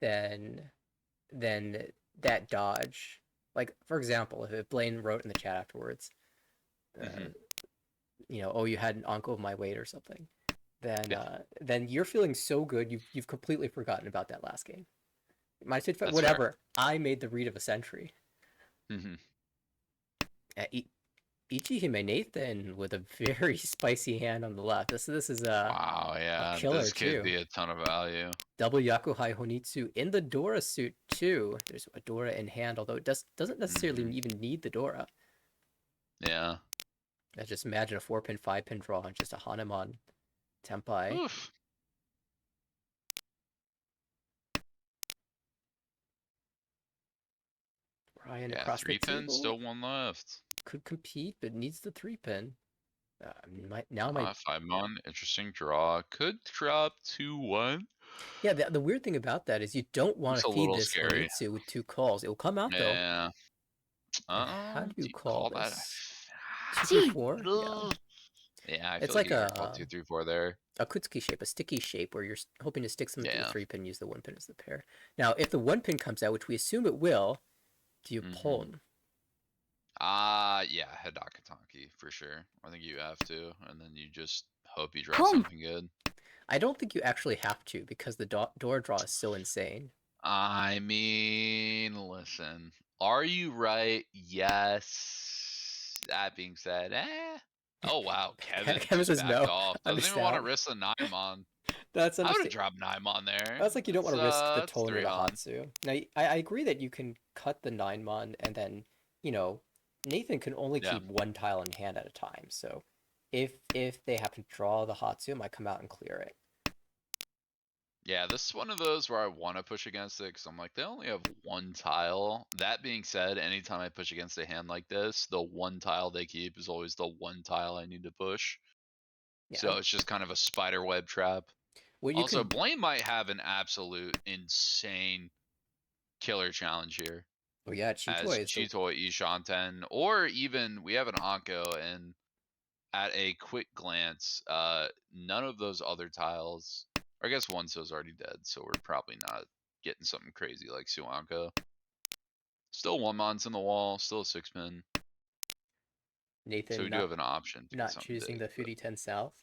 then that dodge, like for example, if Blaine wrote in the chat afterwards, oh, you had an uncle of my weight or something, then you're feeling so good you've completely forgotten about that last game. Might have said That's whatever. I made the read of a century. Ichihime Nathan with a very spicy hand on the left. This is wow, yeah, a killer this could too. be a ton of value. Double Yakuhai Honitsu in the Dora suit too. There's a Dora in hand, although it doesn't necessarily even need the Dora. Yeah. I just imagine a 4-pin, 5-pin draw on just a Hanuman Tempai. Oof. Ryan Yeah, across 3-pin, the still table. 1 left. Could compete, but needs the 3-pin. My 5-mon, interesting draw. Could drop 2-1. Yeah, the weird thing about that is you don't want It's to a feed little this scary. Honitsu with 2 calls. It will come out though. Yeah. How do you call that? this? 2, 3, 4? Yeah. Yeah, I It's feel like you gotta call 2, 3, 4 there. a Kutsuki shape, a sticky shape, where you're hoping to stick something to the Yeah. 3-pin, use the 1-pin as the pair. Now, if the 1-pin comes out, which we assume it will, do you pull? Yeah, Hidakatanki for sure. I think you have to, and then you just hope you draw something good. I don't think you actually have to because the door draw is so insane. I mean, listen, are you right? Yes. That being said, oh wow, Kevin Kevin says backed no. off. Doesn't even want to risk the 9-mon. That's I would have understandable. dropped 9-mon there. That's like you don't want to risk the tolling of the 3-on. Hatsu. Now, I agree that you can cut the 9-mon and then, Nathan can only keep 1 tile in hand at a time. So if they happen to draw the Hatsu, it might come out and clear it. Yeah, this is one of those where I want to push against it because I'm like, they only have one tile. That being said, anytime I push against a hand like this, the one tile they keep is always the one tile I need to push. Yeah. So it's just kind of a spider web trap. What you Also, could. Blaine might have an absolute insane killer challenge here Oh yeah, as Chitoy is the. Chito Ishanten, or even we have an Anko, and at a quick glance, none of those other tiles, or I guess Onso's already dead, so we're probably not getting something crazy like Suanko. Still one mon's in the wall, still a 6-pin, so Nathan we do have an option to get not something choosing big. the But Foodie 10 South.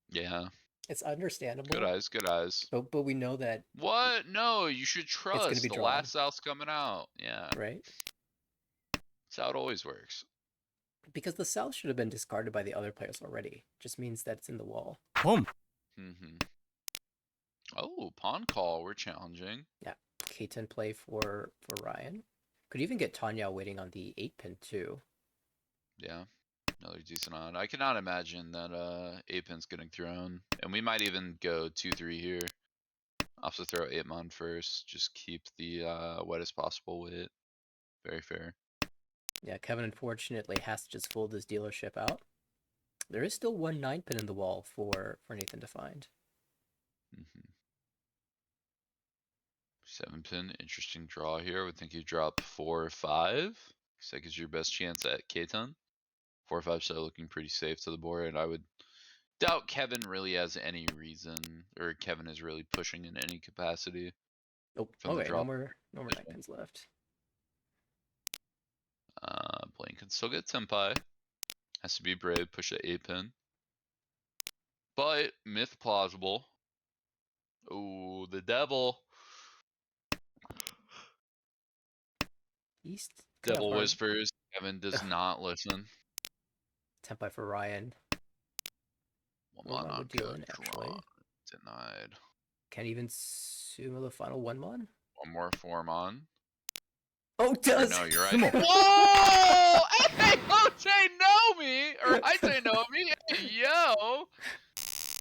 yeah, It's good understandable, eyes, good eyes. but we know that What? No, you should it's going to trust. be The drawn, last South's coming out. Yeah, right? that's how it always works. Because the South should have been discarded by the other players already. Just means that it's in the wall. Boom. Oh, pawn call. We're challenging. Yeah. K10 play for Ryan. Could even get Tanya waiting on the 8-pin too. Yeah, another decent on. I cannot imagine that 8-pin's getting thrown. And we might even go 2-3 here. Also throw 8-mon first. Just keep the wettest possible weight. Very fair. Yeah, Kevin unfortunately has to just fold his dealership out. There is still one 9-pin in the wall for Nathan to find. 7-pin, interesting draw here. I would think you drop 4 or 5. Looks like it's your best chance at K10. 4 or 5 still looking pretty safe to the board, and I would doubt Kevin really has any reason, or Kevin is really pushing in any capacity Oh, from the okay, no drop. more 9-pins left. Blaine can still get Senpai. Has to be brave, push the 8-pin. But, myth plausible. Oh, the devil. East kind of Devil hard. whispers. Kevin does not listen. Tempai for Ryan. One One mon would deal Monanka in draw. actually. Denied. Can't even sumo the final 1-mon. One more form on. Oh, it Or does! no, you're right. Whoa! Hey, OJ Nomi! Or Haite Nomi! Hey, yo!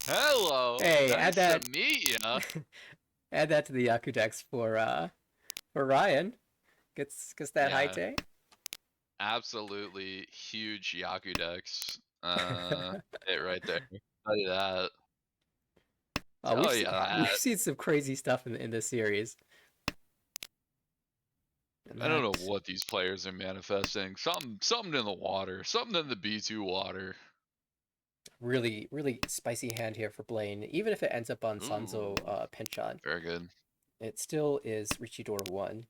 Hello! Hey, add Nice to that. meet ya! Add that to the Yaku decks for Ryan. Gets that high Yeah, tay. absolutely huge Yaku decks. It right there. Tell you that. We've Tell you we've that. seen some crazy stuff in this series. And I don't know that what these players are manifesting. Something in the water. Something in the B2 water. really spicy hand here for Blaine. Even if it ends up on Ooh, Sanzo pinch on, very good. it still is Richidor 1.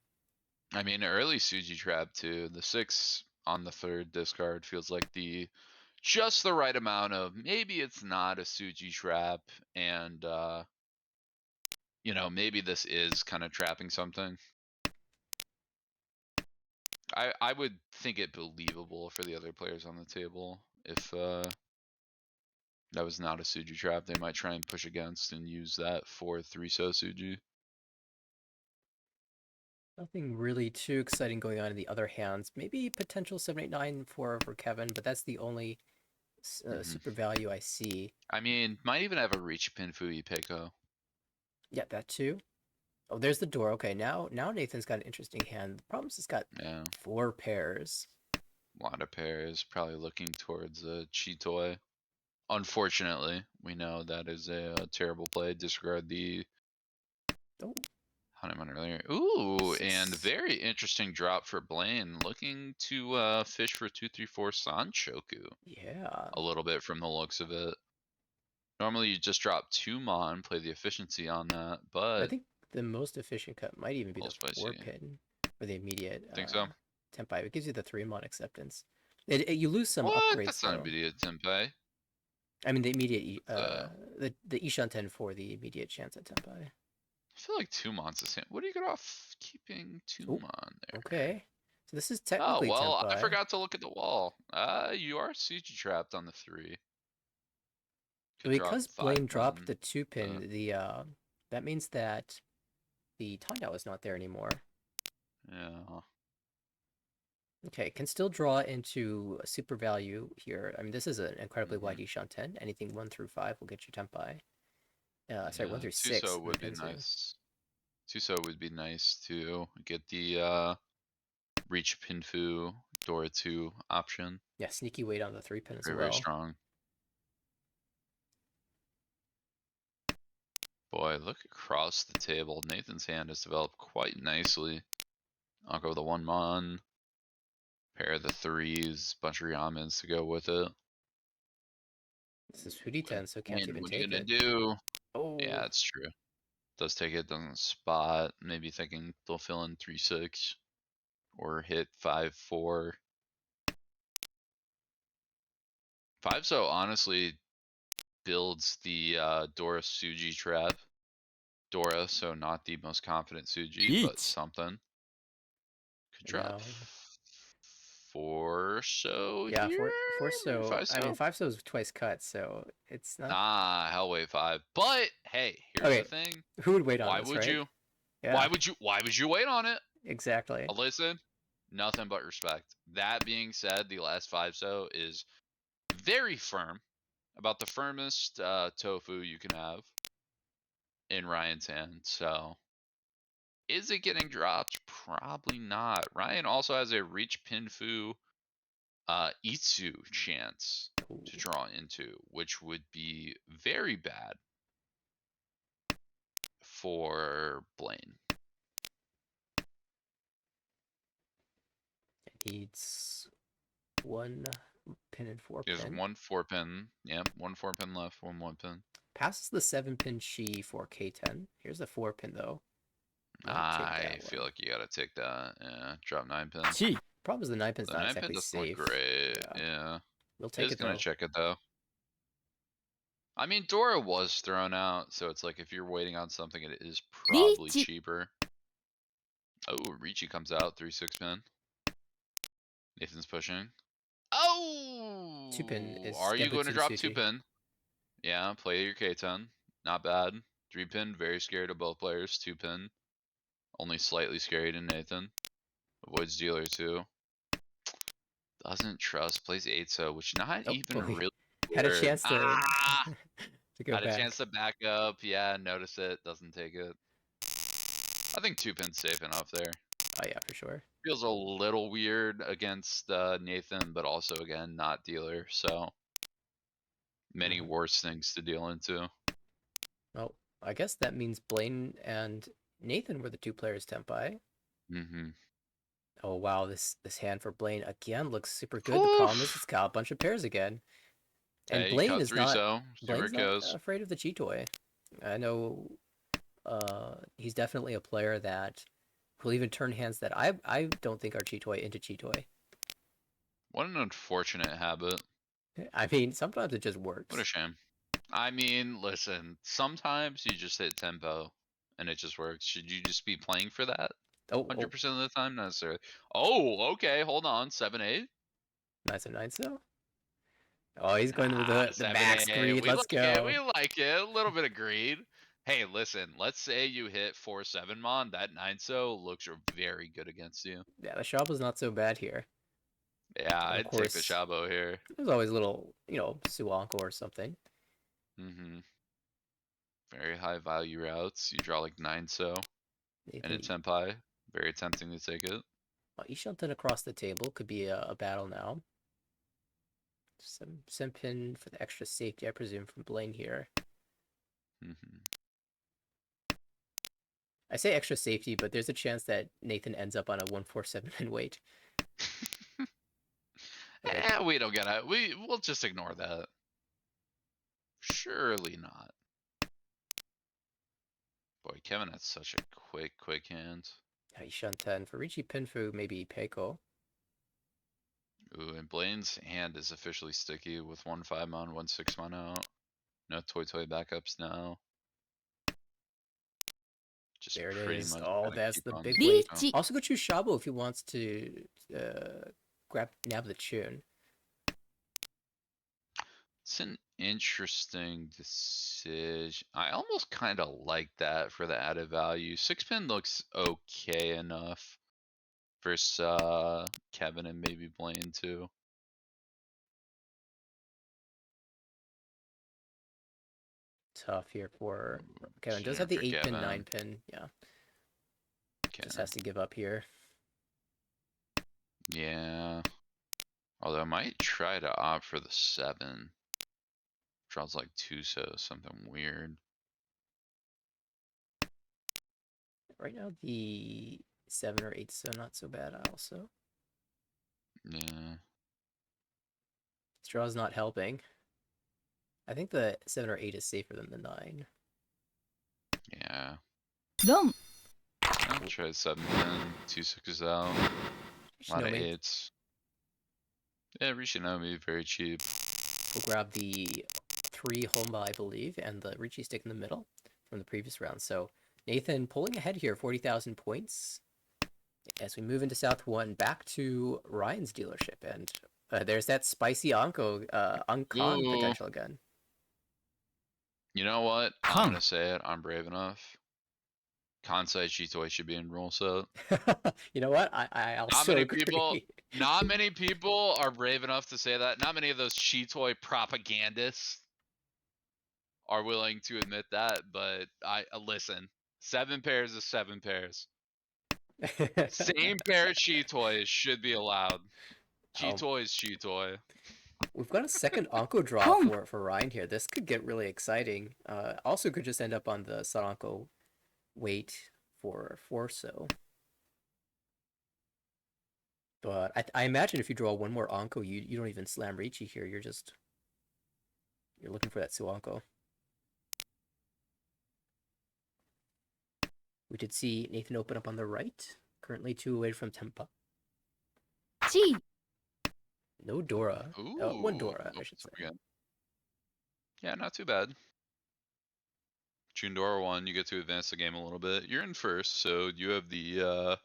I mean, early Suji trap too. The 6 on the 3rd discard feels like just the right amount of maybe it's not a Suji trap, and maybe this is kind of trapping something. I would think it believable for the other players on the table if that was not a Suji trap. They might try and push against and use that for 3-so Suji. Nothing really too exciting going on in the other hands. Maybe potential 789 for Kevin, but that's the only super value I see. I mean, might even have a reach pin Fui Peiko. Yeah, that too. Oh, there's the door. Okay, now Nathan's got an interesting hand. The problem is he's got Yeah, 4 pairs. a lot of pairs probably looking towards a Chitoy. Unfortunately, we know that is a terrible play. Disregard the Oh, Honeyman earlier. Ooh, and 6. very interesting drop for Blaine. Looking to fish for 2-3-4 Sanchoku Yeah. a little bit from the looks of it. Normally you just drop 2 Mon, play the efficiency on that, I but think the most efficient cut might even a be little the spicy. 4-pin for the immediate Think so? Tempai. It gives you the 3-mon acceptance. You lose some What? upgrades That's not though. immediate Tempai. I mean the immediate Uh, the Ishan 10 for the immediate chance at Tempai. I feel like 2 Mon's the same. What do you get off keeping 2 Oh, Mon there? okay. So this is Oh, technically well, I Tempai. forgot to look at the wall. You are CG trapped on the 3. Could drop Because 5 Blaine dropped pin. the 2-pin, the that means that the Tanya is not there anymore. Yeah. Okay, can still draw into a super value here. I mean, this is an incredibly wide Ishan 10. Anything 1 through 5 will get you Tempai. Sorry, 1 Yeah, through 6 Tuso for the would be pins here. nice. Tuso would be nice to get the reach Pinfu Dora 2 option. Yeah, sneaky weight on the 3 pin as Very, very well. strong. Boy, look across the table. Nathan's hand has developed quite nicely. I'll go the 1-mon. Pair of the 3s, bunch of Yamens to go with it. This is Hootie 10, so can't And even what are you take gonna it. do? Yeah, Oh, it's true. Does take it, doesn't spot. Maybe thinking they'll fill in 3-6 or hit 5-4. 5 so honestly builds the Dora Suji trap. Dora, so not the most confident Suji, but Eat. something. Could and drop now 4 so yeah, here, four maybe so. 5 I mean, so. 5 so is twice cut, so it's not Nah, Hellway 5. But hey, here's the okay. thing. Who would wait on Why this, would right? you? Yeah, Why would you wait on it? exactly. Listen, nothing but respect. That being said, the last 5 so is very firm. About the firmest tofu you can have in Ryan's hand. So, is it getting dropped? Probably not. Ryan also has a reach Pinfu Itsu chance Ooh, to draw into, which would be very bad for Blaine. it needs 1 pin and 4 There's pin. 1 4-pin. Yep, 1 4-pin left, 1 1-pin. Passes the 7 pin Chi for K10. Here's a 4 pin though. Might take I that feel one. like you gotta take that. Yeah, drop 9-pin. Chi. Problem is the 9 pin's The not 9-pin exactly doesn't look safe. great. Yeah, Yeah. we'll It take is it gonna though. check it though. I mean, Dora was thrown out, so it's like if you're waiting on something, it is probably Ichi. cheaper. Oh, Ricci comes out, 3-6-pin. Nathan's pushing. 2 pin Oh! is Are you going to Genbutsu drop Tsuji. 2-pin? Yeah, play your K10. Not bad. 3-pin, very scary to both players. 2-pin, only slightly scary to Nathan. Avoids dealer too. Doesn't trust, plays 8-so, which not Oh even boy, really had a weird. chance to Ah! to go Had a chance back. to back up. Yeah, notice it. Doesn't take it. I think 2-pin's safe enough there. Oh yeah, for sure. Feels a little weird against Nathan, but also, again, not dealer. So many Mhm. worse things to deal into. Well, I guess that means Blaine and Nathan were the 2 players Tenpai. Mm-hmm. Oh wow, this hand for Blaine again looks super good. The problem is Oof. it's got a bunch of pairs again. And Hey, Blaine cut is 3 not so. See where Blaine's it not goes. afraid of the Cheetoy. I know he's definitely a player that will even turn hands that I don't think are Cheetoy into Cheetoy. What an unfortunate habit. I mean, sometimes it just What a works. shame. I mean, listen, sometimes you just hit tempo and it just works. Should you just be playing for that Oh, oh, 100% of the time? Not necessarily. Oh, okay, hold on. 7-8. nice and nice though. Oh, he's going with Ah, the 7-8. max greed. We Let's like it. We go. like it. A little bit of greed. Hey, listen, let's say you hit 4-7 mon. That 9-so looks very good against you. Yeah, the shop was not so bad here. Yeah, And of I'd take the course, Shabo here. there's always a little, Suanko or something. Mm-hmm. Very high value routes. You draw like 9-so and a Nathan Tenpai. Very tempting to take it. Ishanten across the table could be a battle now. Some pin for the extra safety, I presume, from Blaine here. Mm-hmm. I say extra safety, but there's a chance that Nathan ends up on a 147 pin weight. Okay, We don't get it. We'll just ignore that. Surely not. Boy, Kevin has such a quick hand. Ishanten for Richie Pinfu, maybe Peiko. Ooh, and Blaine's hand is officially sticky with 1-5-mon, 1-6-mon out. No toy backups now. Just There it pretty is. much Oh, gotta that's keep the on big doing weight. so. Ichi. Also, go choose Shabo if he wants to nab the tune. It's an interesting decision. I almost kind of like that for the added value. 6-pin looks okay enough versus Kevin and maybe Blaine too. – tough here for Kevin. Does Sure, have the for 8 pin, Kevin. 9 pin. Yeah, just Okay. has to give up here. Yeah. Although I might try to opt for the 7. Draws like 2, so something weird. Right now, the 7 or 8 so not so bad also. Yeah. This draw is not helping. I think the 7 or 8 is safer than the 9. Yeah. Dum. I'll try 7 pin, 2 6s out. A lot of Shinomi 8s. Yeah, Rishinomi, very cheap. will grab the 3 Honba, I believe, and the Richie stick in the middle from the previous round. So Nathan pulling ahead here, 40,000 points. As we move into South 1, back to Ryan's dealership. And there's that spicy Ankon Ooh. potential again. You know what? I'm Kong. gonna say it. I'm brave enough. Kansai Chitoi should be in rule set. You know what? I also agree. Not many people are brave enough to say that. Not many of those Chitoi propagandists are willing to admit that, but I listen. 7 pairs is 7 pairs. Same pair of Chitoys should be allowed. um, Chitoi is Chitoi. we've got a second Anko draw Home. for Ryan here. This could get really exciting. Also could just end up on the Saranko wait for Forso. But I imagine if you draw one more Anko, you don't even slam Ricci here. You're looking for that Suanko. We did see Nathan open up on the right. Currently 2 away from Tempa. G. No Dora. One Ooh. Dora, I should say. Again. Yeah, not too bad. Chundora 1, you get to advance the game a little bit. You're in first, so you have the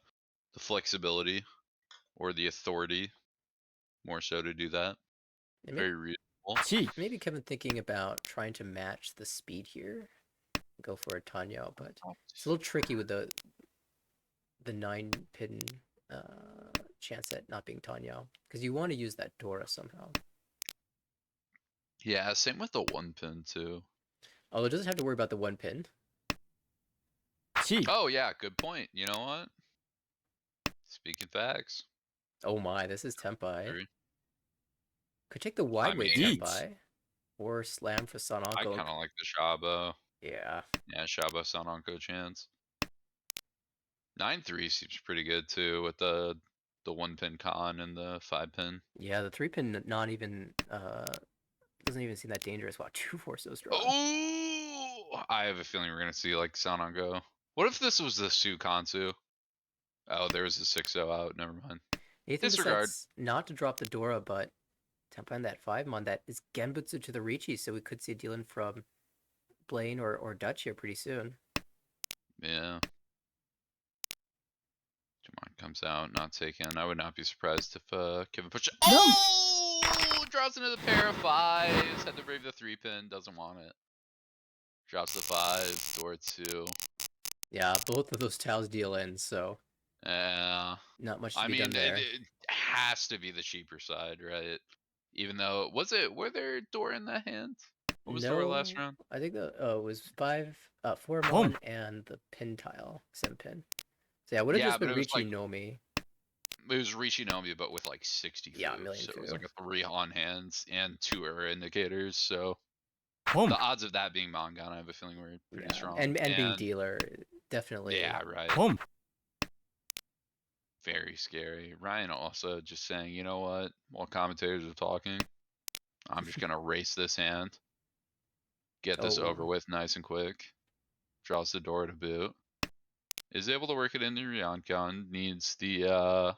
flexibility or the authority, more so, to do that. And Very reasonable. G. maybe Kevin thinking about trying to match the speed here. Go for a Tanya, but it's a little tricky with the 9 pin chance at not being Tanya. Because you want to use that Dora somehow. Yeah, same with the 1 pin too. Although it doesn't have to worry about the 1 pin. G. Oh yeah, good point. You know what? Speaking facts. Oh my, this is Tempai. Very- Could take the wide way mean- Tempai. Or slam for I Sananko. kind of like the Shabo. Yeah. Yeah, Shabo Sanonko chance. 9-3 seems pretty good too with the 1 pin con and the 5 pin. Yeah, the 3 pin not even doesn't even seem that dangerous. Wow, 2 Forces drawn. Oh, I have a feeling we're gonna see like Sanongo. What if this was the Sukansu? Oh, there was a 6-0 out. Never mind. Nathan Disregard. decides not to drop the Dora, but Tempai on that 5-mon that is Genbutsu to the Ricci, so we could see a deal in from Blaine or Dutch here pretty soon. Yeah. Jamon comes out, not taken. I would not be surprised if Kevin push. Oh! Drops into the pair of 5s. Had to brave the 3 pin. Doesn't want it. Drops the 5. Door 2. Yeah, both of those tiles deal in, so Yeah. not much to I be done mean, there. it has to be the cheaper side, right? Even though, were there door in the hand? What was door last round? I think it was 4 Home. mon and the pin tile, 7 pin. So yeah, it would have Yeah, just but been it was Ricci like- Nomi. It was Richinomi, but with like 60 Yeah, a food, million so it was food. like a 3 on hands and 2 error indicators. So Home. the odds of that being Mangan, I have a feeling were pretty strong. And being dealer, definitely. Yeah, right. Home. Very scary. Ryan also just saying, you know what? While commentators are talking, I'm just gonna race this hand, get this over Oh. with nice and quick. Draws the door to boot. Is able to work it into Ryoncon. Needs the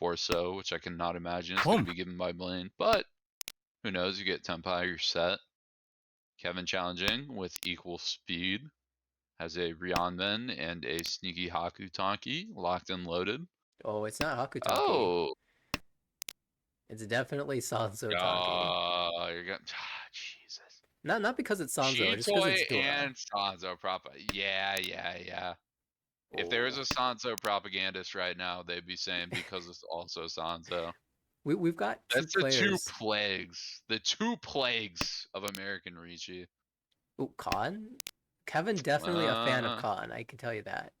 Forso, which I cannot imagine is going to Home. be given by Blaine. But who knows? You get Tempai, you're set. Kevin challenging with equal speed. Has a Ryanmen and a sneaky Haku Tonki locked and loaded. Oh, it's not Hakutaki. Oh, It's definitely Sanzo Taki. you're gonna Jesus. Not because it's Sanzo, just because Chitoy it's Dora. and Sanzo Yeah. If there is Oh. a Sanzo propagandist right now, they'd be saying because it's also Sanzo. We've got 2 That's the players. two plagues of American Ricci. Oh, Khan? Kevin definitely a fan of Uh, Khan, I can tell you that.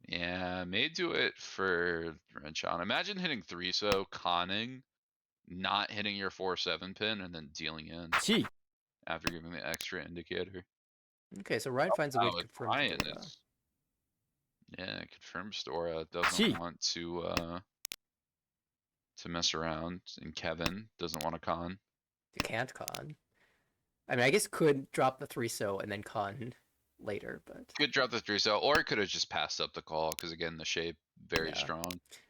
Yeah, may do it for Renchon. Imagine hitting 3-so, conning, not hitting your 4-7 pin, and then dealing in 1 after giving the extra indicator. Okay, so Ryan finds a way to Wow, it's confirm Ryan Dora. is. Yeah, confirms Dora Gee. doesn't want to mess around, and Kevin doesn't want to con. You can't Khan. I mean, I guess could drop the 3-so and then Khan later, but Could drop the 3-so, or it could have just passed up the call, because again, the shape, very Yeah. strong.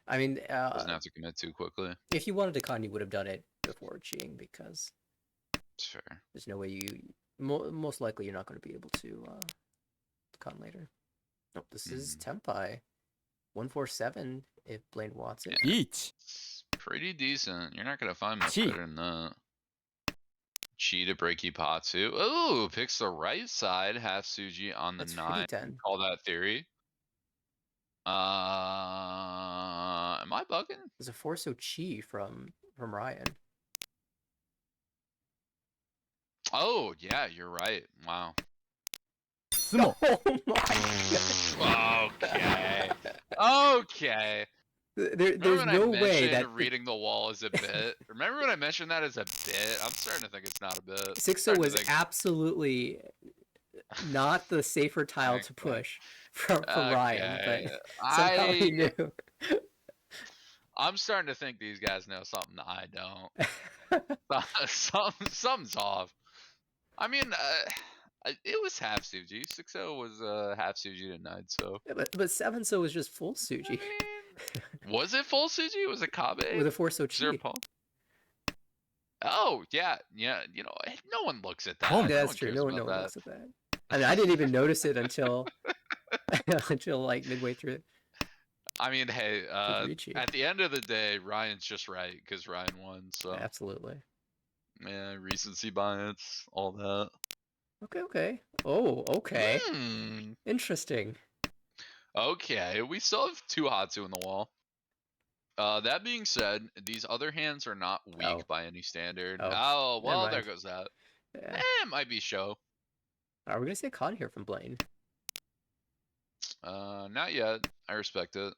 I mean, Doesn't have to commit too quickly. if you wanted to Khan, you would have done it before cheating because It's fair. there's no way most likely you're not going to be able to Khan later. Nope, this is Tempai. 147 if Blaine wants it. 1 It's pretty decent. You're not going to find much Gee. better than that. Chi to break Ipatsu. Oh, picks the right side. Half Suji on the That's 9. 10. Call that theory. Am I bugging? There's a 4-so Chi from Ryan. Oh, yeah, you're right. Wow. 相撲 Oh my Okay. Okay. There's Remember when no I way mentioned that reading the wall as a bit? Remember when I mentioned that as a bit? I'm starting to think it's not a bit. 6-so was absolutely not the safer tile to Okay. push for Ryan, but somehow he knew. I'm starting to think these guys know something I don't. Something's off. I mean, it was half Suji. 6-0 was half Suji to 9-so. Yeah, but 7-so was just full I Suji mean, was it full Suji? Was it Kabe? with a 4-so Is there a Chi. Paul? Oh, yeah. You know, no one looks at that. Oh, Yeah, No that's one true. cares No one about that. looks at that. I mean, I didn't even notice it until until like midway through. I mean, hey, Ricci. at the end of the day, Ryan's just right because Ryan won. So Absolutely. yeah, recency bias, all that. Okay. Oh, okay. Hmm. Interesting. Okay, we still have 2 Hatsu in the wall. That being said, these other hands are not weak by any standard. Oh, Oh, never well, there mind. goes that. Yeah. It might be show. Are we gonna see a con here from Blaine? Not yet. I respect it.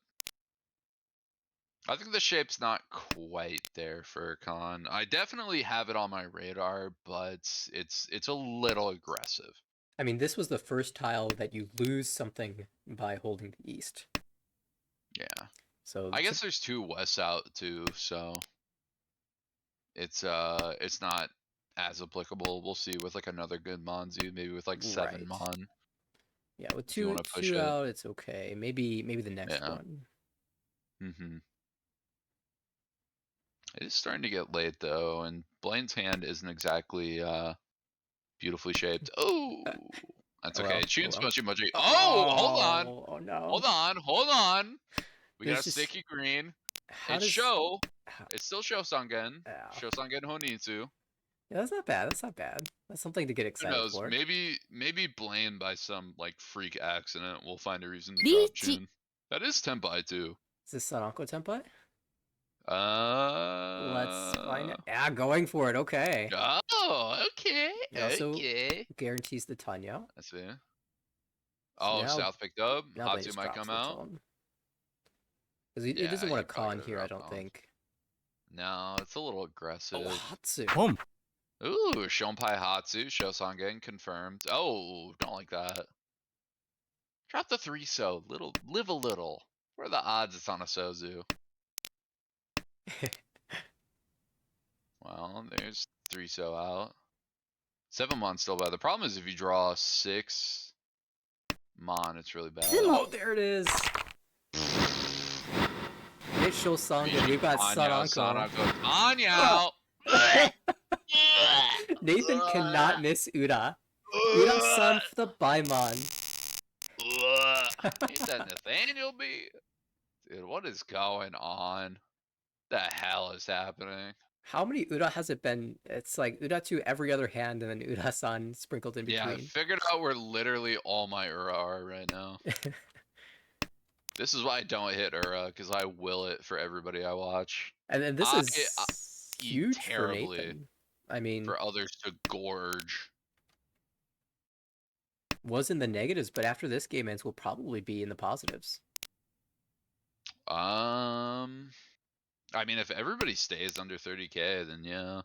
I think the shape's not quite there for con. I definitely have it on my radar, but it's a little aggressive. I mean, this was the first tile that you lose something by holding the east. Yeah. So I guess there's 2 west out too, so it's not as applicable. We'll see with like another good Monzu, maybe with like 7 Right. Mon. Yeah, with if you two wanna push two it. out, it's okay. Maybe the next Yeah. one. Mm-hmm. It is starting to get late though, and Blaine's hand isn't exactly beautifully shaped. Oh, that's okay. well, Shooting well. smudgy. Oh, hold on. Oh no. Hold on. We There's got a just- sticky green. How It's does show. how- It's still show Sangen. Ow. Show Sangen Honitsu. Yeah, that's not bad. That's not bad. That's something to get Who excited knows? for. Maybe Blaine by some like freak accident will find a reason to Lychee. drop June. That is Tenpai too. Is this Sanako template? Let's find it. Yeah, going for it. Okay. Oh, okay. It also Okay. guarantees the Tanya. I see. So Oh, now- South picked up. Now Blaine Hatsu just might drops come the out. tone. Because he Yeah, doesn't want he to probably con gotta here, I drop don't off. think. No, it's a little aggressive. Oh, Hatsu. ポン Ooh, Shonpai Hatsu, Shosangen confirmed. Oh, don't like that. Drop the 3-so. Live a little. What are the odds it's on a Sozu? Well, there's 3-so out. 7 Mon still bad. The problem is if you draw 6 Mon, it's really bad. Oh, there it is. It shows Sangen. We've got Sanako. Anya! Nathan cannot miss Uda. Uda-san for the Baimon. Ain't that Nathaniel B? Dude, what is going on? The hell is happening? How many Uda has it been? It's like Uda to every other hand and then Uda-san sprinkled in Yeah, I between. figured out where literally all my Ura are right now. This is why I don't hit Ura, because I will it for everybody I watch. And then this I is eat huge for terribly Nathan. I mean, For others to gorge. was in the negatives, but after this game ends, will probably be in the positives. I mean, if everybody stays under 30K, then yeah,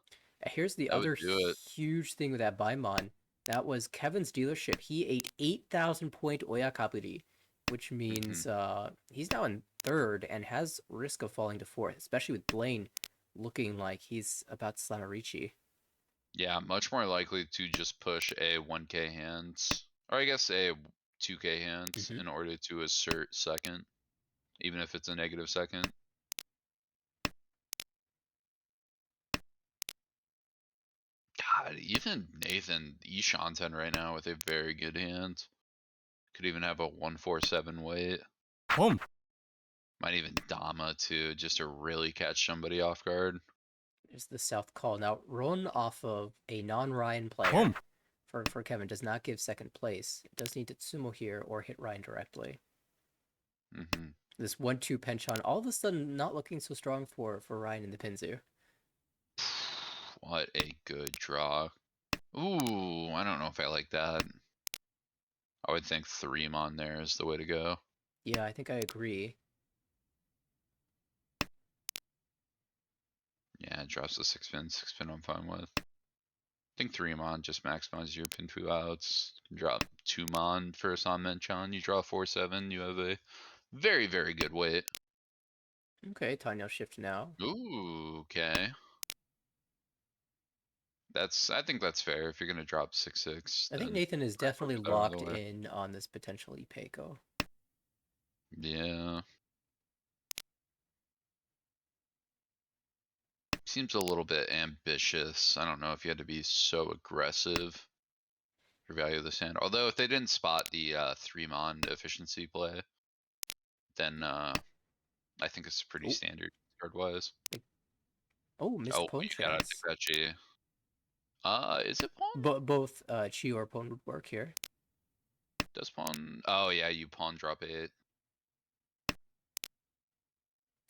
Here's the I would other do it. huge thing with that Baimon. That was Kevin's dealership. He ate 8,000 point Oyakaburi, which Mhm. means he's now in third and has risk of falling to fourth, especially with Blaine looking like he's about to slam a Ricci. Yeah, much more likely to just push a 1K hands, or I guess a 2K hands Mhm. in order to assert second, even if it's a negative second. God, even Nathan Eshanten right now with a very good hand. Could even have a 147 weight. ポン Might even Dama too, just to really catch somebody off guard. There's the South call. Now, run off of a non-Ryan ポ player ン for Kevin does not give second place. It does need to Tsumo here or hit Ryan directly. Hmm. This 1-2 penchant, all of a sudden not looking so strong for Ryan in the Pinzu. What a good draw. Ooh, I don't know if I like that. I would think 3 mon there is the way to go. Yeah, I think I agree. Yeah, it drops the 6 pin. 6 pin I'm fine with. I think 3 mon just maximizes your pin 2 outs. You can drop 2 mon for a San Menchan. You draw 4/7. You have a very, very good weight. Okay, Tanya shift now. Ooh, okay. I think that's fair. If you're gonna drop 6/6, I think then Nathan is might as well definitely get that out of the locked way. in on this potential Ipeco. Yeah. Seems a little bit ambitious. I don't know if you had to be so aggressive for value of this hand. Although if they didn't spot the 3 mon efficiency play, then I think it's pretty Oh, standard card wise. oh, missed Oh, pawn you gotta take chance. that G. Is it pawn? Both Chi or pawn would work here. Does pawn? Oh yeah, you pawn drop 8.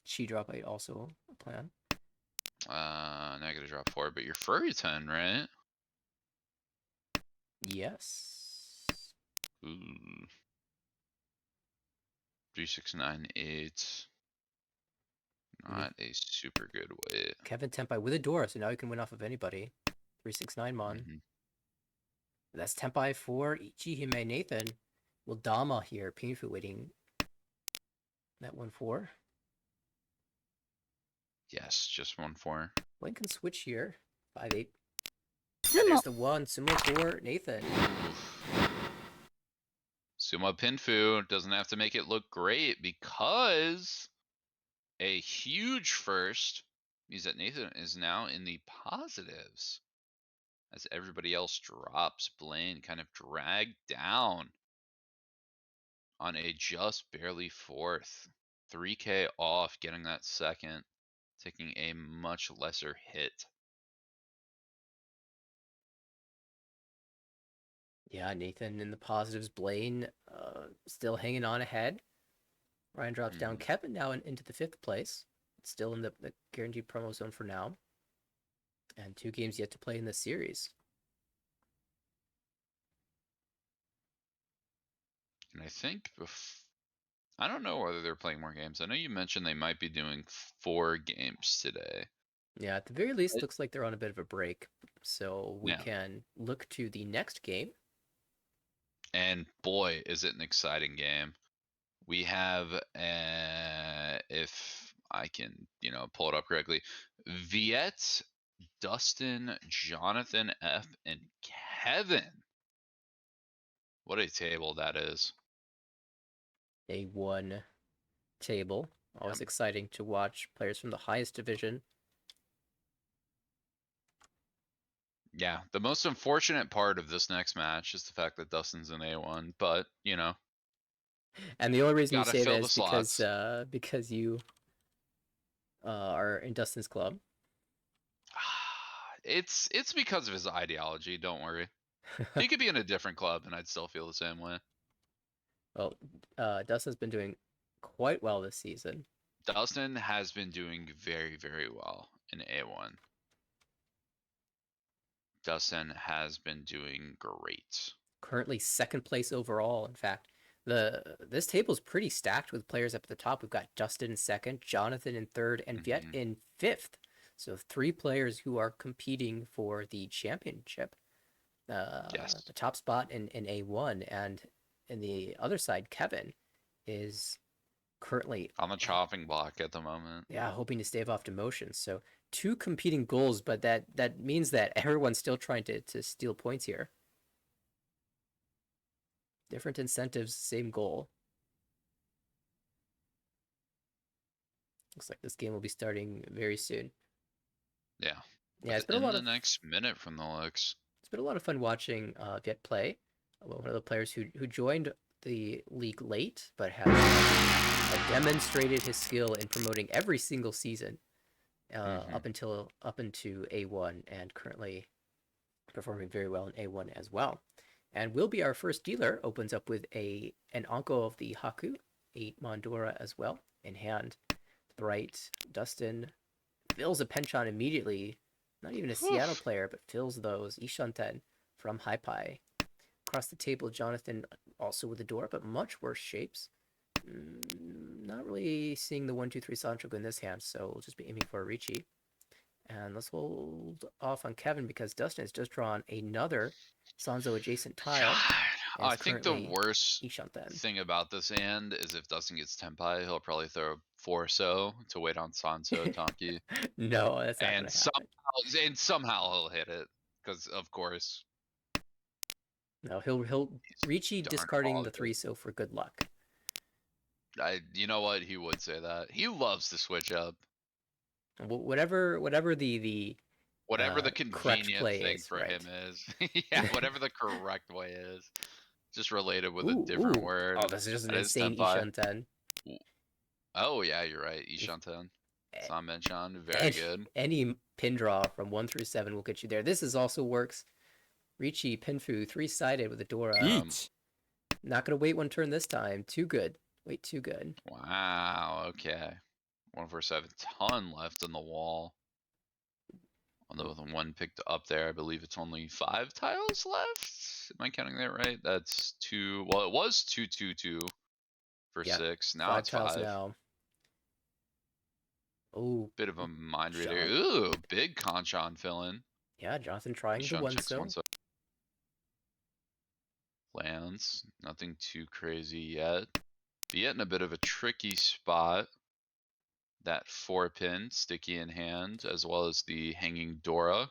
Chi drop 8 also a plan. Negative drop 4, but you're furry 10, right? Yes. Ooh. 3, 6, 9, 8. Not a super good weight. Kevin Tempai with a Dora, so now you can win off of anybody. 369 Mon. Hmm. That's Tempai for Ichihime Nathan. Will Dama here, Pinfu waiting that 1-4. Yes, just 1/4. Blaine can switch here. 5-8. ス And モ there's the 1. Sumo for Nathan. Suma Pinfu doesn't have to make it look great because a huge first means that Nathan is now in the positives as everybody else drops. Blaine kind of dragged down on a just barely fourth. 3K off getting that second, taking a much lesser hit. Yeah, Nathan in the positives. Blaine still hanging on ahead. Ryan drops down. Mhm. Kevin now into the 5th place. Still in the guaranteed promo zone for now. And 2 games yet to play in this series. And I think I don't know whether they're playing more games. I know you mentioned they might be doing 4 games today. Yeah, at the very least, looks like they're on a bit of a break. So we Yeah. can look to the next game. And boy, is it an exciting game. We have, if I can, pull it up correctly, Viet, Dustin, Jonathan F, and Kevin. What a table that is. A 1 table. Always Yep. exciting to watch players from the highest division. Yeah, the most unfortunate part of this next match is the fact that Dustin's an A1, but, And the only reason you gotta say that fill the is slots. because you are in Dustin's club. It's because of his ideology, don't worry. He could be in a different club and I'd still feel the same way. Well, Dustin's been doing quite well this season. Dustin has been doing very, very well in A1. Dustin has been doing great. currently second place overall. In fact, this table is pretty stacked with players up at the top. We've got Dustin in second, Jonathan in third, and Viet in fifth. So 3 players who are competing for the championship. Yes. The top spot in A1, and in the other side, Kevin is currently On the chopping block at the moment. hoping to stave off demotion. So 2 competing goals, but that means that everyone's still trying to steal points here. Different incentives, same goal. Looks like this game will be starting very soon. Yeah. Yeah, it's been a lot the of next minute from the looks. it's been a lot of fun watching Viet play. One of the players who joined the league late, but has demonstrated his skill in promoting every single season up into A1, and currently performing very well in A1 as well. And will be our first dealer. Opens up with an Anko of the Haku, a Mondora as well in hand. To the right, Dustin fills a penchant immediately. Not even a Seattle player, but fills those. Ishanten from Haipai. Across the table, Jonathan also with the door, but much worse shapes. Not really seeing the 1-2-3 Sanchoku in this hand, so we'll just be aiming for a Ricci. And let's hold off on Kevin because Dustin has just drawn another Sanzo adjacent tile. I think the worst Ishanten. thing about this hand is if Dustin gets Tempai, he'll probably throw 4-so to wait on Sanso Tonki. No, that's not and gonna happen. Somehow he'll hit it. Because of course. No, he'll Ricci darn discarding the quality. 3-so for good luck. You know what? He would say that. He loves to switch up. Whatever the Whatever the correct convenient play thing is, for right? him is. Yeah, whatever the correct way is. Just related with a Ooh, different ooh. word. Oh, this is just an That is insane Tempai. Ishanten. Oh yeah, you're right. Ishanten. It's not mentioned. Very good. Any pin draw from 1 through 7 will get you there. This is also works. Ricci, Pinfu, 3-sided with a Dora. Eat. Not gonna wait 1 turn this time. Too good. Wait, too good. Wow, okay. 147 ton left in the wall. Although with 1 picked up there, I believe it's only 5 tiles left. Am I counting that right? That's 2. Well, it was 2-2-2 for 6. Now 5 it's tiles 5. now. Oh, Bit of a mind reader. Ooh, big Conchon fill-in. yeah, Jonathan trying the 1-so. Lands. Nothing too crazy yet. Viet in a bit of a tricky spot. That 4-pin sticky in hand, as well as the hanging Dora.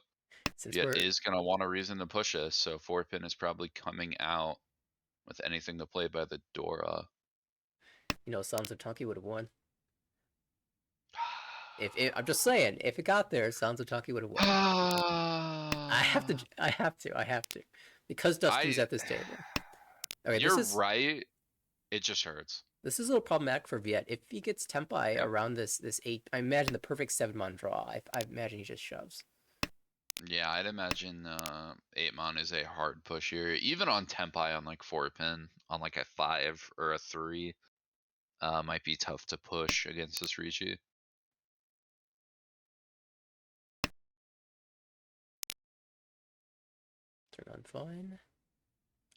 Since Viet we're is going to want a reason to push us, so 4-pin is probably coming out with anything to play by the Dora. Sanzo Tonki would have won. I'm just saying, if it got there, Sanzo Tonki would have won. I have to. Because Dustin's at this table. Okay, You're right. It just hurts. This is a little problematic for Viet. If he gets Tempai around this 8, I imagine the perfect 7-mon draw. I imagine he just shoves. Yeah, I'd imagine 8-mon is a hard push here. Even on Tempai on like 4-pin, on like a 5 or a 3, might be tough to push against this Ricci. Turn on fine.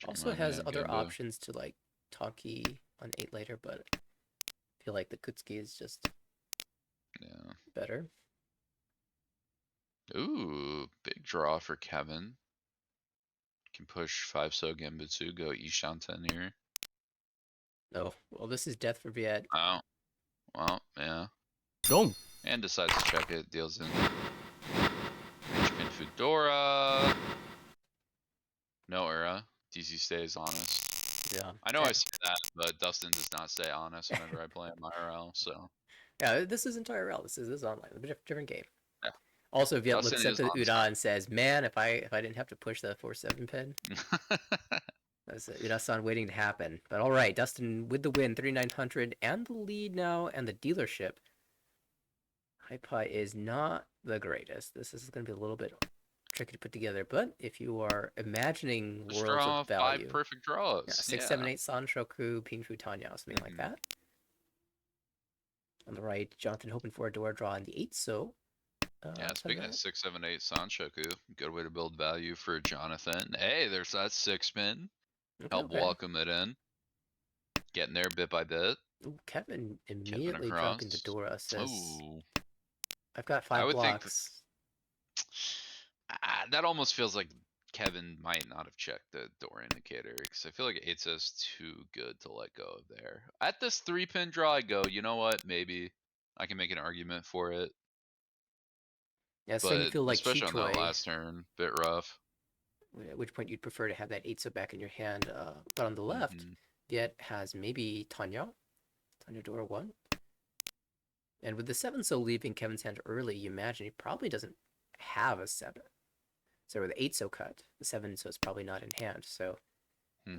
Also has other options to like Tonki on 8 later, but I feel like the Kutsuki is just better. Ooh, big draw for Kevin. Can push 5-so Genbutsu, go Ishanten here. Oh, well, this is death for Viet. Oh, well, yeah. Go. And decides to check it, deals in. Pin Fudora. No era. DC stays honest. Yeah. I know I say that, but Dustin does not stay honest whenever I play in my IRL, so. Yeah, this isn't IRL. This is online. A different game. Yeah. Also, Viet Dustin looks at is the on Uda side. and says, "Man, if I didn't have to push the 4-7 pin." That's Uda-san waiting to happen. But all right, Dustin with the win, 3,900, and the lead now, and the dealership. Haipai is not the greatest. This is going to be a little bit tricky to put together, but if you are imagining Just worlds draw of value, 5 perfect draws. yeah, 6, 7, 8, Sanshoku, Pingshu Tanya, something like that. On the right, Jonathan hoping for a door draw in the 8, so. Yeah, speaking of 6, 7, 8 Sanshoku, good way to build value for Jonathan. Hey, there's that 6-pin. Okay, Help okay. welcome it in. Getting there bit by bit. Ooh, Kevin Kevin immediately dropping the across. Dora says, Ooh. I've got I 5 would think blocks. that almost feels like Kevin might not have checked the door indicator because I feel like 8 says too good to let go of there. At this 3-pin draw, I go, you know what? Maybe I can make an argument for it, Yeah, it's starting to but feel like especially on that Chitoy, last turn, bit rough. at which point you'd prefer to have that 8 back in your hand. But on the left, Hmm. Viet has maybe Tanya Dora 1. And with the 7 so leaving Kevin's hand early, you imagine he probably doesn't have a 7. So with the 8 so cut, the 7 so is probably not in hand. So Hmm.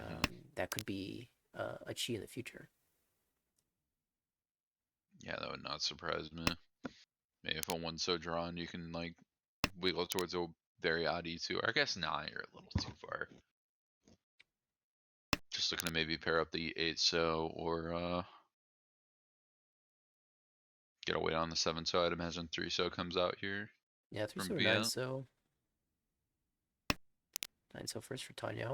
that could be a chi in the future. Yeah, that would not surprise me. Maybe if a 1 so drawn, you can like wiggle towards a very odd E2. Or I guess not, you're a little too far. Just looking to maybe pair up the 8 so or get away on the 7 so. I'd imagine 3 so comes out here Yeah, 3 from so or 9 Via. so. 9 so first for Tanya.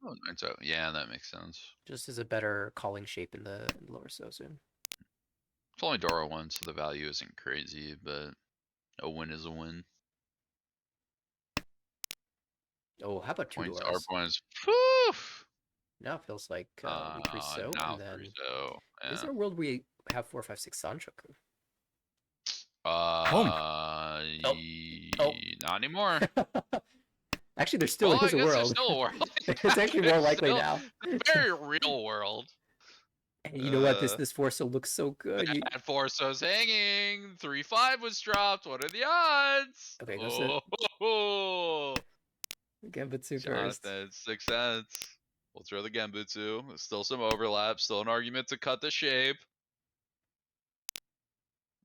Oh, 9 so. Yeah, that makes sense. Just as a better calling shape in the lower so soon. It's only Dora 1, so the value isn't crazy, but a win is a win. Oh, how about 2 Points are Doras? points. Whew! Now it feels like we 3 so, Now and 3 then so. is Yeah. there a world where we have 4, 5, 6 Sanchoku? Home. Oh, oh. Not anymore. Actually, there still Well, is I a guess there's world. still a world. It's actually more There's likely still now. a very real world. And you know what? This 4 so looks so good. That 4 so's hanging. 3-5 was dropped. What are the odds? Okay, goes to Oh, Genbutsu first. Jonathan, 6 cents. We'll throw the Genbutsu. There's still some overlap. Still an argument to cut the shape.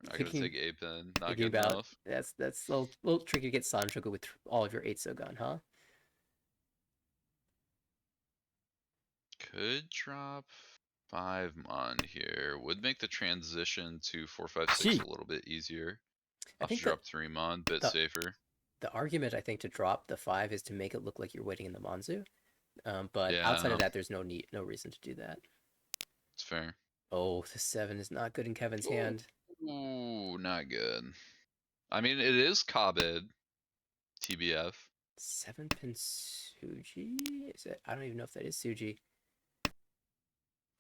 Not gonna Thinking take 8-pin. Not thinking good about enough. that's a little tricky to get Sanchoku with all of your 8 so gun, huh? Could drop 5 mon here. Would make the transition to 4, 5, 6 She. a little bit easier. I I'll have to think that drop 3 mon, bit the safer. the argument I think to drop the 5 is to make it look like you're waiting in the Manzu. But outside of Yeah, that, there's no reason to do that. it's fair. Oh, the 7 is not good in Kevin's Ooh, hand. ooh, not good. I mean, it is Kabed, TBF. 7-pin Suji? Is it? I don't even know if that is Suji. Ooh,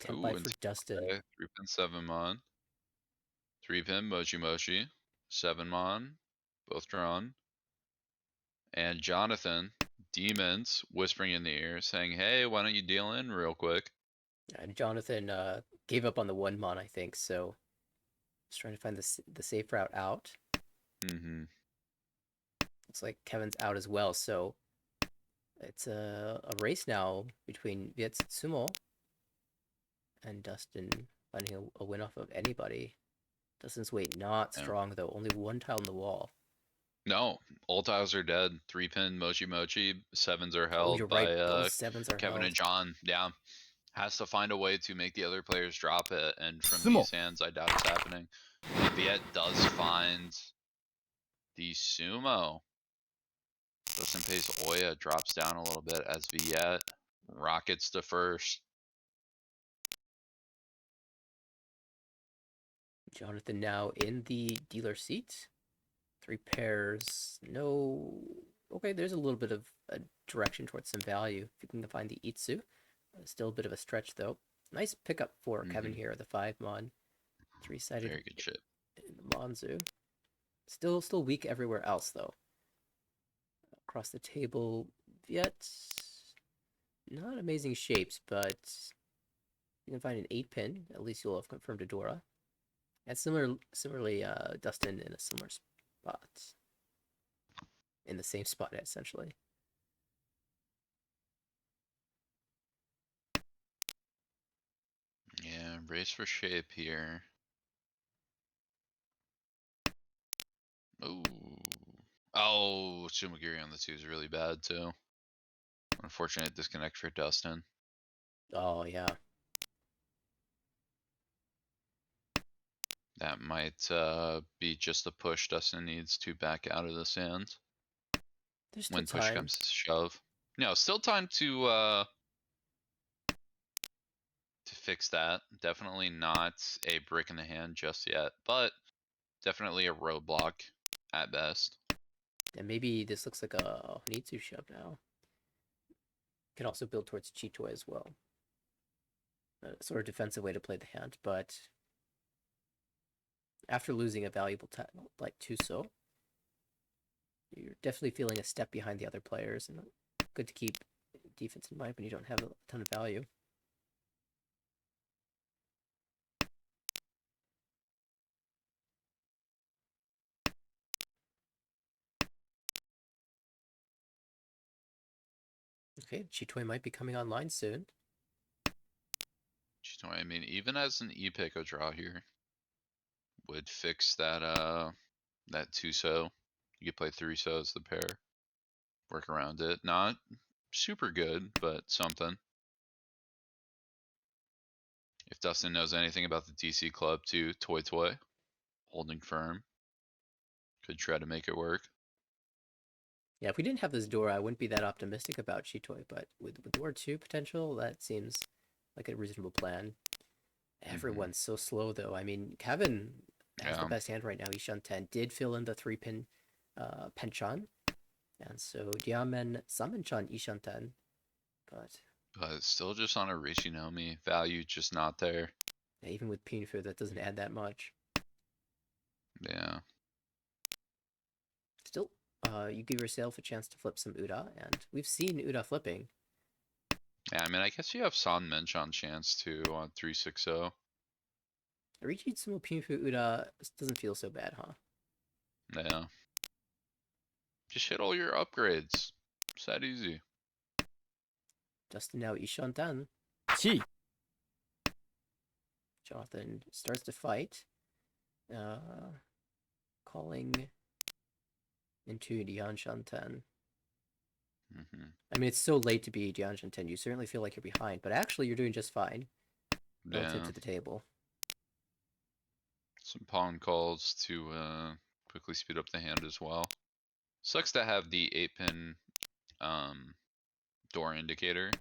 Tempai and for Dustin. 3-pin 7 mon. 3-pin Mochi Mochi. 7 mon. Both drawn. And Jonathan, demons, whispering in the ear, saying, hey, why don't you deal in real quick? And Jonathan gave up on the 1 mon, I think, so just trying to find the safe route out. Mm-hmm. Looks like Kevin's out as well, so it's a race now between Viet Sumo and Dustin finding a win off of anybody. Dustin's weight not Yeah. strong though, only 1 tile in the wall. No, all tiles are dead. 3-pin Mochi Mochi. 7s are Oh, you're held right, by both 7s are Kevin held. and John. Yeah. Has to find a way to make the other players drop it, and from Sumo. these hands, I doubt it's happening. But Viet does find the sumo. Dustin Pace Oya drops down a little bit as Viet rockets to first. Jonathan now in the dealer seat. 3 pairs. No. Okay, there's a little bit of a direction towards some value if you can find the Itsu. Still a bit of a stretch though. Nice pickup for Kevin here. The 5 mon, 3-sided Very good shit. in the Monzu. Still weak everywhere else though. Across the table, yet not amazing shapes, but you can find an 8-pin. At least you'll have confirmed a Dora. And similarly, Dustin in a similar spot. In the same spot, essentially. Yeah, race for shape here. Ooh. Oh, Sumagiri on the 2 is really bad too. Unfortunate disconnect for Dustin. Oh, yeah. That might be just the push Dustin needs to back out of the sands There's still when push time. comes to shove. No, still time to to fix that. Definitely not a brick in the hand just yet, but definitely a roadblock at best. And maybe this looks like a Honitsu shove now. Can also build towards Chitoi as well. A sort of defensive way to play the hand, but after losing a valuable tile like Tuso, you're definitely feeling a step behind the other players, and good to keep defense in mind when you don't have a ton of value. Okay, Chitoi might be coming online soon. I mean, even as an e-pick, a draw here would fix that that 2-so. You could play 3-so as the pair. Work around it. Not super good, but something. If Dustin knows anything about the DC club too, Toy, holding firm. Could try to make it work. Yeah, if we didn't have this door, I wouldn't be that optimistic about Chitoi, but with door 2 potential, that seems like a reasonable plan. Everyone's so slow, though. I mean, Kevin has the best hand right now. Ishan 10 did fill in the 3-pin Penchan. And so Diamen Samenchan Ishan 10. But it's still just on a Rishinomi. Value just not there. Yeah, even with Pinfu, that doesn't add that much. Yeah. Still, you give yourself a chance to flip some Uda, and we've seen Uda flipping. Yeah, I mean, I guess you have San Menchan chance too on 360. Richitsumo Pinfu Uda doesn't feel so bad, huh? Yeah. Just hit all your upgrades. It's that easy. Justin now Ishan 10. Chi. Jonathan starts to fight. Calling into Dianshan 10. I mean, it's so late to be Dianshan 10. You certainly feel like you're behind, but actually you're doing just fine relative to the table. Some pawn calls to quickly speed up the hand as well. Sucks to have the 8-pin door indicator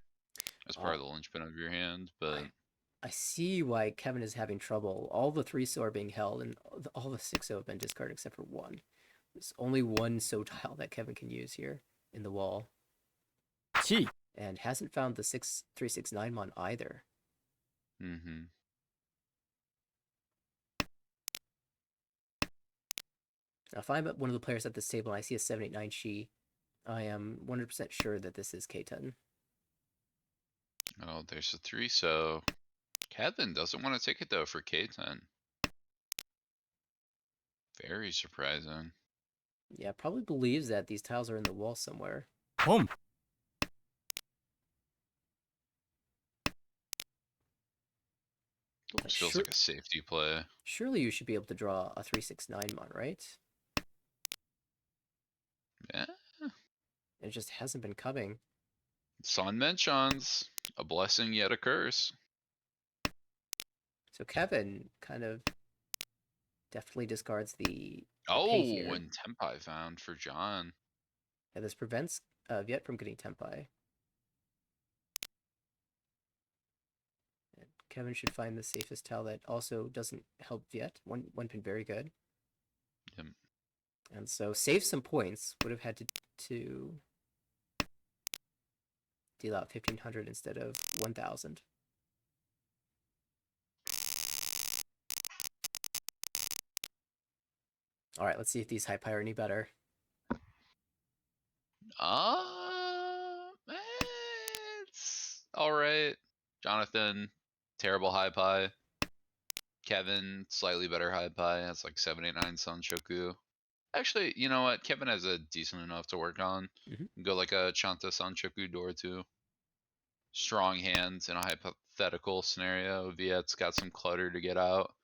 as part of the linchpin of your hand, but I see why Kevin is having trouble. All the 3-so are being held, and all the 6-so have been discarded except for one. There's only one so tile that Kevin can use here in the wall. Chi. And hasn't found the 369 mon either. Now, if I'm one of the players at this table and I see a 789 Shi, I am 100% sure that this is K10. oh, there's a 3-so. Kevin doesn't want to take it though for K10. Very surprising. Yeah, probably believes that these tiles are in the wall somewhere. Home. Almost feels like a safety play. Surely you should be able to draw a 369 mon, right? Yeah. It just hasn't been coming. San Menchan's a blessing yet a curse. So Kevin kind of definitely discards the Oh, pay here. and Tempai found for John. Yeah, this prevents Viet from getting Tempai. And Kevin should find the safest tile that also doesn't help Viet. One pin very good. Yep. And so save some points. Would have had to deal out 1,500 instead of 1,000. All right, let's see if these high pie are any better. It's all right. Jonathan, terrible high pie. Kevin, slightly better high pie. Has like 789 Sanshoku. Actually, you know what? Kevin has a decent enough to work on. Go like a Chanta Sanshoku door too. Strong hands in a hypothetical scenario. Viet's got some clutter to get out.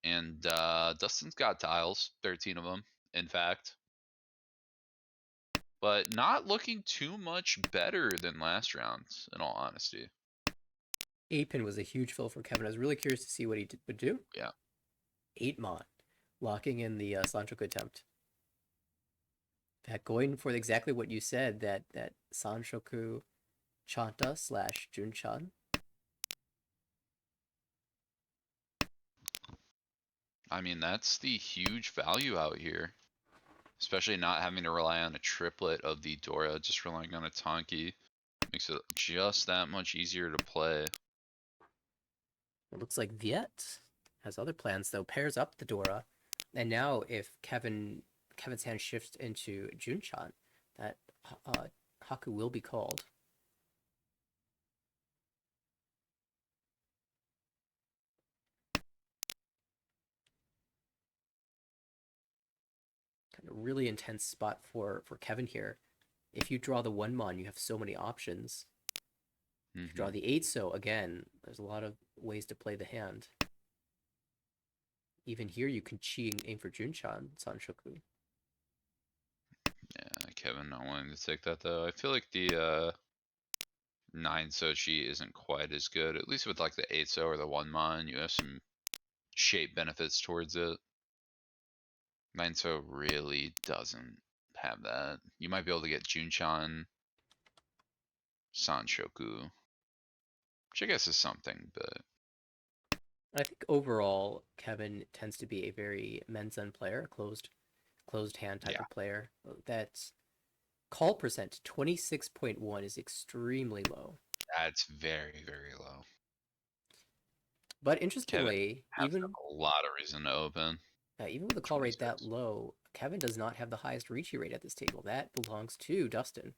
And Dustin's got tiles, 13 of them, in fact. But not looking too much better than last round, in all honesty. 8-pin was a huge fill for Kevin. I was really curious to see what he would do. Yeah. 8 mon, locking in the Sanchoku attempt. In fact, going for exactly what you said, that Sanshoku Chanta / Junchan. I mean, that's the huge value out here. Especially not having to rely on a triplet of the Dora, just relying on a Tonki. Makes it just that much easier to play. It looks like Viet has other plans though. Pairs up the Dora, and now if Kevin's hand shifts into Junchan, that Haku will be called. Kind of really intense spot for Kevin here. If you draw the 1-mon, you have so many options. If you draw the 8-so, again, there's a lot of ways to play the hand. Even here, you can chi and aim for Junchan, Sanshoku. Yeah, Kevin not wanting to take that though. I feel like the 9-so chi isn't quite as good. At least with like the 8-so or the 1-mon, you have some shape benefits towards it. 9-so really doesn't have that. You might be able to get Junchan, Sanshoku, which I guess is something, but I think overall, Kevin tends to be a very Mangan player, closed hand type yeah, of player. That's call percent 26.1 is extremely low. that's very, very low. But Kevin interestingly, has to have a lot of reason to open. even with a call rate that 26. low, Kevin does not have the highest Ricci rate at this table. That belongs to Dustin.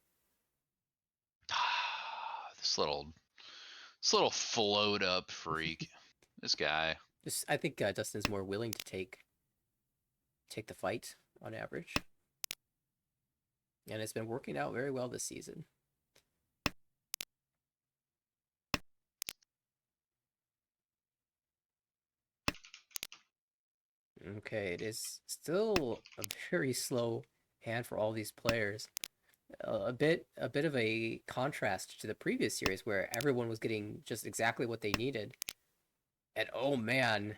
This little float up freak. This guy. I think Dustin's more willing to take the fight on average, and it's been working out very well this season. Okay, it is still a very slow hand for all these players. A bit of a contrast to the previous series where everyone was getting just exactly what they needed. And oh man,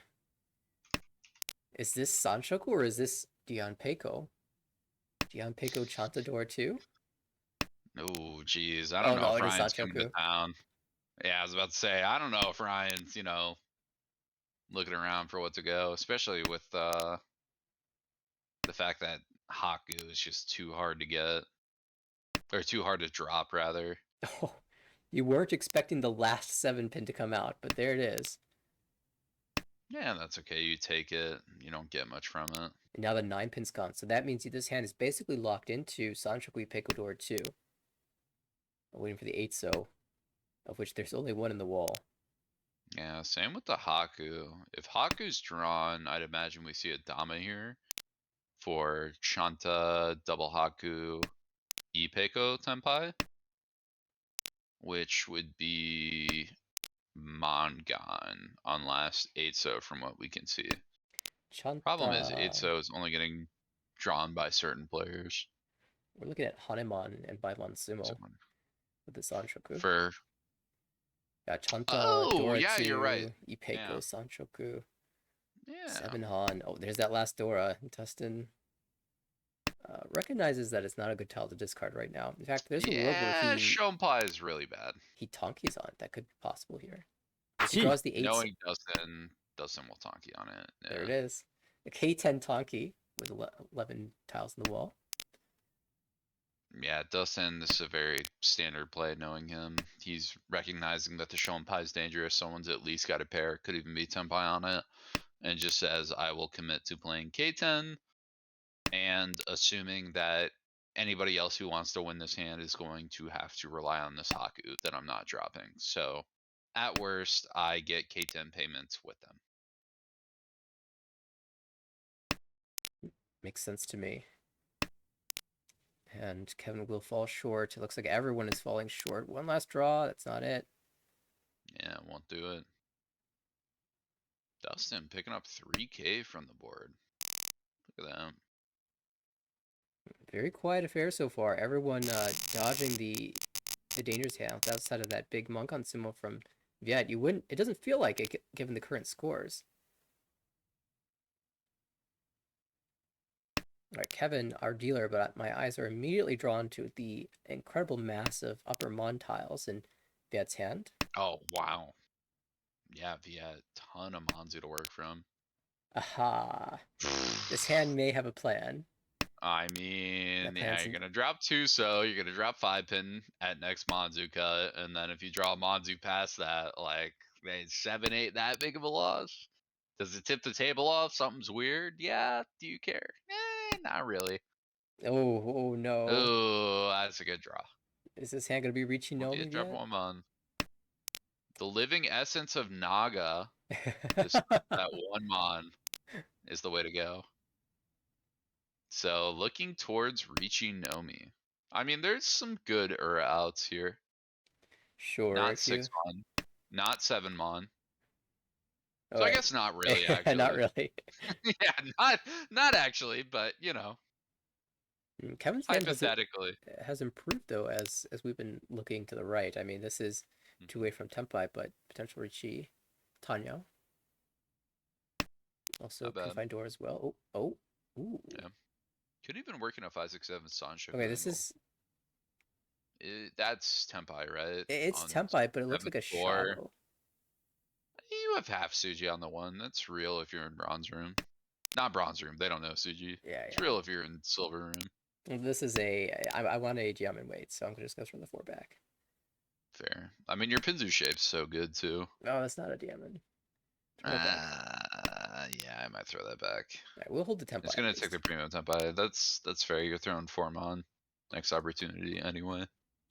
is this Sanshoku or is this Dion Peiko? Dion Peiko Chantador too? Oh, geez. I don't Oh know no, if it is Ryan's coming to Sanshoku. town. Yeah, I was about to say, I don't know if Ryan's, looking around for what to go, especially with the fact that Haku is just too hard to get. Or too hard to drop, rather. Oh, you weren't expecting the last 7-pin to come out, but there it is. Yeah, that's okay. You take it. You don't get much from it. And now the 9-pin's gone, so that means this hand is basically locked into Sanshoku Pekodor 2. I'm waiting for the 8-so, of which there's only one in the wall. Yeah, same with the Haku. If Haku's drawn, I'd imagine we see a Dama here for Shanta, double Haku, Ipeko Tenpai, which would be Mangan on last 8-so from what we can see. Problem is Chanta. 8-so is only getting drawn by certain players. We're looking at Hanemon and Bailan So Sumo with the Sanshoku. for Yeah, Chanta, oh Dora yeah, you're right. 2, Ipeko, Yeah, Sanshoku, yeah, 7 Han. Oh, there's that last Dora. Dustin recognizes that it's not a good tile to discard right now. In fact, there's a world where yeah. Shompai is really bad. he Tonkis on it. That could be possible here. He Gee. draws the 8. Knowing Dustin will Tonki on it. Yeah. There it is. A K10 Tonki with 11 tiles in the wall. Yeah, Dustin, this is a very standard play knowing him. He's recognizing that the Shompai is dangerous. Someone's at least got a pair, could even be Tenpai on it. And just says, I will commit to playing K10. And assuming that anybody else who wants to win this hand is going to have to rely on this Haku that I'm not dropping. So at worst, I get K10 payments with them. Makes sense to me. And Kevin will fall short. It looks like everyone is falling short. One last draw. That's not it. Yeah, won't do it. Dustin picking up 3K from the board. Look at that. Very quiet affair so far. Everyone dodging the dangerous hand outside of that big monk on sumo from Viet. You wouldn't. It doesn't feel like it given the current scores. All right, Kevin, our dealer, but my eyes are immediately drawn to the incredible mass of upper mon tiles in Viet's hand. Oh, wow. Yeah, Viet, ton of Manzu to work from. Aha. This hand may have a plan. I That mean, yeah, plan's you're in... gonna drop 2 so you're gonna drop 5 pin at next Monzu cut, and then if you draw Monzu past that, like, man, 7, 8, that big of a loss? Does it tip the table off? Something's weird? Yeah. Do you care? Not really. Oh no. Oh, that's a good draw. Is this hand gonna be reaching We'll Nomi get drop yet? 1 on. The living essence of Naga, just that 1 mon is the way to go. So looking towards reaching Nomi. I mean, there's some good outs here. Sure, Not if you... 6 mon, not 7 mon. Oh So I wait. guess not really, Not actually. really. Yeah, not actually, but you know, Kevin's hand hypothetically. has improved though as we've been looking to the right. I mean, this is two away from Tempai, but potential Richie, Tanya. Also Not bad. confined door as well. Oh, ooh. Yeah. Could even work in a 5-6-7 Sancho Okay, this angle. is... That's Tempai, right? It's On Tempai, but it looks like 7th a floor. Shavo. You have half Suji on the 1. That's real if you're in bronze room. Not bronze room. They don't know Suji. Yeah, It's yeah. real if you're in silver room. This is a... I want a Jiamin weight, so I'm just gonna throw the 4 back. Fair. I mean, your Pinzu shape's so good too. No, that's not a Diamond. Throw it back. Yeah, I might throw that back. Alright, we'll hold the Tempai It's at gonna least. take the premium Tempai. That's fair. You're throwing 4 mon. Next opportunity anyway.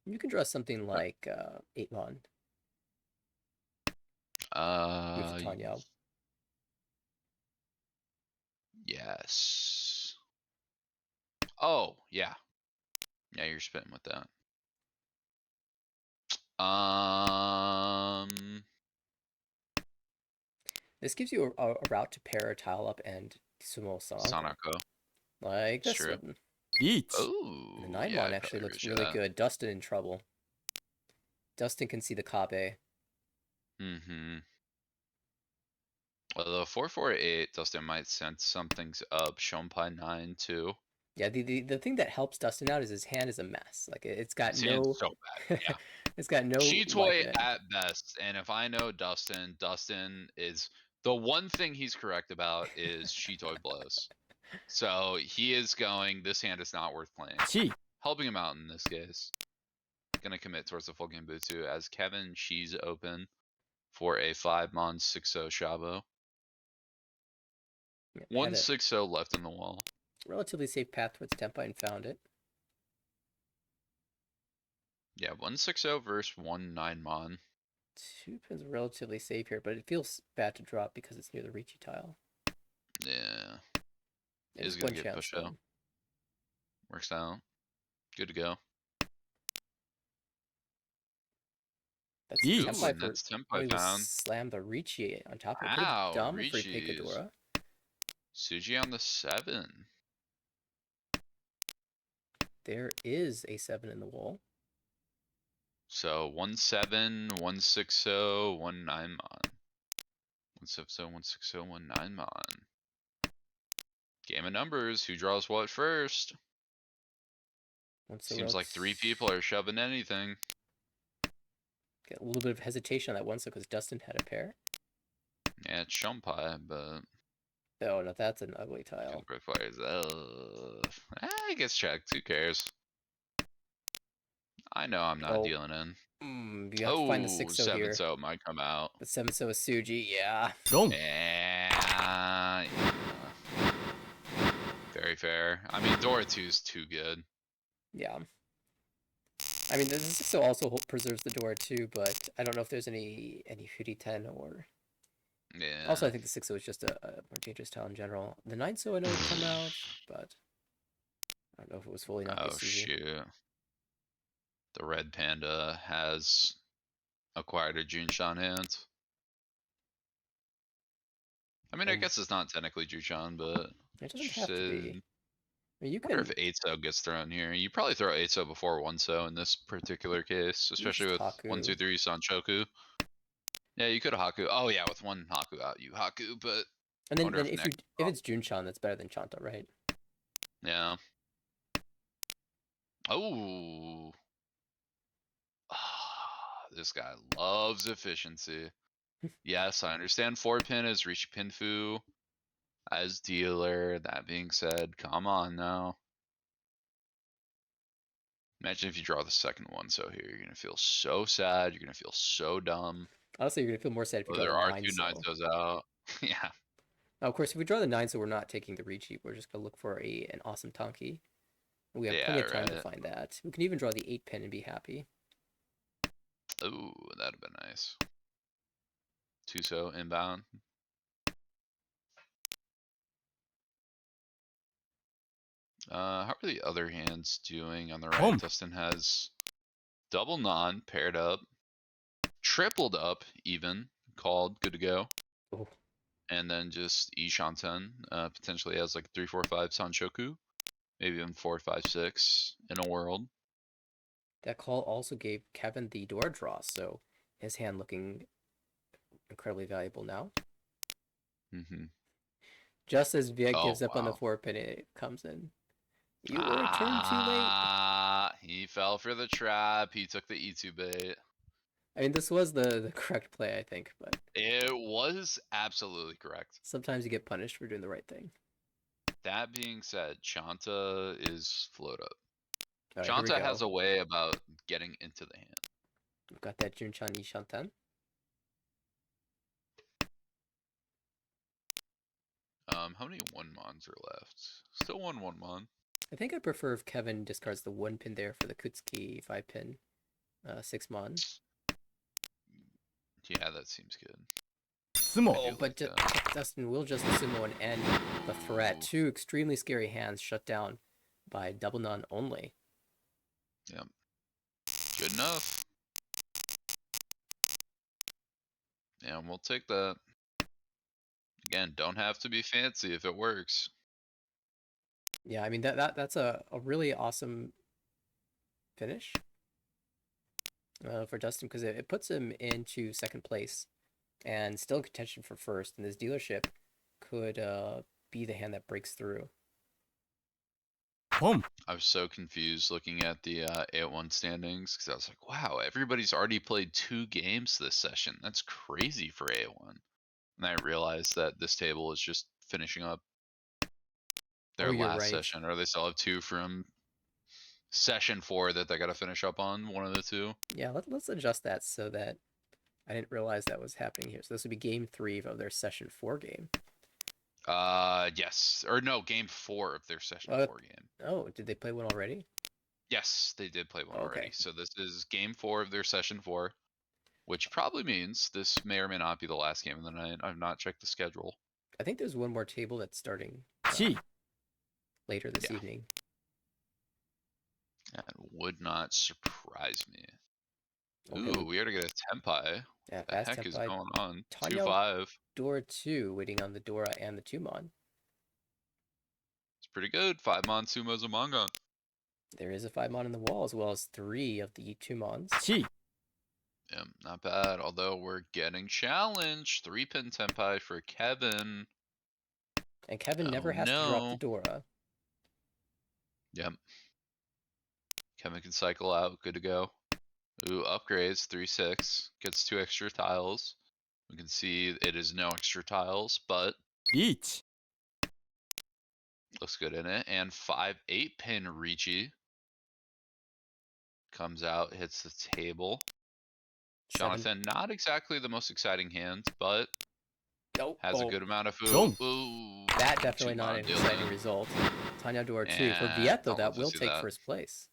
You can draw something like 8 Mon with the Tanya. Yes. Oh, yeah. Yeah, you're spitting with that. This gives you a route to pair a tile up and sumo Sanako. Sanako. Like It's this true. one. Eat. Oh, The 9 yeah, Mon I'd actually probably looks reach really that. good. Dustin in trouble. Dustin can see the Kabe. Mm-hmm. Well, the 448, Dustin might sense something's up. Shonpai 9 too. Yeah, the thing that helps Dustin out is his hand is a mess. Like it's got His hand's no... so bad. Yeah. It's got no Cheatoy life in it. at best. And if I know Dustin, Dustin is the one thing he's correct about is Cheatoy blows. So he is going, this hand is not worth playing. Chi. Helping him out in this case. Gonna commit towards the full game Butsu as Kevin She's open for a 5 mon 6-0 Shabo. Yeah, had a 160 left in the wall. relatively safe path towards Tempai and found it. Yeah, 160 versus 19 mon. 2 pins relatively safe here, but it feels bad to drop because it's near the Ricci tile. Yeah. It's Is gonna one get chance pushed though. out. Works out. Good to go. That's Yeet. Ooh, Tempai and for... that's Oh, Tempai he was found. slammed the Ricci on top of it. Could have Wow, dumb for Ricci's. Picadora. Suji on the 7. There is a 7 in the wall. So 17, 160, 19 mon. 170, 160, 19 mon. Game of numbers. Who draws what first? Seems like 3 people are shoving anything. Get a little bit of hesitation on that one, so because Dustin had a pair. Yeah, it's Shumpai, but Oh no, that's an ugly tile. players. I guess checked. Who cares? I know I'm not Oh. dealing in. You have to find the Oh, 6-0 here. 7-0 might come out. The 7-0 is Suji, yeah. Dong. Yeah. Very fair. I mean, Dora 2 is too good. Yeah. I mean, the 6-0 also preserves the door too, but I don't know if there's any 50-10 or... Yeah. Also, I think the 6-0 is just a more dangerous tile in general. The 9-0 I know would come out, but I don't know if it was fully not Oh, shoot. The Red Panda has acquired a Junshan hand. I mean, I guess it's not technically Jushan, but it doesn't have to be. I mean, you I wonder can... if 8-0 gets thrown here. You probably throw 8-0 before 1-0 in this particular case, especially with Haku. 1, 2, 3 Sanchoku. Yeah, you could have Haku. Oh yeah, with one Haku out, you Haku, but And then, if if it's Junchan, that's better than Chanta, right? yeah. Oh. This guy loves efficiency. Yes, I understand 4 pin is Rishi Pinfu. as dealer. That being said, come on now. Imagine if you draw the second one so here. You're going to feel so sad. You're going to feel so dumb. Honestly, you're gonna feel more sad if you Oh, draw there the are 9 two nine so. toes out. Yeah. Now, of course, if we draw the 9 so we're not taking the Ricci, we're just gonna look for an awesome Tonki. We have plenty Yeah, of time to right. find that. We can even draw the 8 pin and be happy. Ooh, that'd have been nice. Tuso inbound. How are the other hands doing on the right? Boom. Dustin has double non paired up, tripled up even, called, good to go. Oh, And then just Ishanten potentially has like 3, 4, 5 Sanchoku, maybe even 4, 5, 6 in a world. that call also gave Kevin the door draw, so his hand looking incredibly valuable now. Mm-hmm. Just as Viet Oh gives up on the wow! 4 pin, it comes in. You were a turn too late. He fell for the trap. He took the E2 bait. I mean, this was the correct play, I think, but It was absolutely correct. sometimes you get punished for doing the right thing. That being said, Chanta is float up. All right, here we Chanta has go. a way about getting into the hand. We've got that Junchan Ishanten. How many 1-mons are left? Still one 1-mon. I think I prefer if Kevin discards the 1 pin there for the Kutsuki 5 pin 6 mon. Yeah, that seems good. Sumo. I Oh, do but like that. Dustin will just sumo and end the threat. Ooh. 2 extremely scary hands shut down by double non only. Yep. Good enough. Yeah, we'll take that. Again, don't have to be fancy if it works. Yeah, I mean that's a really awesome finish for Dustin because it puts him into second place and still in contention for first, and this dealership could be the hand that breaks through. Boom. I was so confused looking at the 8-1 standings because I was like, wow, everybody's already played 2 games this session. That's crazy for 8-1. And I realized that this table is just finishing up their Oh, you're last right. session, or they still have 2 from session 4 that they got to finish up on, one of the 2. Yeah, let's adjust that so that I didn't realize that was happening here. So this would be game 3 of their session 4 game. Yes, or no, game 4 of their session 4 game. Oh, did they play one already? Yes, they did play one already. Okay. So this is game 4 of their session 4, which probably means this may or may not be the last game of the night. I've not checked the schedule. I think there's one more table that's starting Chi. later this Yeah. evening. That would not surprise me. Okay, Ooh, we are to get a Tempai. yeah, The fast heck is tempai. going on? Tanya 2-5. Dora 2 waiting on the Dora and the Tumon. It's pretty good. 5-mon sumos and Mangan. There is a 5 mon in the wall as well as 3 of the Tumons. Chi. Yeah, not bad. Although we're getting challenged. 3-pin Tempai for Kevin. And Kevin Oh, never has to drop the no. Dora. Yep. Kevin can cycle out. Good to go. Ooh, upgrades. 3-6. Gets 2 extra tiles. We can see it is no extra tiles, but Beach. looks good in it. And 5-8 pin Ricci comes out, hits the table. 7. Jonathan, not exactly the most exciting hand, but Nope. has a Oh, good amount of food. Boom. Ooh, that definitely not 2-mon an dealing. exciting result. Tanya Dora 2. For And Viet, though, I'll that love to will see take that. first place.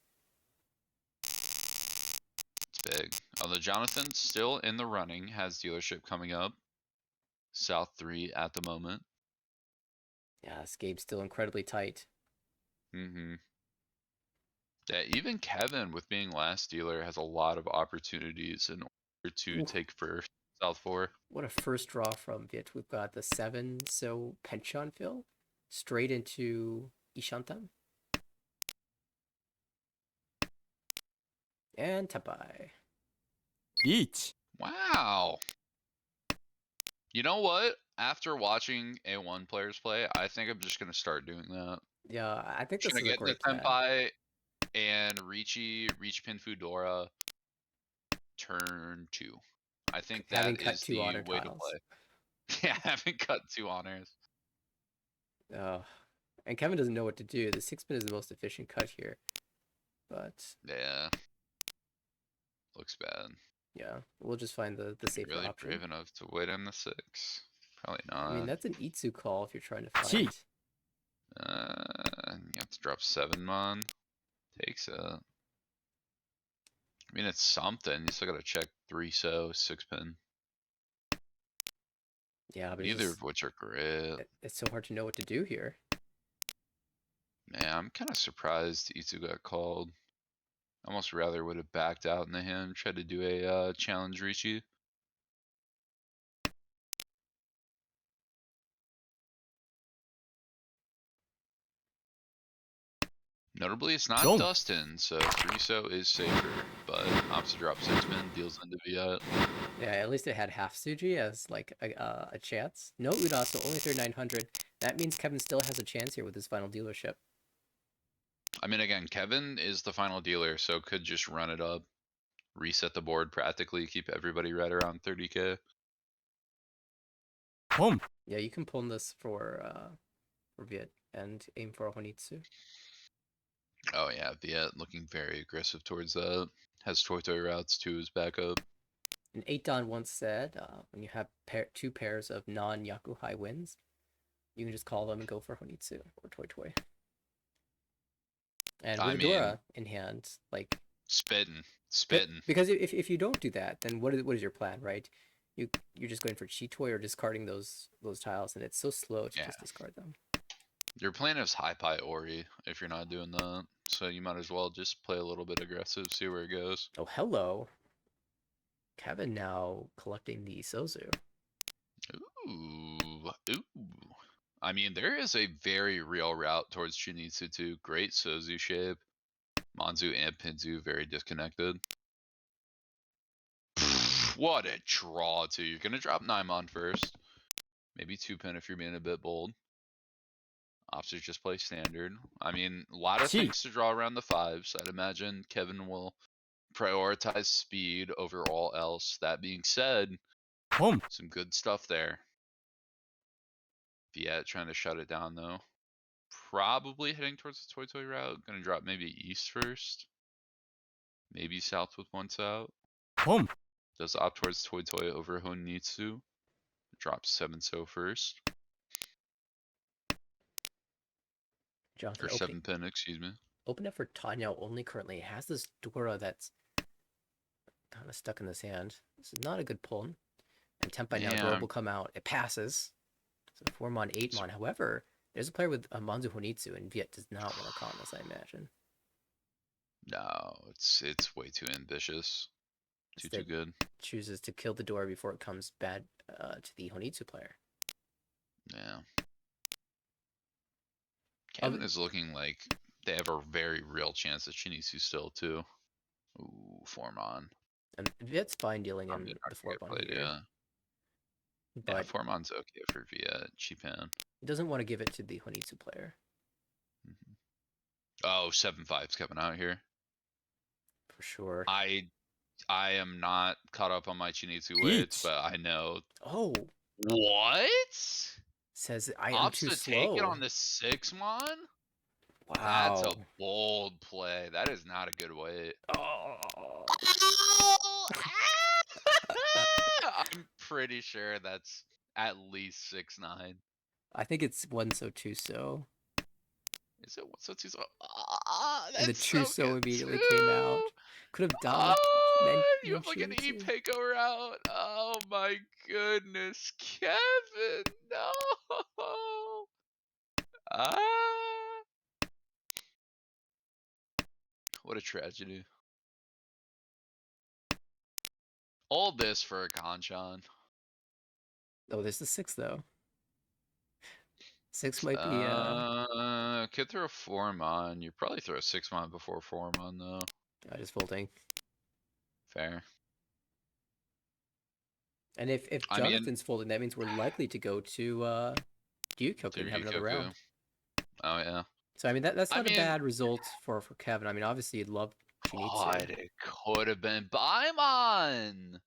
It's big. Although Jonathan's still in the running, has dealership coming up. South 3 at the moment. Yeah, this game's still incredibly tight. Mm-hmm. Yeah, even Kevin, with being last dealer, has a lot of opportunities in order to Ooh. take first. South 4. What a first draw from Viet. We've got the 7, so Penchon fill straight into Ishantan. And Tapai. Beach. Wow. You know what? After watching A1 players play, I think I'm just going to start doing that. Yeah, I think Just this going is to a get the great plan. Senpai and Ricci, Reach Pin Fudora, turn 2. I think Having that cut is 2 the honor way to tiles. play. Yeah, having cut 2 honors. Oh, and Kevin doesn't know what to do. The 6-pin is the most efficient cut here, but Yeah. Looks bad. yeah, we'll just find the safer Really option. brave enough to wait on the 6. Probably I mean, not. that's an Itsu call if you're trying to Chi. fight. You have to drop 7 mon. Takes it. I mean, it's something. You still gotta check 3 so 6 pin. Yeah, but Neither of which are great. it's so hard to know what to do here. Man, I'm kind of surprised Itsu got called. Almost rather would have backed out in the hand, tried to do a challenge Rishi. Notably, it's not Don't. Dustin, so 3 so is safer, but opposite drop 6 pin deals into Viet. Yeah, at least it had half Suji as like a chance. No Uda, so only 3900. That means Kevin still has a chance here with his final dealership. I mean, again, Kevin is the final dealer, so could just run it up, reset the board practically, keep everybody right around 30k. Pom. Yeah, you can pull this for Viet and aim for a Honitsu. Oh yeah, Viet looking very aggressive towards that. Has Toy routes to his backup. And 8Dan once said, when you have two pairs of non-Yaku high wins, you can just call them and go for Honitsu or Toy Toy. And with Dora in hand, like spitting. Because if you don't do that, then what is your plan, right? You're just going for Cheetoy or discarding those tiles, and it's so slow to just discard them. Your plan is high pie Ori if you're not doing that, so you might as well just play a little bit aggressive, see where it goes. Oh, hello. Kevin now collecting the Sozu. Ooh. I mean, there is a very real route towards Shinizu too. Great Sozu shape. Manzu and Pinzu very disconnected. What a draw too. You're gonna drop Naimon first. Maybe 2 pin if you're being a bit bold. Officers just play standard. I mean, a lot of things to draw around the 5s. I'd imagine Kevin will prioritize speed over all else. That being said, Pom. some good stuff there. Viet trying to shut it down though. Probably heading towards the Toy route. Gonna drop maybe east first. Maybe south with once out. Pom. Does opt towards Toy over Honitsu. Drops 7 so first. Jonathan Or 7 pin, excuse me. Open it for Tanya only currently. It has this Dora that's kind of stuck in this hand. This is not a good pull. And Tempai now Dora will come out. It passes. So 4 mon, 8 mon. However, there's a player with a Manzu Honitsu, and Viet does not want to con this, I imagine. No, it's way too ambitious. Too good. Chooses to kill the Dora before it comes bad to the Honitsu player. Yeah. Kevin is looking like they have a very real chance at Shinizu still too. Ooh, 4 mon. And Viet's fine dealing in the 4 mon here. Yeah. But yeah, 4 mon's okay for Viet. Cheap hand. He doesn't want to give it to the Honitsu player. Oh, 7-5's coming out here. For sure. I am not caught up on my Chinitsu weights, but I know. Oh. What? Says I am too slow. Take it on the 6 mon? Wow. That's a bold play. That is not a good weight. Oh. I'm pretty sure that's at least 6-9. I think it's 1 so 2 so. Is it 1 so 2 so? And the 2 so immediately came out. Could have dodged. You have like an E-Peko route. Oh my goodness, Kevin, no. What a tragedy. All this for a Kanchan. Oh, there's the 6 though. 6 might be could throw 4 mon. You probably throw a 6 mon before 4 mon though. Just folding. Fair. And if Jonathan's folding, that means we're likely to go to Ryukoku and have another round. Oh yeah. So I mean that's not a bad result for Kevin. I mean obviously you'd love Shinichi. God, it could have been Baimon.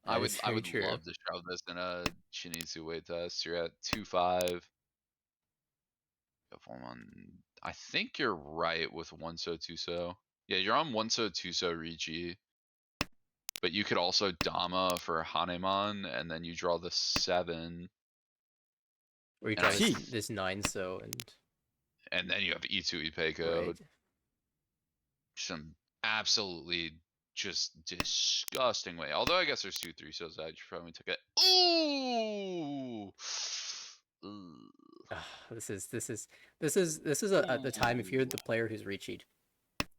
I would love to shove this in a Shinichi weight test. You're at 2-5. I'm on. I think you're right with one so two so. Yeah, you're on one so two so Ricci. But you could also Dama for Hanemon, and then you draw the 7, Or you And draw I this, th- this 9 so and then you have E2 Ipeco. right. Some absolutely just disgusting way. Although I guess there's 2 3 so's out. You probably took it. Ooh. Ooh. This is the time if you're the player who's reached,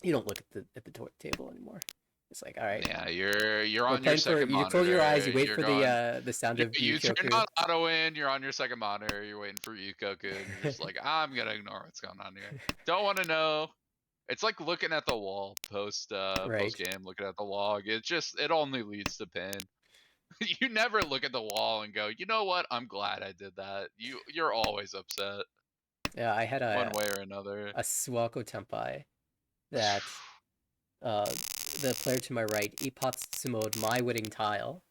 you don't look at the table anymore. It's like, all right, Yeah, you're we're on your playing for. second You monitor. close your eyes, you wait You're for going. the sound of You turn Ryukyoku. on auto in. You're on your second monitor. You're waiting for Yukoku, and you're just like, I'm gonna ignore what's going on here. Don't want to know. It's like looking at the wall post Right. game, looking at the log. It only leads to pain. You never look at the wall and go, you know what? I'm glad I did that. You're always upset Yeah, I had one way or another. a Suwako Tenpai that the player to my right Ippatsumo'd my winning tile,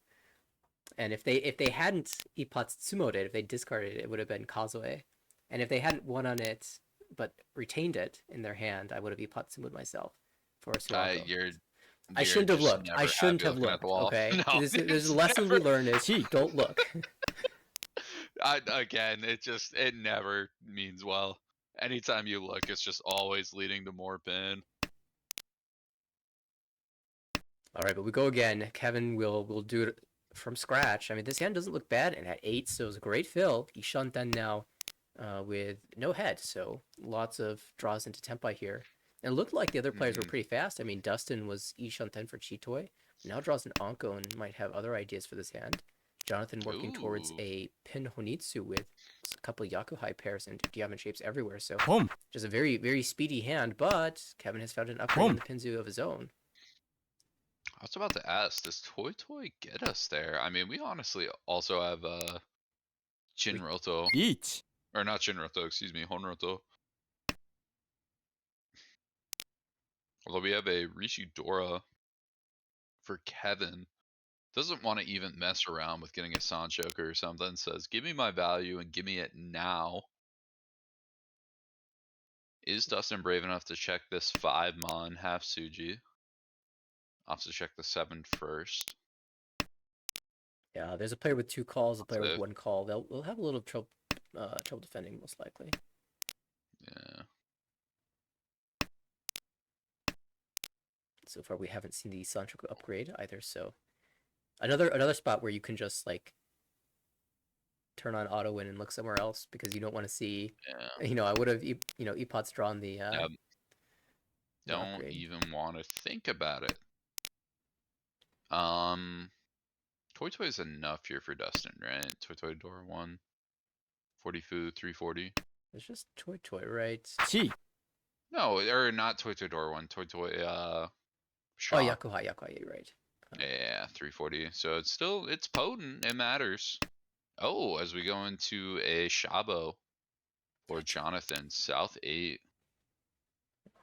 and if they hadn't Ippatsumo'd it, if they discarded it, it would have been Kazoe, and if they hadn't won on it but retained it in their hand, I would have Ippatsumo'd myself for a Suwako. I shouldn't have just looked. never I shouldn't happy have looking at the looked. wall. Okay, No, there's it's a lesson never. we learn is Gee. don't look. Again, it never means well. Anytime you look, it's just always leading to more pain. All right, but we go again. Kevin will do it from scratch. I mean, this hand doesn't look bad, and at 8, so it's a great fill. Ishanten now with no head, so lots of draws into Tenpai here. And it looked like the other players were pretty fast. I mean, Dustin was Ishanten for Chitoi. Now draws an Anko and might have other ideas for this hand. Jonathan working towards Ooh. a Pin Honitsu with a couple of Yakuhai pairs and diamond shapes everywhere. So Boom. just a very, very speedy hand, but Kevin has found an upgrade in the Pinzu of his own. I was about to ask, does Toy Toy get us there? I mean, we honestly also have Shinroto. Each. Or not Shinroto, excuse me, Honroto. Although we have a Rishidora for Kevin. Doesn't want to even mess around with getting a Sanchoker or something. Says, give me my value and give me it now. Is Dustin brave enough to check this 5 Mon half Suji? I'll have to check the 7 first. Yeah, there's a player with 2 calls, a player with That's 1 call. They'll have a little trouble defending, most likely. Yeah. So far, we haven't seen the Sanchoku upgrade either. So another spot where you can just like turn on auto win and look somewhere else because you don't want to see. Yeah. You know, I would have Epot's drawn the. Don't upgrade. even want to think about it. Toy Toy is enough here for Dustin, right? Toy Toy Door 1. 40 food, 340. It's just Toy, right? Chi. No, or not Toy Toy Door 1. Toy Toy Oh, shop. Yakuhai, you're right. Yeah, 340. So it's potent. It matters. Oh, as we go into a Shabo or Jonathan, South 8.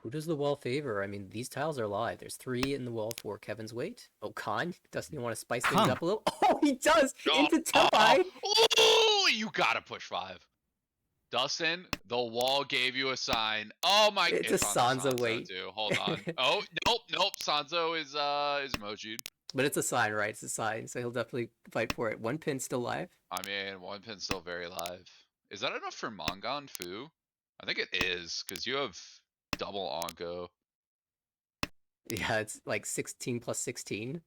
Who does the wall favor? I mean, these tiles are live. There's 3 in the wall for Kevin's weight. Oh, Khan, doesn't he want to spice things Khan. up a little? Oh, he does! Into Tenpai! Oh, you gotta push 5. Dustin, the wall gave you a sign. Oh my! It's a on Sanzo weight. too. Hold on. Oh nope. Sanzo is emojied. But it's a sign, right? It's a sign, so he'll definitely fight for it. 1 pin's still live. I mean, 1 pin's still very live. Is that enough for Mangan Fu? I think it is, because you have double Onko. Yeah, it's like 16 plus 16.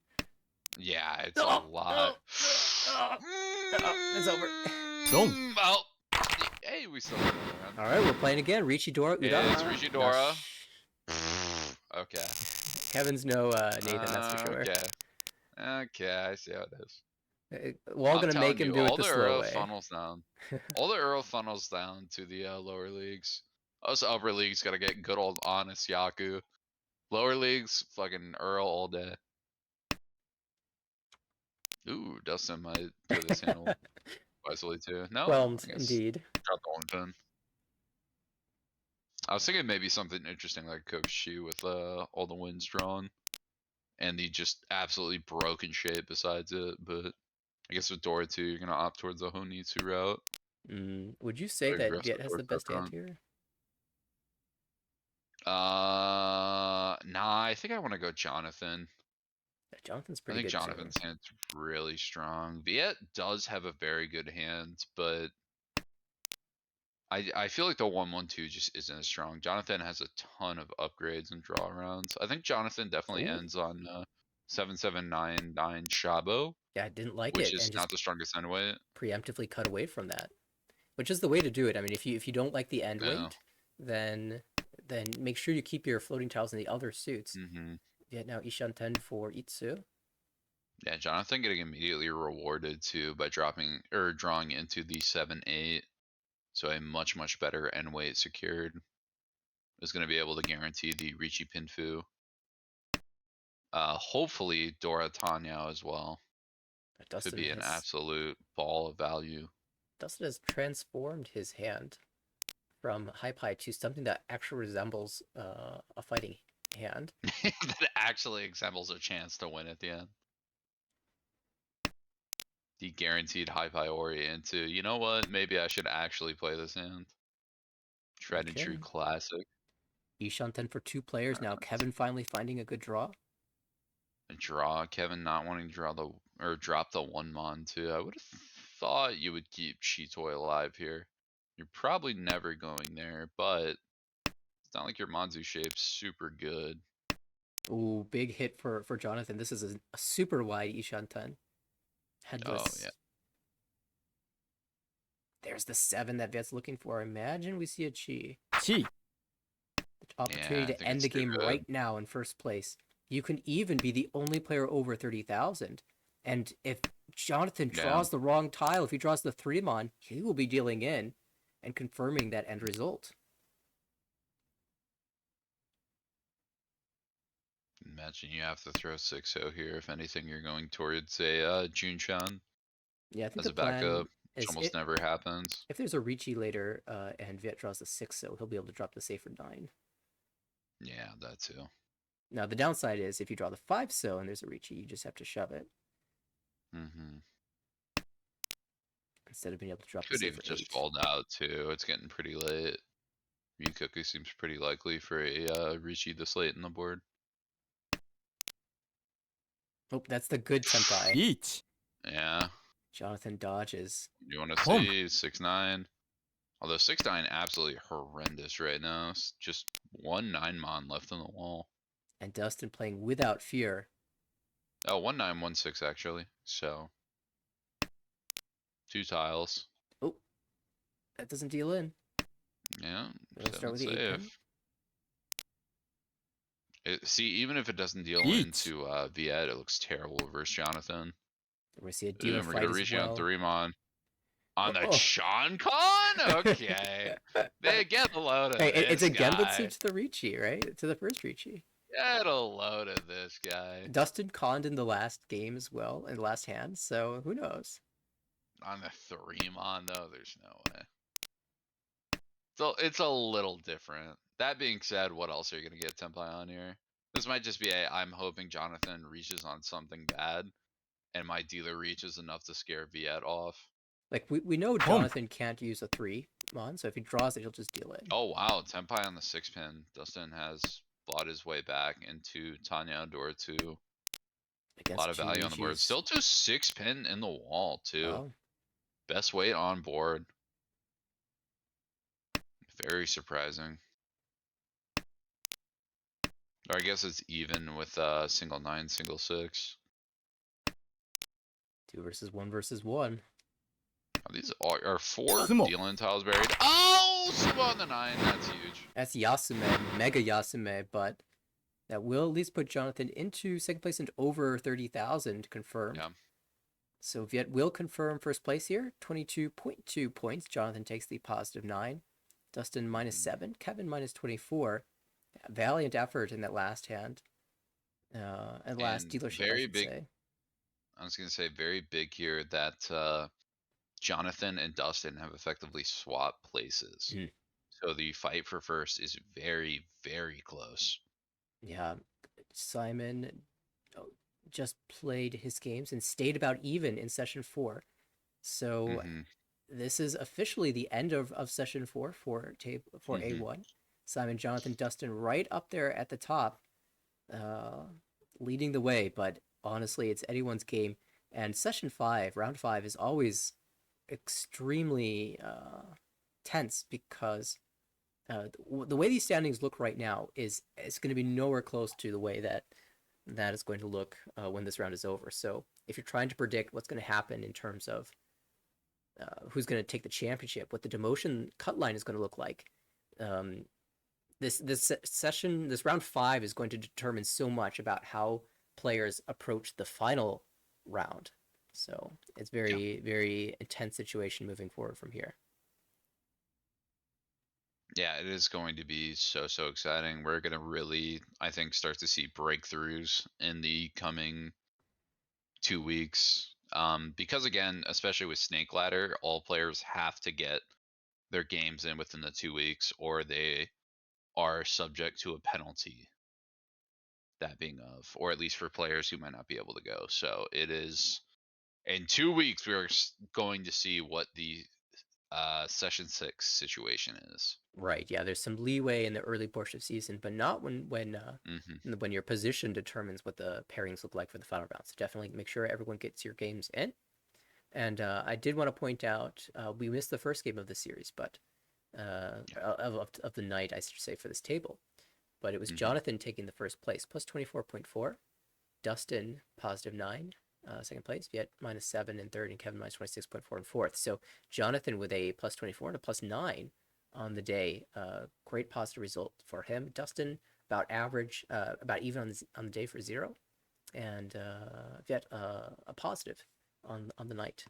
Yeah, it's a lot. It's over. Boom. Well, hey, we still have another round. All right, we're playing again. Richidora. It's Richidora. Okay. Kevin's no Nathan, that's for sure. Okay, I see how it is. We're all I'm gonna make telling him you, do it all the the slow Earl way. funnels down. All the Earl funnels down to the lower leagues. Us upper leagues gotta get good old honest Yaku. Lower leagues, fucking Earl all day. Ooh, Dustin might play this handle wisely too. No, Whelmed, I guess indeed. drop the 1 pin. I was thinking maybe something interesting like Kokushi with all the wins drawn. And the just absolutely broken shape besides it, but I guess with Dora 2, you're gonna opt towards the Honitsu route. Would you say that Aggressive Viet has the towards that best hand front. here? Nah, I think I want to go Jonathan. Yeah, Jonathan's I pretty think good too. Jonathan's hand's really strong. Viet does have a very good hand, but I feel like the 1-1-2 just isn't as strong. Jonathan has a ton of upgrades and draw rounds. I think Jonathan definitely Oh, ends on 7799 Shabo, yeah, I didn't like which it is and just not the strongest end weight. preemptively cut away from that, which is the way to do it. I mean, if you don't like the end Yeah. weight, then make sure you keep your floating tiles in the other suits. hmm Yeah, now Ishanten for Itsu. Yeah, Jonathan getting immediately rewarded too by dropping or drawing into the 7-8. So a much better end weight secured is going to be able to guarantee the Ricci Pinfu. Hopefully Dora Tanyao as well. Could Dustin be an has absolute ball of value. Dustin has transformed his hand from Hypie to something that actually resembles a fighting hand. That actually examples a chance to win at the end. The guaranteed high priority into, you know what, maybe I should actually play this hand. Tried and true Okay. classic. Ishanten for 2 players. Now Kevin finally finding a good draw. A draw, Kevin not wanting to draw the or drop the 1-mon too. I would have thought you would keep Chitoy alive here. You're probably never going there, but it's not like your Manzu shape's super good. Ooh, big hit for Jonathan. This is a super wide Ishanten. Oh Headless. yeah. There's the 7 that Viet's looking for. Imagine we see a Chi. Chi. The opportunity Yeah, I to think end it's the too game good. right now in first place. You can even be the only player over 30,000. And if Jonathan Yeah. draws the wrong tile, if he draws the 3-mon, he will be dealing in and confirming that end result. Imagine you have to throw 6-0 here. If anything, you're going towards a Junchan Yeah, I think as the a plan backup, which is almost never happens. if there's a Ricci later and Viet draws the 6, so he'll be able to drop the safer 9. Yeah, that too. Now, the downside is if you draw the 5 so and there's a Ricci, you just have to shove it hmm instead of being able to drop the Could even safer just 8. fold out too. It's getting pretty late. Ryukoku seems pretty likely for a Rishi this late in the board. Oh, that's the good senpai. リーチ Yeah. Jonathan dodges. You want to コン see 6-9? Although 6-9 absolutely horrendous right now. Just 1-9-mon left on the wall. And Dustin playing without fear. Oh, 1-9-1-6 actually. So 2 tiles. Oh, that doesn't deal in. Yeah. We'll start 7 with the 8 pin. safe. See, even if it doesn't deal Each. into Viet, it looks terrible versus Jonathan. We're going to see a dealer Ooh, we're fight gonna as reach on well. 3-mon. On the Oh. Sean Con? Okay. They get a load of Hey, this it's a guy. Genbutsu to the Ricci, right? To the first Ricci. Get a load of this guy. Dustin conned in the last game as well, in the last hand, so who knows? On the 3-mon though, there's no way. So it's a little different. That being said, what else are you gonna get Tempai on here? This might just be a I'm hoping Jonathan reaches on something bad, and my dealer reaches enough to scare Viet off. Like, we know Home. Jonathan can't use a 3-mon, so if he draws it, he'll just deal in. Oh wow, Tempai on the 6-pin. Dustin has bought his way back into Tanya Dora 2. A lot of value on the board. Still to 6-pin in the wall too. Oh, Best weight on board. Very surprising. Or I guess it's even with single 9, single 6. 2 versus 1 versus 1. These are 4 Sumo. dealing tiles buried. Oh, Sumo on the 9. That's huge. That's Yasume, Mega Yasume, but that will at least put Jonathan into second place and over 30,000 confirmed. Yeah. So Viet will confirm first place here, 22.2 points. Jonathan takes the positive 9. Dustin minus 7. Kevin minus 24. Valiant effort in that last hand. And last And dealership, I very should big. say. I was gonna say very big here that Jonathan and Dustin have effectively swapped places. Mm. So the fight for first is very close. Yeah, Simon just played his games and stayed about even in session 4. So this is officially the end of session 4 for Mhm. A1. Simon, Jonathan, Dustin right up there at the top, uh, leading the way. But honestly, it's anyone's game. And session five, round five, is always extremely tense because the way these standings look right now is it's going to be nowhere close to the way that is going to look when this round is over. So if you're trying to predict what's going to happen in terms of who's going to take the championship, what the demotion cut line is going to look like, um, this round five is going to determine so much about how players approach the final round. So it's Yeah. very intense situation moving forward from here. Yeah, it is going to be so exciting. We're gonna really, I think, start to see breakthroughs in the coming 2 weeks. Because again, especially with Snake Ladder, all players have to get their games in within the 2 weeks, or they are subject to a penalty. That being of, or at least for players who might not be able to go. So it is in 2 weeks we are going to see what the session 6 situation is. Right. Yeah. There's some leeway in the early portion of season, but not when your position determines what the pairings look like for the final round. So definitely make sure everyone gets your games in. And I did want to point out we missed the first game of the series, but of the night, I should say, for this table. But it was Jonathan taking the first place, plus 24.4. Dustin, positive 9, second place. Viet, minus 7 in third, and Kevin, minus 26.4 in fourth. So Jonathan with a plus 24 and a plus 9 on the day. Great positive result for him. Dustin, about average, about even on the day for 0. And Viet, a positive on the night.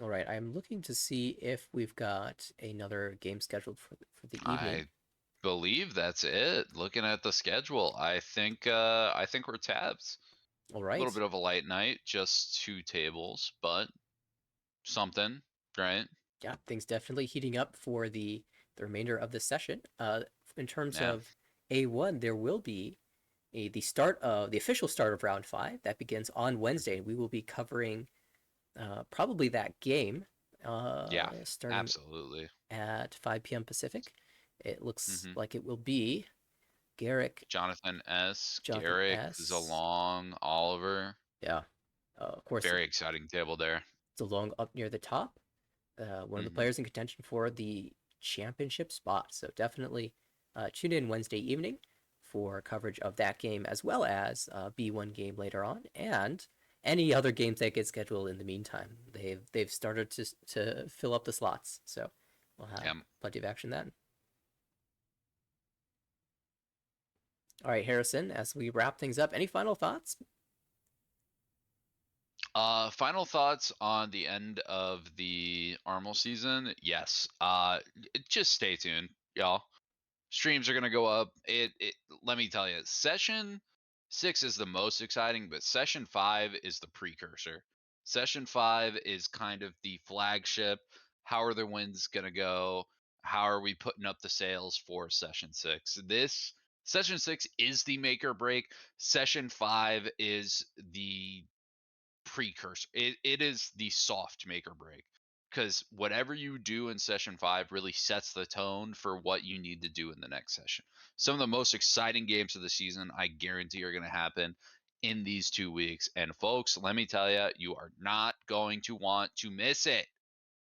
All right, I'm looking to see if we've got another game scheduled for the evening. I believe that's it. Looking at the schedule, I think we're tapped. All A little right. bit of a light night, just 2 tables, but something, right? Yeah, things definitely heating up for the remainder of the session. In terms Yeah. of A1, there will be the official start of round five that begins on Wednesday. We will be covering probably that game Yeah, starting absolutely. at 5 p.m. Pacific. It looks hmm like it will be Garrick, Jonathan S, Jonathan Garrick, S. Zalong, Oliver. Yeah, of course, Very exciting table there. Zalong up near the top. One of the hmm players in contention for the championship spot. So definitely tune in Wednesday evening for coverage of that game as well as B1 game later on and any other games that get scheduled in the meantime. They've started to fill up the slots, so we'll have plenty of action then. All right, Harrison, as we wrap things up, any final thoughts? Final thoughts on the end of the Armel season? Yes. Just stay tuned, y'all. Streams are gonna go up. Let me tell you, session 6 is the most exciting, but session 5 is the precursor. Session 5 is kind of the flagship. How are the wins gonna go? How are we putting up the sales for session 6? This session 6 is the make or break. Session 5 is the precursor. It is the soft make or break, because whatever you do in session 5 really sets the tone for what you need to do in the next session. Some of the most exciting games of the season, I guarantee, are going to happen in these 2 weeks. And folks, let me tell you, you are not going to want to miss it.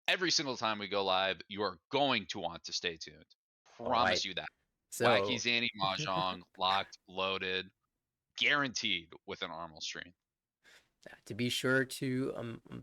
Every single time we go live, you are going to want to stay tuned. All right. Promise you that. Wacky So Zanny Mahjong, locked, loaded, guaranteed with an Armel stream. to be sure to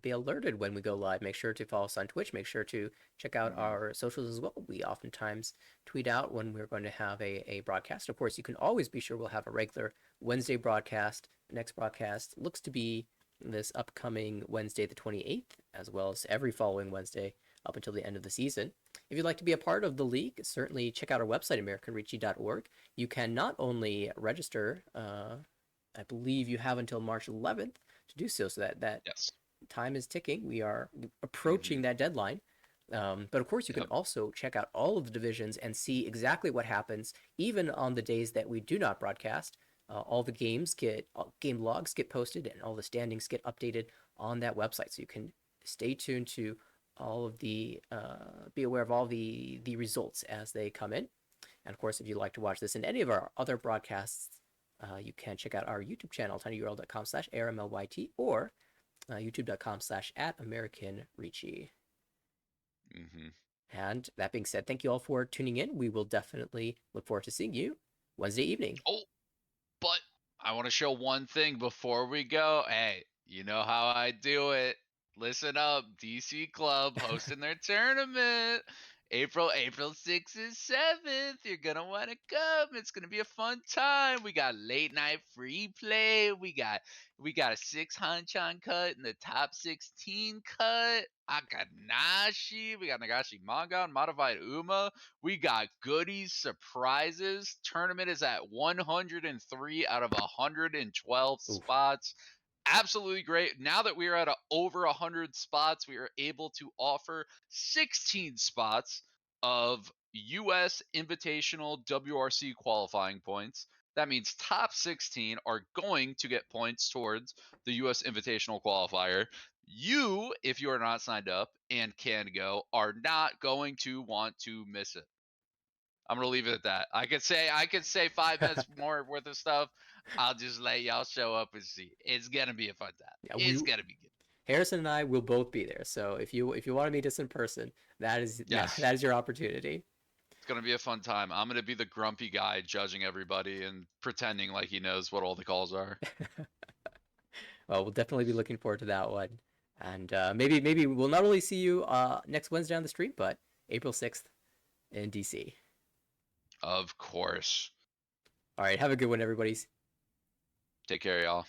be alerted when we go live, make sure to follow us on Twitch. Make sure to check out our socials as well. We oftentimes tweet out when we're going to have a broadcast. Of course, you can always be sure we'll have a regular Wednesday broadcast. The next broadcast looks to be this upcoming Wednesday, the 28th, as well as every following Wednesday up until the end of the season. If you'd like to be a part of the league, certainly check out our website, AmericanRichi.org. You can not only register, I believe you have until March 11th to do so. So that Yes. time is ticking. We are approaching that deadline. But of course, you can Yep. also check out all of the divisions and see exactly what happens, even on the days that we do not broadcast. All the games game logs get posted, and all the standings get updated on that website. So you can stay tuned to all of the be aware of all the results as they come in. And of course, if you'd like to watch this in any of our other broadcasts, you can check out our YouTube channel, tinyurl.com/ARMLYT, or youtube.com/@AmericanRichi. Mm-hmm. And that being said, thank you all for tuning in. We will definitely look forward to seeing you Wednesday evening. Oh, but I want to show one thing before we go. Hey, you know how I do it. Listen up, DC Club hosting their tournament. April 6th and 7th. You're gonna want to come. It's gonna be a fun time. We got late night free play. We got a 6 Hanchan cut in the top 16 cut. Akanashi. We got Nagashi Mangan, Modified Uma. We got goodies, surprises. Tournament is at 103 out of 112 Oof. spots. Absolutely great. Now that we are at over 100 spots, we are able to offer 16 spots of US Invitational WRC qualifying points. That means top 16 are going to get points towards the US Invitational qualifier. You, if you are not signed up and can go, are not going to want to miss it. I'm gonna leave it at that. I could say 5 minutes more worth of stuff. I'll just let y'all show up and see. It's gonna be a fun time. Yeah, It's gonna be good. Harrison and I will both be there. So if you want to meet us in person, that is Yes. that is your opportunity. It's gonna be a fun time. I'm gonna be the grumpy guy judging everybody and pretending like he knows what all the calls are. Well, we'll definitely be looking forward to that one. And maybe we'll not only see you next Wednesday on the stream, but April 6th in DC. Of course. All right, have a good one, everybody. Take care, y'all.